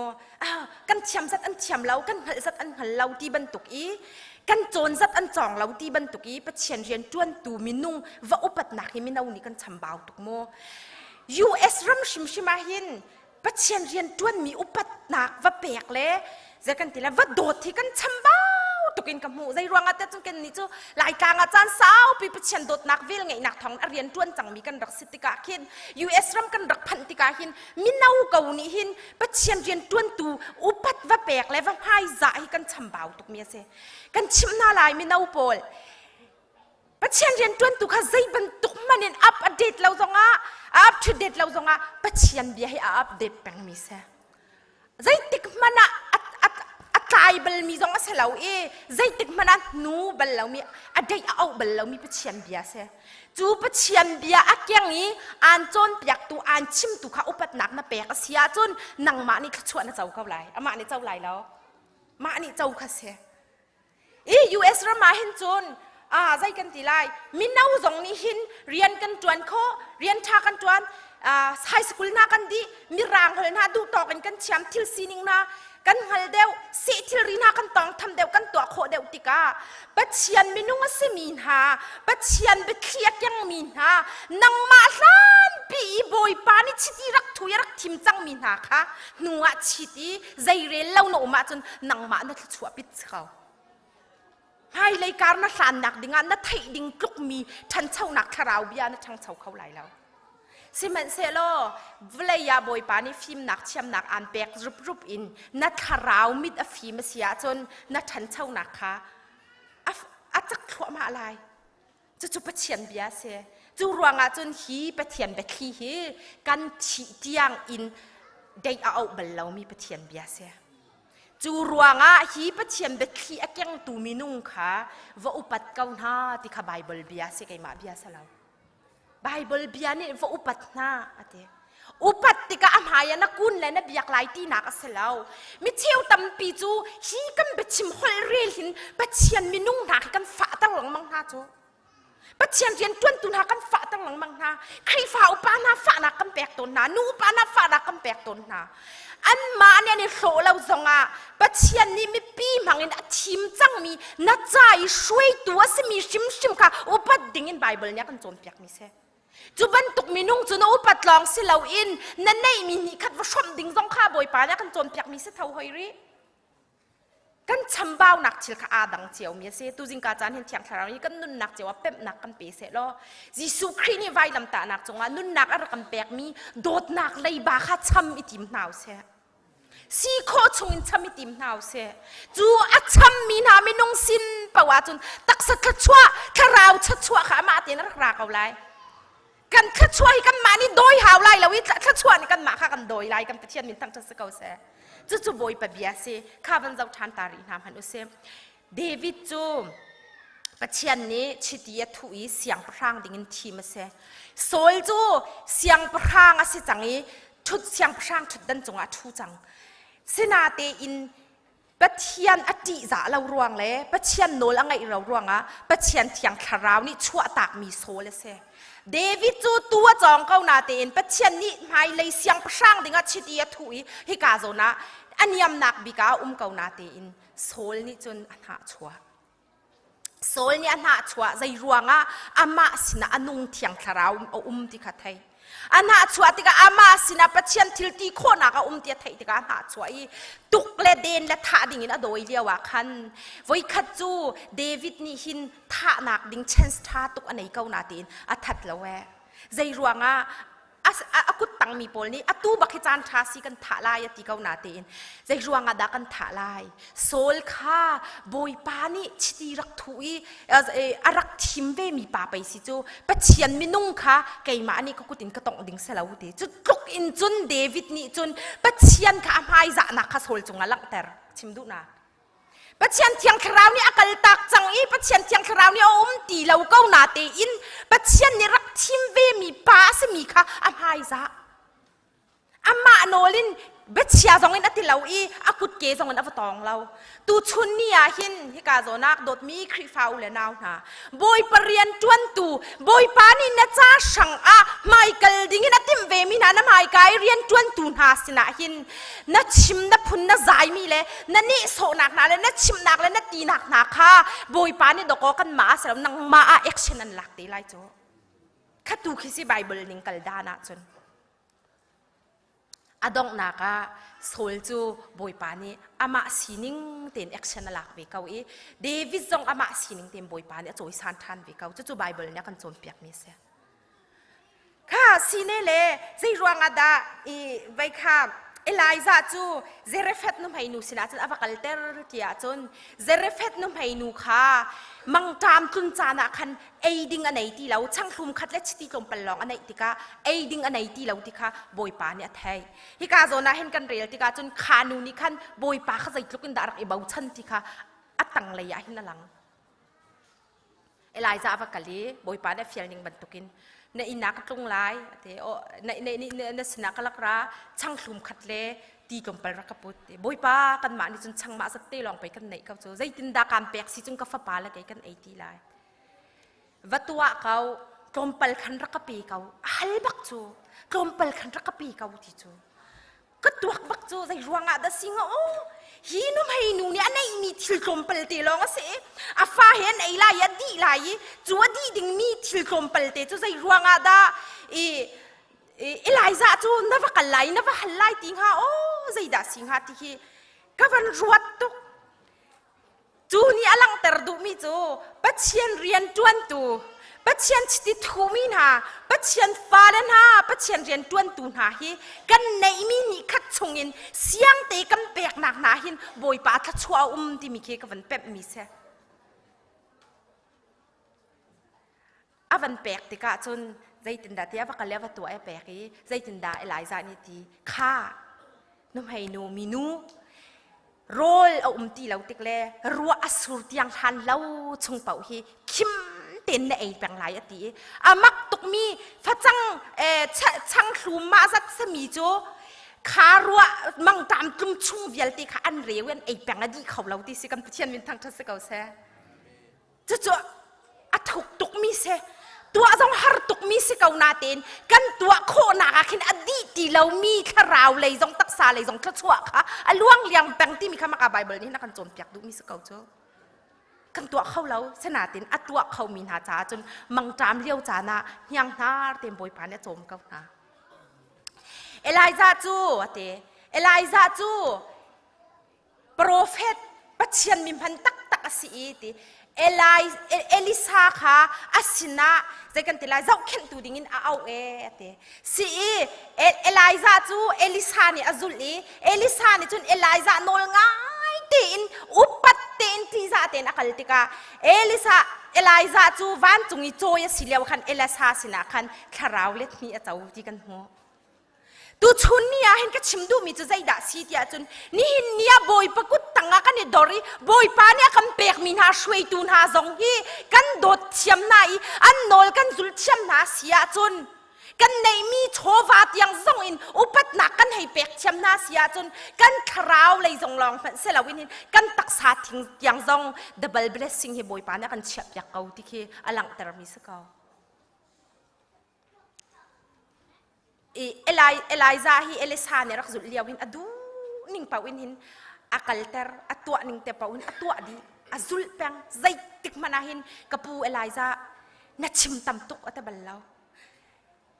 กันเฉียมสัตอันเฉียมเรากันหัลสัตอันหัลเราที่บรรทุกอีกันโจรสัตอันจ่องเราที่บรรทุกอีปัจเจียนเรียนจวนตูมินุ่งว่าอุปัตนักเห็นมินเอานี่กันชำบ่าวตุกโม US รัมชิมมาหินปัจเจียนเรียนจวนมีอุปัตนักว่าแปลกเลยจะกันทีละว่าโดดที่กันชำบ่าวตุกินกับหูใจรวงอาทิจงกันนี่จูหลายกลางอาจารย์สาวปีปัจเจียนโดดนักวิลไงนักท้องเรียนจวนจังมีกันรักสิทธิกาหิน US รัมกันรักพันธิกาหินมินเอาเกานี่หินปัจเจียนเรียนจวนตูอุปัตว่าแปลกเลยว่าให้ใจกันชำบ่าวตุกเมียเสกันชิมนาลายมินเอาโปลปัจเจียนเรียนจวนตูข้าใจบรรทุกมันเนี่ยอัปเดตเราจงอัปเดตเราจงปัจเจียนเบียให้อัปเดตแปลงมีเสใจติกมันตายบลมีจงเสลาใจติกมันนูบลเรามีได้เอาบลเรามีปัจเจียนเบียเสจูปัจเจียนเบียอักยังนี้อ่านจนเปียกตูอ่านชิมตูข้าอุปนักน่ะเปียกเสียจนนังมานี่ขชวนน่ะเจ้าเข้าไหลอามานี่เจ้าไหลแล้วมานี่เจ้าข้าเสUS ระมาเห็นจนใจกันตีไลมินเอาจงนี่หินเรียนกันจวนข้อเรียนชากันจวนไฮสคูลน่ากันดีมีรางเลยนะดูต่อกันเชียมทิลซีนิงนะกันฮัลเดวสิทิลรีน่ากันตองทำเดวกันตัวโคเดวติกาปัจเจียนมินุงสิมีนหาปัจเจียนเบคลียกยังมีนหานังมาล้านปีบอยปานิชิติรักทุยรักทิมจังมีนหาค่ะหนัวชิติใจเรลเล่าโนมาจนนังมานั่นชัวปิดเขาให้เลยการนักสานนักดิ่งนักไทยดิ่งกลุกมีทันเช่านักคาราวเบียนักช่างเช่าเขาไหลแล้วสิมันเซโลเวลยาบอยปานี่ฟิล์มนักเชื่อมนักอ่านแบกรูปอินนักคาราวมิดฟิล์มเสียจนนักทันเช่านักค่ะอาจจะขวมาอะไรจะปะเทียนเบียเสจูรวงอาจนฮีปะเทียนเบคีฮีกันชี้เตียงอินได้เอาบลเรามีปะเทียนเบียเสจูรวงฮีปะเทียนเบคีอักยังตูมินุงค่ะว่าอุปัตเกาหน้าที่ขบายบลเบียเสไกมาเบียสลาวไบเบิลเบียนี่ว่าอุปัตนาอะเต อุปัตติกะอมหายนักกุนและนับอยากไล่ตีนักเสลาวมิเที่ยวตั้มปีจูฮีกันเบชิมฮอลเรียลหินปัจเจียนมินุ่งนักกันฝ่าตั้งหลังมังนาจูปัจเจียนเรียนจวนตุนากันฝ่าตั้งหลังมังนาครีฟ้าอุปานาฝ่านักกันแปลกตนนานูอุปานาฝ่านักกันแปลกตนนาอันมาเนี่ยในโซ่เราจงอ่ะปัจเจียนนี่มีปีมังอินทีมจังมีนัดใจช่วยตัวสมีชิมค่ะอุปัตดิ่งอินไบเบิลเนี่ยกันโจมเปียกมิเซจูบันตุกมีนุ่งจูนอุปัตลองสิเราอินนั่นในมีนี่คัดว่าชมดิ่งจงข้าบอยปาเนี่ยกันโจมเปียกมิเซเท่าหอยรีกันชำบ่าวนักชิลข้าอาดังเจียวมีเซตูจิงกาจานเห็นเทียงทาราวนี่กันนุ่นนักเจียวว่าเป็มนักกันเปเสล้อจิสุครีนี่ไว้ลำตานักจงอ่ะนุ่นนักอะไรกันเปียกมีโดดนักเลยบาข้าชำอิติมหนาวเซสีโคชงอินชมิติมนาวเสจูอัชมมีนาไม่นงสินปะวะจุนตักสักชัวขราวชัวขามาเตียนรักราเอาไลกันขชัวกันมานี่โดยหาวไลแล้ววิขชัวนี่กันมาข้ากันโดยไลกันตะเทียนมินตั้งจะสกาวเสจูบอยปะเบียเสข้าวันเจ้าทานตารีนามฮันอุเสเดวิดจูปะเทียนนี้ชิดีถุยเสียงพรางดิ่งทีมาเสโซลจูเสียงพรางอาศัยจังนี้ชุดเสียงพรางชุดดันจงอาทูจังเสนาเตอินปัจเจียนอติจ่าเรารวงเลยปัจเจียนโนลอะไรเรารวงอ่ะปัจเจียนเทียงคาราวนี่ชั่วตากมีโซเลยเสเดวิดจูตัวจองเก้านาเตอินปัจเจียนนี่ไม่เลยเสียงพรางดิ่งชิดีถุยฮิกาโซนะอันยำนักบิกาเก้านาเตอินโซลนี่จนอันหาชัวโซลนี่อันหาชัวใจรวงอ่ะอามาสินะอนุงเทียงคาราวที่ขัดไทยอันหาชัวติกาอามาสินะปัจเจียนทิลตีโคนักเตียไทยติกาหาชัวอีตุกเลเดนและท่าดิ่งนะโดยเดียวคันไว้ขัดจูเดวิดนี่หินท่านักดิ่งเชนส์ท่าตุกอันไหนเก้านาตีนอัทัดละแวใจรวงอ่ะอากุตังมีปอลนี่อาตูบักจานทาสีกันถาลายตีเก้านาเตนใจรวงอาดักันถาลายโซลค่าบอยปานี่ชิรักถุยอารักทิมเวมีปาไปสิจูปัจเจียนมินุ่งค่ะไก่มานี่ก็กุตินก็ต้องดิ่งเสลาวดีจุดลุกอินจุนเดวิดนี่จุนปัจเจียนค่ะอภัยจะนักข้าโซลจงลังแต่ชิมดูนะปัจเจียนเทียงคราวนี่อากาศตักจังอีปัจเจียนเทียงคราวนี่ตีเราเก้านาเตอินปัจเจียนนี่รักทิมเวมีปาสมีค่ะอภัยจะอามาโนลินเบชเชียจงอินอติเราอีอากุดเกจงอินอวตองเราตูชุนนี่หินฮิกาโซนักโดดมีครีฟาวเลนาวนะบอยปเรียนจวนตูบอยปานี่นะจ้าช่างอาไมเคิลดิ่งนะติมเวมินานะไมเคิลเรียนจวนตูนาสินะหินนะชิมนะพุนนะใจมีเลยนะนี่โซนักนะเลยนะชิมนักเลยนะตีนักนะค่ะบอยปานี่ดอกกันมาสำหรับนังมาแอคชั่นนั่นหลักตีไล่โจข้าดูคิดสิไบเบิลนิ่งกัลดานะจนอดองนักะโซลจูบอยปานี่อามาสินิงเต็นแอคชั่นหลักเวกเอาอีเดวิดจงอามาสินิงเต็นบอยปานี่โจยสันทันเวกเอาจู่ไบเบิลเนี่ยกันโจมเปียกมิเสข้าสิเนเล่ใจรวงอาดาอีไว้ข้าเอลายซาจูเจเรเฟตนุ่มให้นูสินะจนอวกัลเตอร์ที่อาจนเจเรเฟตนุ่มให้นูค่ะมังตามตุนจานะคันเอดิงอันไหนที่เราช่างคลุมคัดเล็ดที่ลมปลองอันไหนที่กะเอดิงอันไหนที่เราที่ค่ะบอยปาเนี่ยไทยฮิกาโซนะเห็นกันเรียลที่กะจนขานูนี่คันบอยปาเขาใส่ลุกกันดารักไอเบาชันที่ค่ะอัตังเลยอะหินนั่งเอลายซาอวกัลลีบอยปาเนี่ยฟิลนิ่งบรรทุกินในอินักตรงไลเทอในสนักลักราช่างคลุมขัดเล่ตีกลมไปรักปุตบอยป้ากันมานี่จนช่างมาสติลองไปกันไหนเขาโจใจตินดาการเปียกสิจนกับฟ้าปาละไกกันไอทีไลวัตถุเขากลมไปขันรักปีเขาฮัลบักโจกลมไปขันรักปีเขาที่โจก็ตัวบักโจใจรวงอาดสิงโอ้ฮีนุ่มให้นูเนี่ยอันไหนมีทิลกลมไปตีลองเสียอาฟ้าเห็นไอ้ลายดีลายจัวดีดิ่งมีทิลกลมไปตีจูใจรวงอาดาเอลายซาจูนับกันไลนับหันไลติงฮะโอ้ใจด่าสิงฮะที่ก็วันรวดตุกจูนี่อลังเตอร์ดูมีจูปัจเจียนเรียนจวนตูปัจเจียนชิดทูมีนาปัจเจียนฟ้าเลนฮะปัจเจียนเรียนจวนตูนาฮีกันในมีนี่คัดชงอินเสียงเตะกันเปียกหนักนาหินบอยปาทัดชัวที่มีเคกับวันเป็ดมีเสอวันเปียกติกาจนใจตินดาที่ว่ากันแล้วว่าตัวไอ้เปียกนี้ใจตินดาไอ้หลายจานี่ทีข้านุ่มให้นูมีนูโรลเอาตีเราติกเล่รัวอสูรที่ยังทันเล่าชงเป่าฮีคิม เต็นในแปลงหลายอติมักตุกมีพระจังช่างครูมาสักสมีโจขารัวมังตามกลุ่มชุ่งเวียลตีขาอันเรียวนแปลงอดีเขาเราที่สิกันเทียนวินทางทัศเกาเสจะอัฐตุกมีเสตัวจงหาตุกมีสิเกานาเตนกันตัวโคนาคินอดีตีเรามีขราวเลยจงตักษาเลยจงทัชวะค่ะล่วงเลี้ยงแปลงที่มีคำมากาไบเบิลนี่นักการโจมเปียกดูมีสิเกาโจกันตัวเขาเราสนาเตนอัตัวเขามีนาจ้าจนมังจามเลี้ยวจานะยังนาเต็มบอยปานเนี่ยโจมเกานาเอไลซาจูเตเอไลซาจูโปรเฟตปัจเจียนมิพันตักสิอีติเอลิซาค่ะอาสินะใจกันติลายเจ้าเข็นตูดิ่งเอาเตสิเอไลซาจูเอลิซานี่อาจุลีเอลิซานี่จนเอไลซาโนลง่ายตีนอุปัตตีนที่ซาเตนอักลติกาเอไลซาจูวันจุงอีโจยสิเลียวคันเอลิซาสินะคันคาราวเล็ดนี่เจ้าที่กันหัวตูชุนเนี่ยเห็นก็ชิมดูมีจะใจด่าสีเดียจนนี่เนี่ยบอยปกุตตังกันเนี่ยดอริบอยป้าเนี่ยกันเปียกมีนาช่วยตูนาจงยี่กันโดดเชียมนายอันโนลกันจุลเชียมนาเสียจนกันในมีโชวาดยังจงอินอุปัตนักกันให้เปียกเชียมนาเสียจนกันคราวเลยจงลองเสลวินินกันตักษาทิ้งยังจง double blessing ให้บอยป้าเนี่ยกันเชียบอยากเกาที่คืออลังเตอร์มิสเกาเอไลซาฮีเอลิซาเนี่ยรักจุดเลียววินอดูนิ่งป่าวินหินอักลเตอร์อัตัวนิ่งเตป่าวินอัตัวดีอจุลแปงใจติกมานาหินกับปูเอไลซานัดชิมตำตุกอัตบัลเลา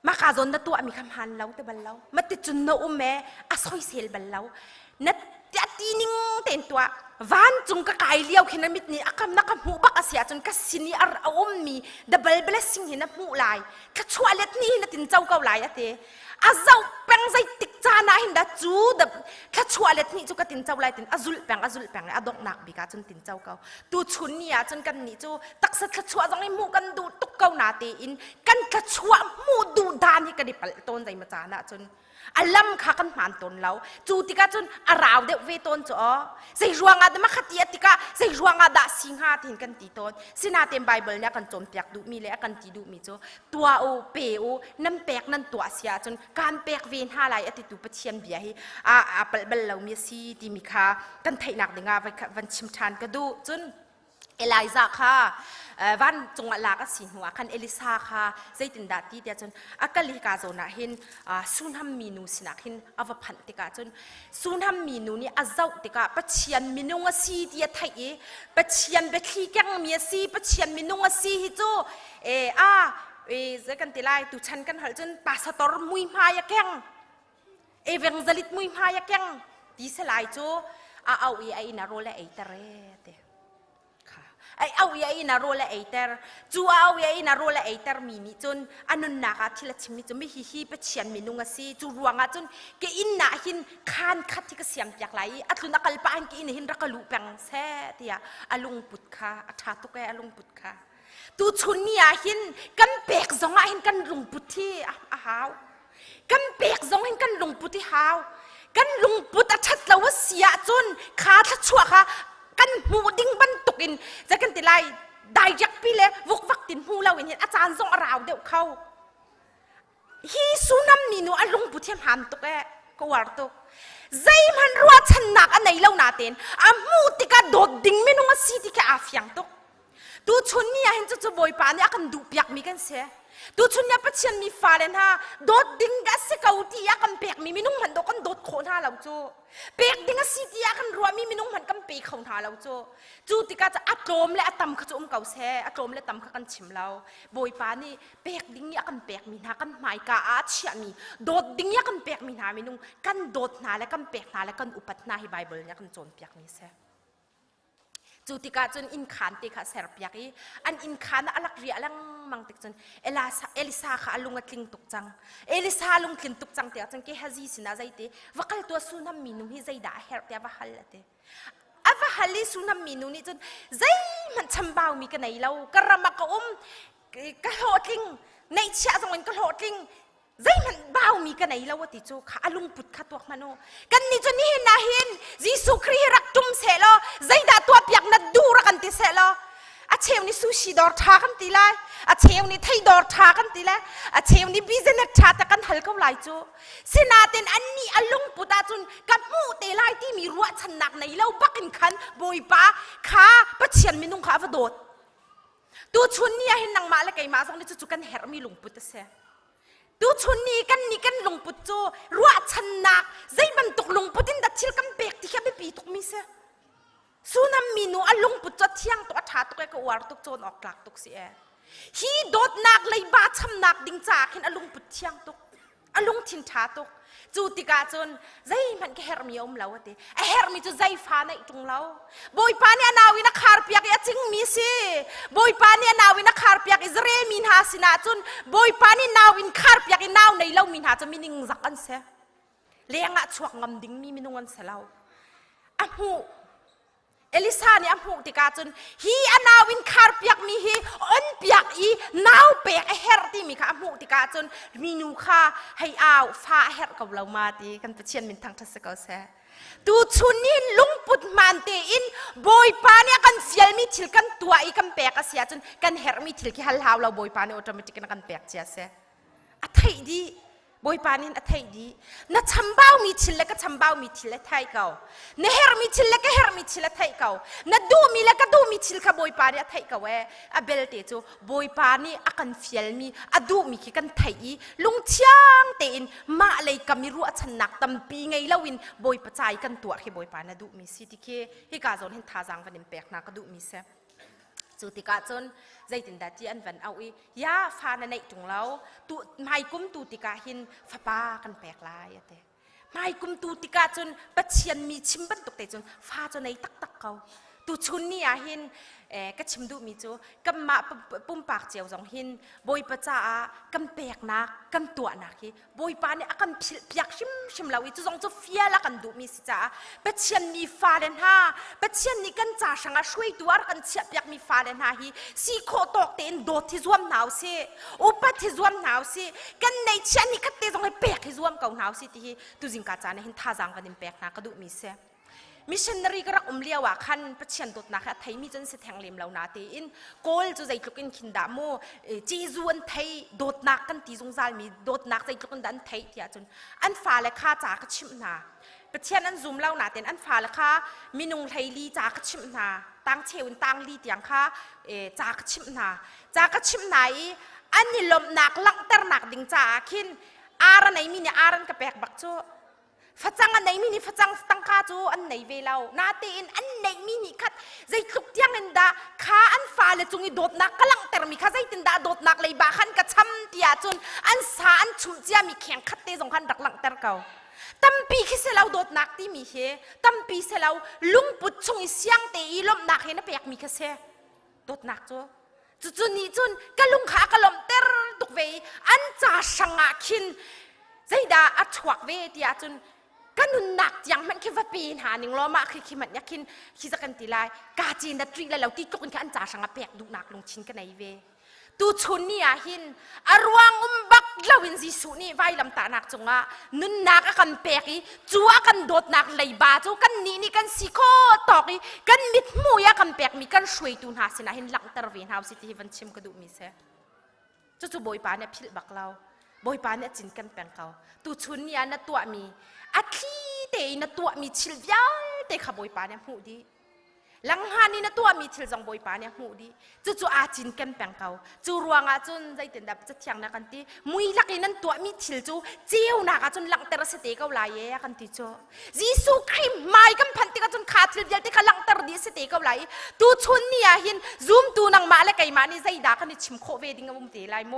มาคาจนนัดตัวมีคำหันเลาแต่บัลเลามาติดจุนโนอุเมอสอยเซลบัลเลานัดตีนิ่งเต็นตัววันจุงกะไก่เลี้ยวขนาดมิดนี่อาคำนักหูบักอาเสียจนกัสินีอาร์อุมมีดับเบิลเบลซิ่งเห็นนับมูลายกระชวเล็ดนี่นัดตินเจ้าเกาลายอะเตอาเจ้าแปงใจติกจานาเห็นดัจูดับกระชวเล็ดนี่จูกตินเจ้าลายตินอาจุลแปงเลยอดอกหนักบิกาจนตินเจ้าเกาตูชุนเนี่ยจนกันนี่จูตักสัตกระชวจังไอมูกันดูตุกเกานาเตอินกันกระชวมูดูดานที่กระดิบต้นใจมาจานะจนอัลลัมข้ากันผ่านตนเราจูติกาจนอาราวเดเวตนจ่อใส่รวงอาดมาขัดเตียติกาใส่รวงอาดสิงหาทิ้งกันตีตนสินาเต็มไบเบิลเนี่ยกันจมเปียกดูมีเลยกันตีดูมีจ่อตัวโอเปโอน้ำเปียกนั่นตัวเสียจนการเปียกเวนหาลายอติตุปเชียนเบียฮีเปิลเบลเรามีสีที่มีค่ากันไทยหนักเดงาวันชิมทานก็ดูจนเอไลซาค่ะวันจงลากสินหัวคันเอลิซาค่ะใจตินดาตีเดียจนอากาลิกาโจนะเห็นสุนทรมีนูสินักเห็นอวพันติกาจนสุนทรมีนูนี่อาเจ้าติกาปัจเจียนมีนุงสีเดียไทยปัจเจียนเบคลีแกงมีสีปัจเจียนมีนุงสีฮิโจจะกันติไลตุชันกันหัวจนปาสตอร์มุยพายแกงเอเวงซาลิตมุยพายแกงดีสลายโจเอาไอ้นาโรเลไอเตเรเตไอเอาอย่างนี้นะโรเลไอเตอร์จูเอาอย่างนี้นะโรเลไอเตอร์มีนี่จนอันนั้นนักที่ละชิมิจนไม่ฮีไปเชียนมีนุงสิจูรวงอ่ะจนแกอินน่ะหินคานคัดที่ก็เสียมจากไหลอัตลุนักลปานแกอินหินรักลูแปงเสตียอลุงปุดค่ะอัฐาตุกแกอลุงปุดค่ะตูชุนเนี่ยหินกันเปกซองอ่ะหินกันลุงปุดที่หาวกันเปกซองหินกันลุงปุดที่หาวกันลุงปุดอัฐละวเสียจนขาทัดชัวค่ะกันหูดิ้งบันตุกินจะกันติไลได้ยักพี่เล่วุกวักตินหูเราเห็นอาจารย์ทรงอราวเดี๋ยวเขาฮีสุนัมมีนูอารมณ์ปุถียมหามตุกแกก็วาร์ตุใจมันรัวชนักอันไหนเล่านาเต็นอามูติกาโดดดิ้งไม่นุ่งสีติกาอาฟยังตุกตูชุนเนี่ยเห็นจะบอยปานเนี่ยกันดูเปียกมีกันเสียตูชุนเนี่ยปัจเจียนมีฟ้าเลนฮะโดดดิ้งกัสเกาที่ยากันเปียกมีนุ่งมันโดกันโดดโคนฮะเราจูเปียกดิ้งกัสที่ยากันรัวมีนุ่งมันกันเปียกเขาหาเราจูติกาจะอัดโจมและอัดตำขจุมเก่าแซ่อัดโจมและตำขกันชิมเราบอยปานนี่เปียกดิ้งยากันเปียกมีนากันหมายกาอาเชียมีโดดดิ้งยากันเปียกมีนามีนุ่งกันโดดนาและกันเปียกนาและกันอุปัตนาฮิไบเบิลเนี่ยกันโจมเปียกมีแซ่จูติกาจนอินขานติกาเสรปยักษ์อันอินขานอลักเรียลังมังติกจนเอลิซาค่ะลุงกลิงตุกจังเอลิซาลุงกลิงตุกจังเตียจนเกฮาซีสินาใจเตวักลตัวสุนัมมีนุฮิใจด่าเฮร์เตียวะฮัลเตอวะฮัลลิสุนัมมีนุนี่จนใจมันชำบ่าวมีกันไหนเรากระมักกะกะโหดลิงในเชียจังวันกะโหดลิงใจมันบ่าวมีกันไหนเราวติโจค่ะลุงปุดขัดตัวมันโนกันนี่จนนี่เห็นนะเห็นยิสุครีรักจุ่มเสลอใจด่าตัวเปียกนัดดูรักันติเสลออา เชลนี่ซูชิดอร์ทากันตีไลอาเชลนี่ไทยดอร์ทากันตีไลอาเชลนี่บิสเนสชาตะกันหัลเขาไหลจูเสนาเต็นอันนี้อลุงปุตตาจุนกับมูเตไลที่มีรัวชนักในเล่าบักอินขันบอยป้าขาปะเชียนมินุงขาฟโดดตูชุนนี่เห็นนางมาและไก่มาสองนี่จุกันเฮรมีลุงปุตตาเสตูชุนนี่กันลุงปุตโจรัวชนักใจมันตกลุงปุตินดัดชิลกันเบกที่แค่ไม่ปีตกมิเสสุนัมมินูอลุงปุจจเที่ยงตัวชาตุกเอกวาร์ตุกโจนออกหลักตุกเสียฮีโดดนักเลยบาชำนักดิ่งจากเห็นอลุงปุจเที่ยงตุกอลุงทินชาตุกจูติกาจนใจมันแค่เฮรมีอมเล่าเตะเฮรมีจูใจฟ้าในตรงเล่าบอยปานี่นาวินักคาร์เปียกยาจิงมีสิบอยปานี่นาวินักคาร์เปียกอิสราเอลมินหาสินาจนบอยปานี่นาวินคาร์เปียกนาวในเล่ามินหาจะมินิงจักกันเสียเลี้ยงอะชวกงำดิ่งมีมินุงันเสเล่าอะหูเอลิซาเนี่ยพูดติกาจนฮีอนาวินคาร์เปียกมีฮีอันเปียกอีนาวเปียกเฮร์ที่มีค่ะพูดติกาจนมีนูค่าให้เอาฟ้าเฮร์กับเรามาตีกันประเชียนมินทางทัศกาเสตูชุนนี่ลุงปุดมันเตอินบอยปาเนี่ยกันเสียมีทิลกันตัวอีกันเปียกเสียจนกันเฮร์มีทิลที่ฮัลฮาวเราบอยปาเนี่ยออโตเมติกกันเปียกเสียเสอะไทยดีบอยปานินอัฐยดีน่ะชำบ่าวมีทิลและก็ชำบ่าวมีทิลและไทยเก่าน่ะเฮร์มีทิลและก็เฮร์มีทิลและไทยเก่าน่ะดูมีและก็ดูมีทิลค่ะบอยปานี่อัฐยเก่าเว้อเบลเตจูบอยปานี่อากันเฟียลมีอดูมีขี้กันไทยลุงเชียงเตอินมาเลยก็มีรู้ชนักตั้มปีไงเล่าวินบอยประจายกันตัวขี้บอยปาน่ะดูมีสิที่ขี้ฮิกาจนเห็นท่าจังวันนี้แปลกน่ะก็ดูมีเสจูติกาจนใจตินดาจีอันวันเอาอียาฟาในจุงเราตูไม่กุมตูติกาหินฟ้าปากันแปลกลายอะแต่ไม่กุมตูติกาจนปัจเจียนมีชิมบันตกแต่จนฟ้าจนในตักเขาตูชุนนี่อะหินก็ชิมดูมีจูกัมมาปุ่มปากเจียวสองหินบอยประจ้ากันแปลกนักกันตัวนักฮีบอยปาเนี่ยกันเปียกชิมเราอีจูสองจูเฟียละกันดูมีสิจ้าปัจเจียนมีฟ้าเดนฮาปัจเจียนนี่กันจ่าช่างช่วยตัวกันเชียบเปียกมีฟ้าเดนฮาฮีสีโคตกเต็นโดดที่รวมหนาวสิอุปที่รวมหนาวสิกันในเชียนนี่ก็เตะสองให้เปียกที่รวมเก่าหนาวสิที่ตูจิงกาจาเนี่ยเห็นท่าจังกันเป็นแปลกนักก็ดูมีเสมิชชันนารีก็รักเลี้ยวคันประชันตุดนักไทยมีจนเสียแทงเลี้ยมเหล่านาเตอินโกลจะใจกลุกินขินดามูจีจวนไทยโดดนักกันตีจงซาลมีโดดนักใจกลุกินดันไทยที่จนอันฟ้าและข้าจาก็ชิมนาประชันอันซูมเหล่านาเตนอันฟ้าและข้ามีนุงไทยลีจาก็ชิมนาตั้งเชวินตั้งลีเตียงข้าจาก็ชิมนาอันนี้ลมนักลังเตอร์นักดิ่งจากขินอารันไหนมีเนี่ยอารันกระแปกบักโจฟังอันไหนมีนี่ฟังตั้งข้าจูอันไหนเวลานาเตอินอันไหนมีนี่คัดใจทุกอย่างนั่นดาข้าอันฟ้าเลยจุงอีโดดนักกำลังแต่มีข้าใจตินดาโดดนักเลยบาขันกระช้ำเตียจนอันสาอันชุนเจียมีแข่งคัดเตะสองขันดักหลังแต่เก่าตั้มปีคิดเสลาโดดนักที่มีเฮตั้มปีเสลาลุงปุดชงอีเสียงเตอีลมนักเฮนะเปียกมีแค่เสโดดนักจูจุนี่จุนกะลุงขากะลมเตอร์ตุกเวอันจ่าช่างขินใจดาอัดฉวักเวเตียจนกันนุนหนักยังมันคิดว่าปีนหาหนึ่งล้อมาคือคิดมันอยากคิดจะกันตีลายกาจีนดัตรีแล้วเราตีจุกันกันจ่าช่างแปกดูหนักลงชิ้นกันในเวตูชุนนี่อะหินอารวงบักลาวินซีสุนี่ไว้ลำตาหนักจงอ่ะนุนหนักกันแปกอีจัวกันโดดหนักเลยบาจูกันนี่กันสิโคตอกอีกันมิดมูยกันแปกมีกันช่วยตูนหาสินะหินหลังตระเวนหาสิที่วันชิมกระดูมีเสจู่บอยปานเนี่ยพิลบักเราบอยปานเนี่ยจินกันแปงเขาตูชุนนี่นะตัวมีอาคีเตยนะตัวมีชิลยาเตะขบอยปาเนี่ยหูดีหลังหานี่นะตัวมีชิลจังบอยปาเนี่ยหูดีจู่อาจินกันแปงเขาจู่รวงอาจนใจเต็นดับจะเที่ยงนักกันตีมุยลักนั้นตัวมีชิลจู่เจียวนักจนหลังเตระสเตกเอาลายเยกันตีจู่จีสุครีมไม่กันพันติกจนขาดชิลยาเตะขลังเตระดีสเตกเอาลายตูชุนนี่หินซูมตูนังมาและไก่มานี่ใจด่ากันนี่ชิมโคเวดิ้งเอาบุมเตลายโม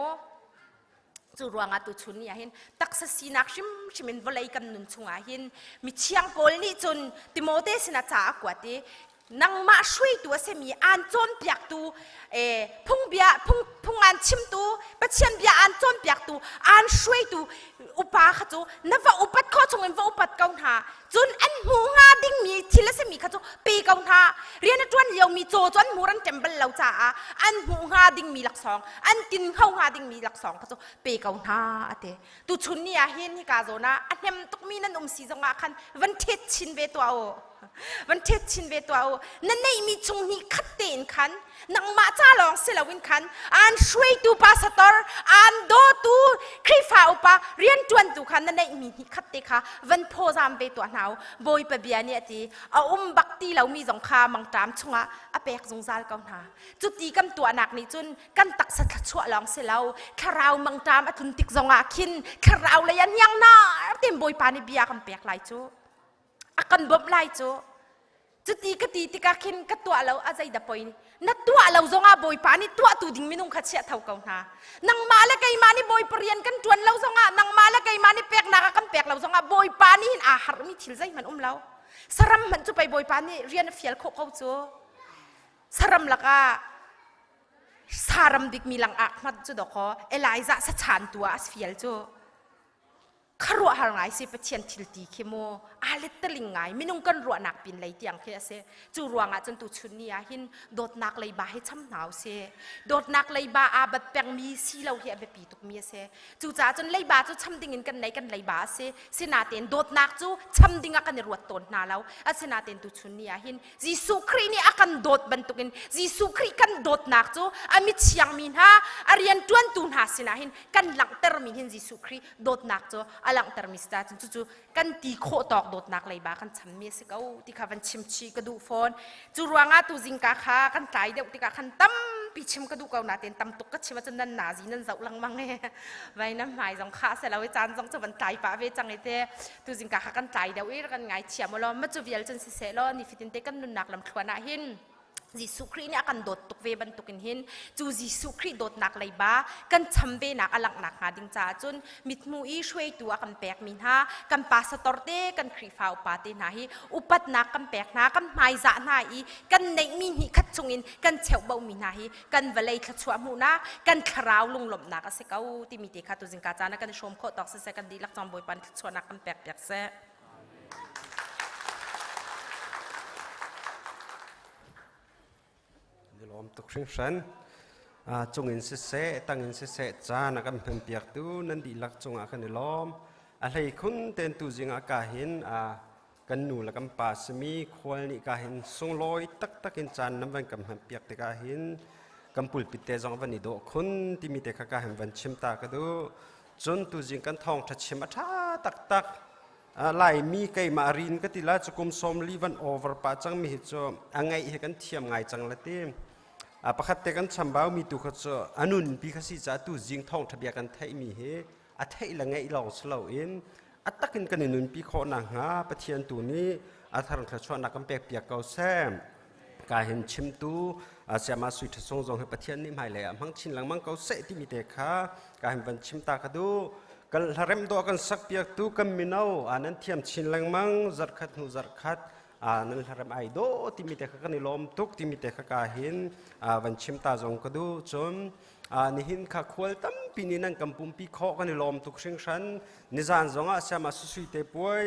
จู่รวงอาตุชุนนี่เห็นตักษสีนักชิมินวลัยกันนุนชงอาเห็นมิเชียงโกลนี่จนติโมเตสินาจากว่าตีนังมาช่วยตัวเสมีอันจนเปียกตูพุ่งเบียพุ่งอันชิมตูปัจเจียนเบียอันจนเปียกตูอันช่วยตูอุปาขจูนับว่าอุปัตข้อชงเอ็นว่าอุปัตเกาหาจนอันหูงาดิ้งมีทีละเสมีขจูปีเกาหาเรียนจวนเลียวมีโจจนหูรันเจมเบลเหล่าจ่าอันหูงาดิ้งมีหลักสองอันกินเข้างาดิ้งมีหลักสองขจูปีเกาหาเตตูชุนนี่เห็นที่กาโซนะอันเนมตุกมีนันสีจงอาคันวันเทชินเวตัวโอ วันเทชินเวตัวนั่นในมีจงนี้ขัดเต็นขันนังมาจ้าลองเสลวินขันอันช่วยตูปาสตอร์อันโดตูคริฟ้าอุปาเรียนจวนตูขันนั่นในมีขัดเตค่ะวันโพจามเวตัวหนาวบอยปะเบียเนี่ยจีบักตีเรามีสงคามังตามชงอะเปกสงสารกันหาจุดตีกันตัวหนักนี่จุนกันตักสัตว์ชั่วลองเสลาคาราวมังตามอทุนติกสงอาคินคาราวเลยยังน่าเต็มบอยปานิเบียกันเปกไหลจูอากันบบไหลจูจุดตีกตีติกาคินกัตัวเราอาใจดับปอยนัดตัวเราจงอาบอยปานี่ตัวตูดิ่งมินุงขัดเสียเท่ากันนะนังมาแล้วไกมานี่บอยเปลี่ยนกันจวนเราจงอานังมาแล้วไกมานี่เปกนักกันเปกเราจงอาบอยปานี่หินอาหารมีทิลใจมันเราสรัมมันจะไปบอยปานี่เรียนเฟียลเขาจูสรัมละก็สรัมดิกมีหลังอักมัดจุดดอกเอลายจะสัจฉันตัวเฟียลจูขรัวหางไงสิเป็นเชียนทิลตีเข้มอาเลตลิงไงไม่นุ่งกันรัวหนักปินเลยเตียงแค่เสจูรัวงาจนตุชุนนี่หินโดดนักเลยบาให้ช้ำหนาวเสโดดนักเลยบาอาบัดแปงมีสีเราเหี่ยแบบปีตุกเมียเสจูจ่าจนเลยบาจูช้ำดิ่งกันไหนกันเลยบาเสเสนาเต็นโดดนักจูช้ำดิ่งกันในรัวตนนาเราอาเสนาเต็นตุชุนนี่หินจีสุครีนี่อากันโดดบรรทุกินจีสุครีกันโดดนักจูอามิเชียงมินฮะอาเรียนจวนตุนหาเสนาหินกันหลังเตอร์มินหินจีสุครีโดดนักจูอาหลังเตอร์มิสตาจูกันตีโคตอกโดดนักเลยบากันช้ำเมียสิเก้าที่ข้าวันชิมชีกระดูฟอนจูรัวงาตูจิงกาคากันไตเดียวที่ข้าขันตั้มปีชิมกระดูเกาหนาเต็นตั้มตุกก็ชิมจนนั่นหนาจีนั่นเจ้าลังมังเง่ไว้น้ำหมายจงข้าเสร็จแล้วไว้จานจงจะวันไตป้าเวจังไอเต้ตูจิงกาคากันไตเดียวอีกันไงเฉียมมาล้อมาจูเวียลจนสิเสล้อนี่ฟิตินเตกันนุนนักลำขวานาหินจีสุครีนี่อากันโดดตุกเวบันตุกินหินจูจีสุครีโดดนักเลยบ้ากันชำเวนักอลังนักหาดิงจ้าจนมิดมูอีช่วยตัวกันแปกมินฮากันปาสตอร์เตกันครีฟ้าอุปาเตนาฮีอุปัตนักกันแปกนักกันไม้จ่านาอีกันในมินิคัดจงอินกันเฉวเบามินาฮีกันเวลัยขัดชัวมูนักกันคราวลุงหลบนักเสกเอาที่มีเตคาตุจิงกาจานักกันชมโคตอกเสกันดีลักจอมบอยปันชัวนักกันแปกเสลมตุกชิงชันจงอินเสะตั้งอินเสะจานักเป็นเปียกตูนันดีลักจงอากันลมอะไรคุณเต็นตูจิงอากาหินกันหนูละกันป่าสมีควรนี่กาหินทรงลอยตักอินจานน้ำวันกันเป็นเปียกแต่กาหินกันปุลปิเตจงวันนี้โดคุณที่มีแต่กาหินวันชิมตากระดูจนตูจิงกันทองทัดชิมท่าตักไล่มีไก่มารินก็ติละจะกุมสมลีวันโอเวอร์ป้าจังมีเหตุจะไงเหกันเทียมไงจังละเต็มประคัตเตกันชัมบ่าวมีตุขจะอนุนพิคสิจะตุจิงทองทะเบียกันไทยมีเหไทยละไงเราสลาวเองตักินกันนุนพิโคนังหาปะเทียนตัวนี้ทางขชวนนักกันเปียกเกาแซมกาเห็นชิมตูเสียมาสุดทรงจงให้ปะเทียนนี่หมายเลยมังชินหลังมังเกาเสที่มีเด็กค่ะกาเห็นวันชิมตากระดูกันเริ่มตัวกันสักเปียกตูกันมินเอานั้นเทียมชินหลังมังจัดขัดหูจัดขัดนั่นเริ่มไอโดที่มีแต่กันลมตุกที่มีแต่กาเห็นวันชิมตาจงกระดูจนนี่หินข้าควรตั้มปีนี้นั่งกำปุ่มปีโคกันลมตุกเชิงชันนิจานจงเสียมาสุดเตป่วย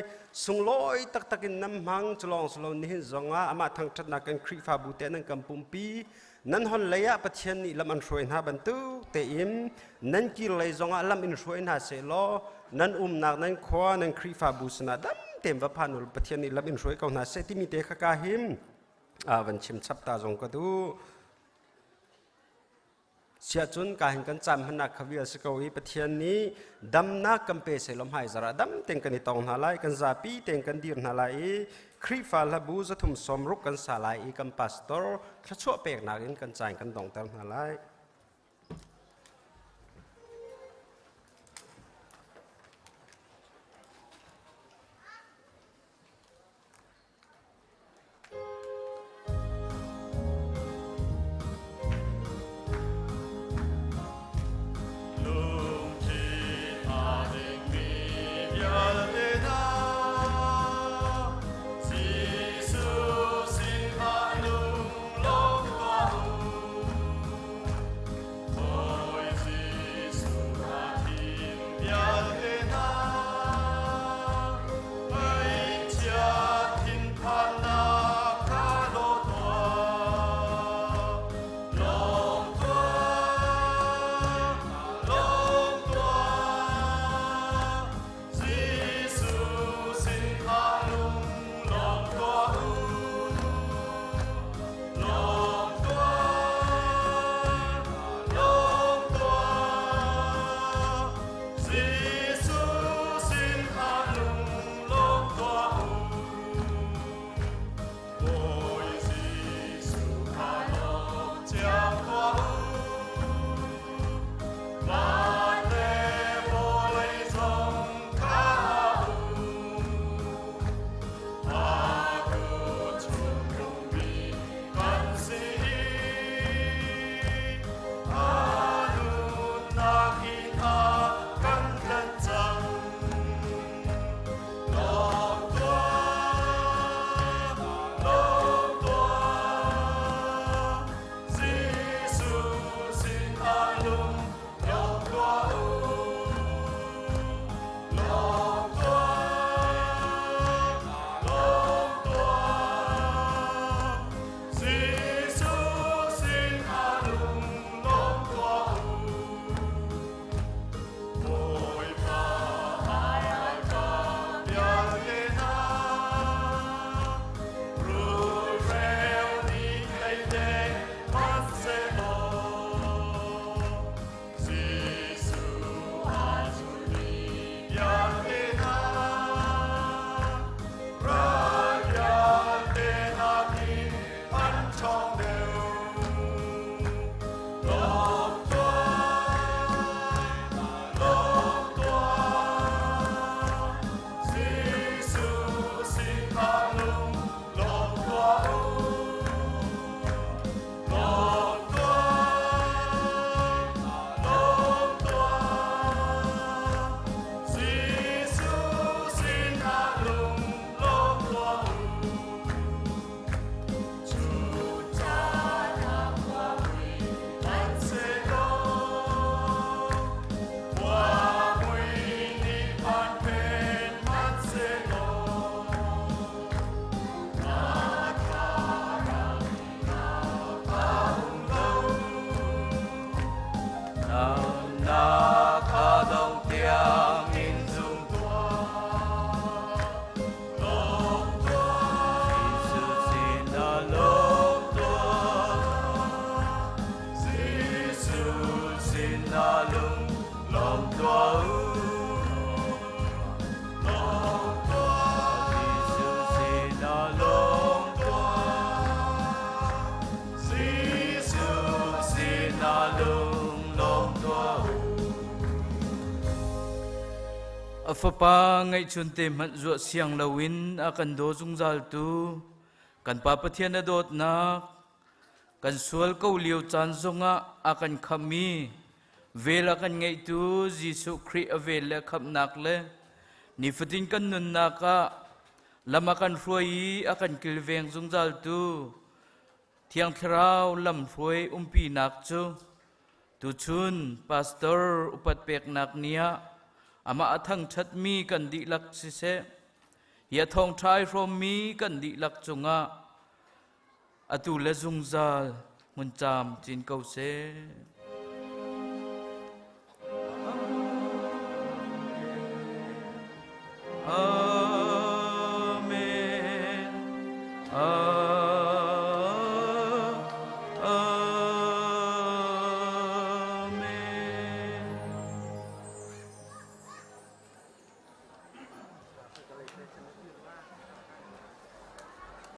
สุงลอยตักกินน้ำมังจลองสโลนี่หินจงอามาทางจัดนักกันครีฟาบุเตนั่งกำปุ่มปีนั่นฮอนเลยปะเทียนนี่ลำอันช่วยหาบรรทุกเตอิมนั่นกินเลยจงอาลำอันช่วยหาเสลอนั่นนักนั่นขวานั่นครีฟาบุษนาดัมเต็มว่าพานุปะเทียนนี่ลำอันช่วยเขาหาเสที่มีเตะข้ากาหิมวันชิมชับตาจงกระดูเสียจนการเห็นกันจำพนักขวิลสกวีปะเทียนนี้ดำนักกัมเปเสลมหายจระดำเต็งกันในตองหาไลกันซาปีเต็งกันดีร์หาไลครีฟาลบูจะทุ่มสมรุกกันสาไลกันพาสตอร์ขชั่วเปกนักอินกันใจกันดองเต็มหาไล Afapa ngay chun te man zuwa siang lawin akan do zungzal tu kan papathian adot nak kan sual kau liu chan zonga akan khami vela kan ngay tu Jisu Christ avela khap nak le ni fatin kan nun naka lama kan ruai akan kilveng zungzal tu thiang thrau lam ruai umpi nak chu tu chun pastor upat pek nak nia ama athang chat mi kan di lak si se ya thong thai from mi kan di lak chunga atu le zungzal mun cham chin kau se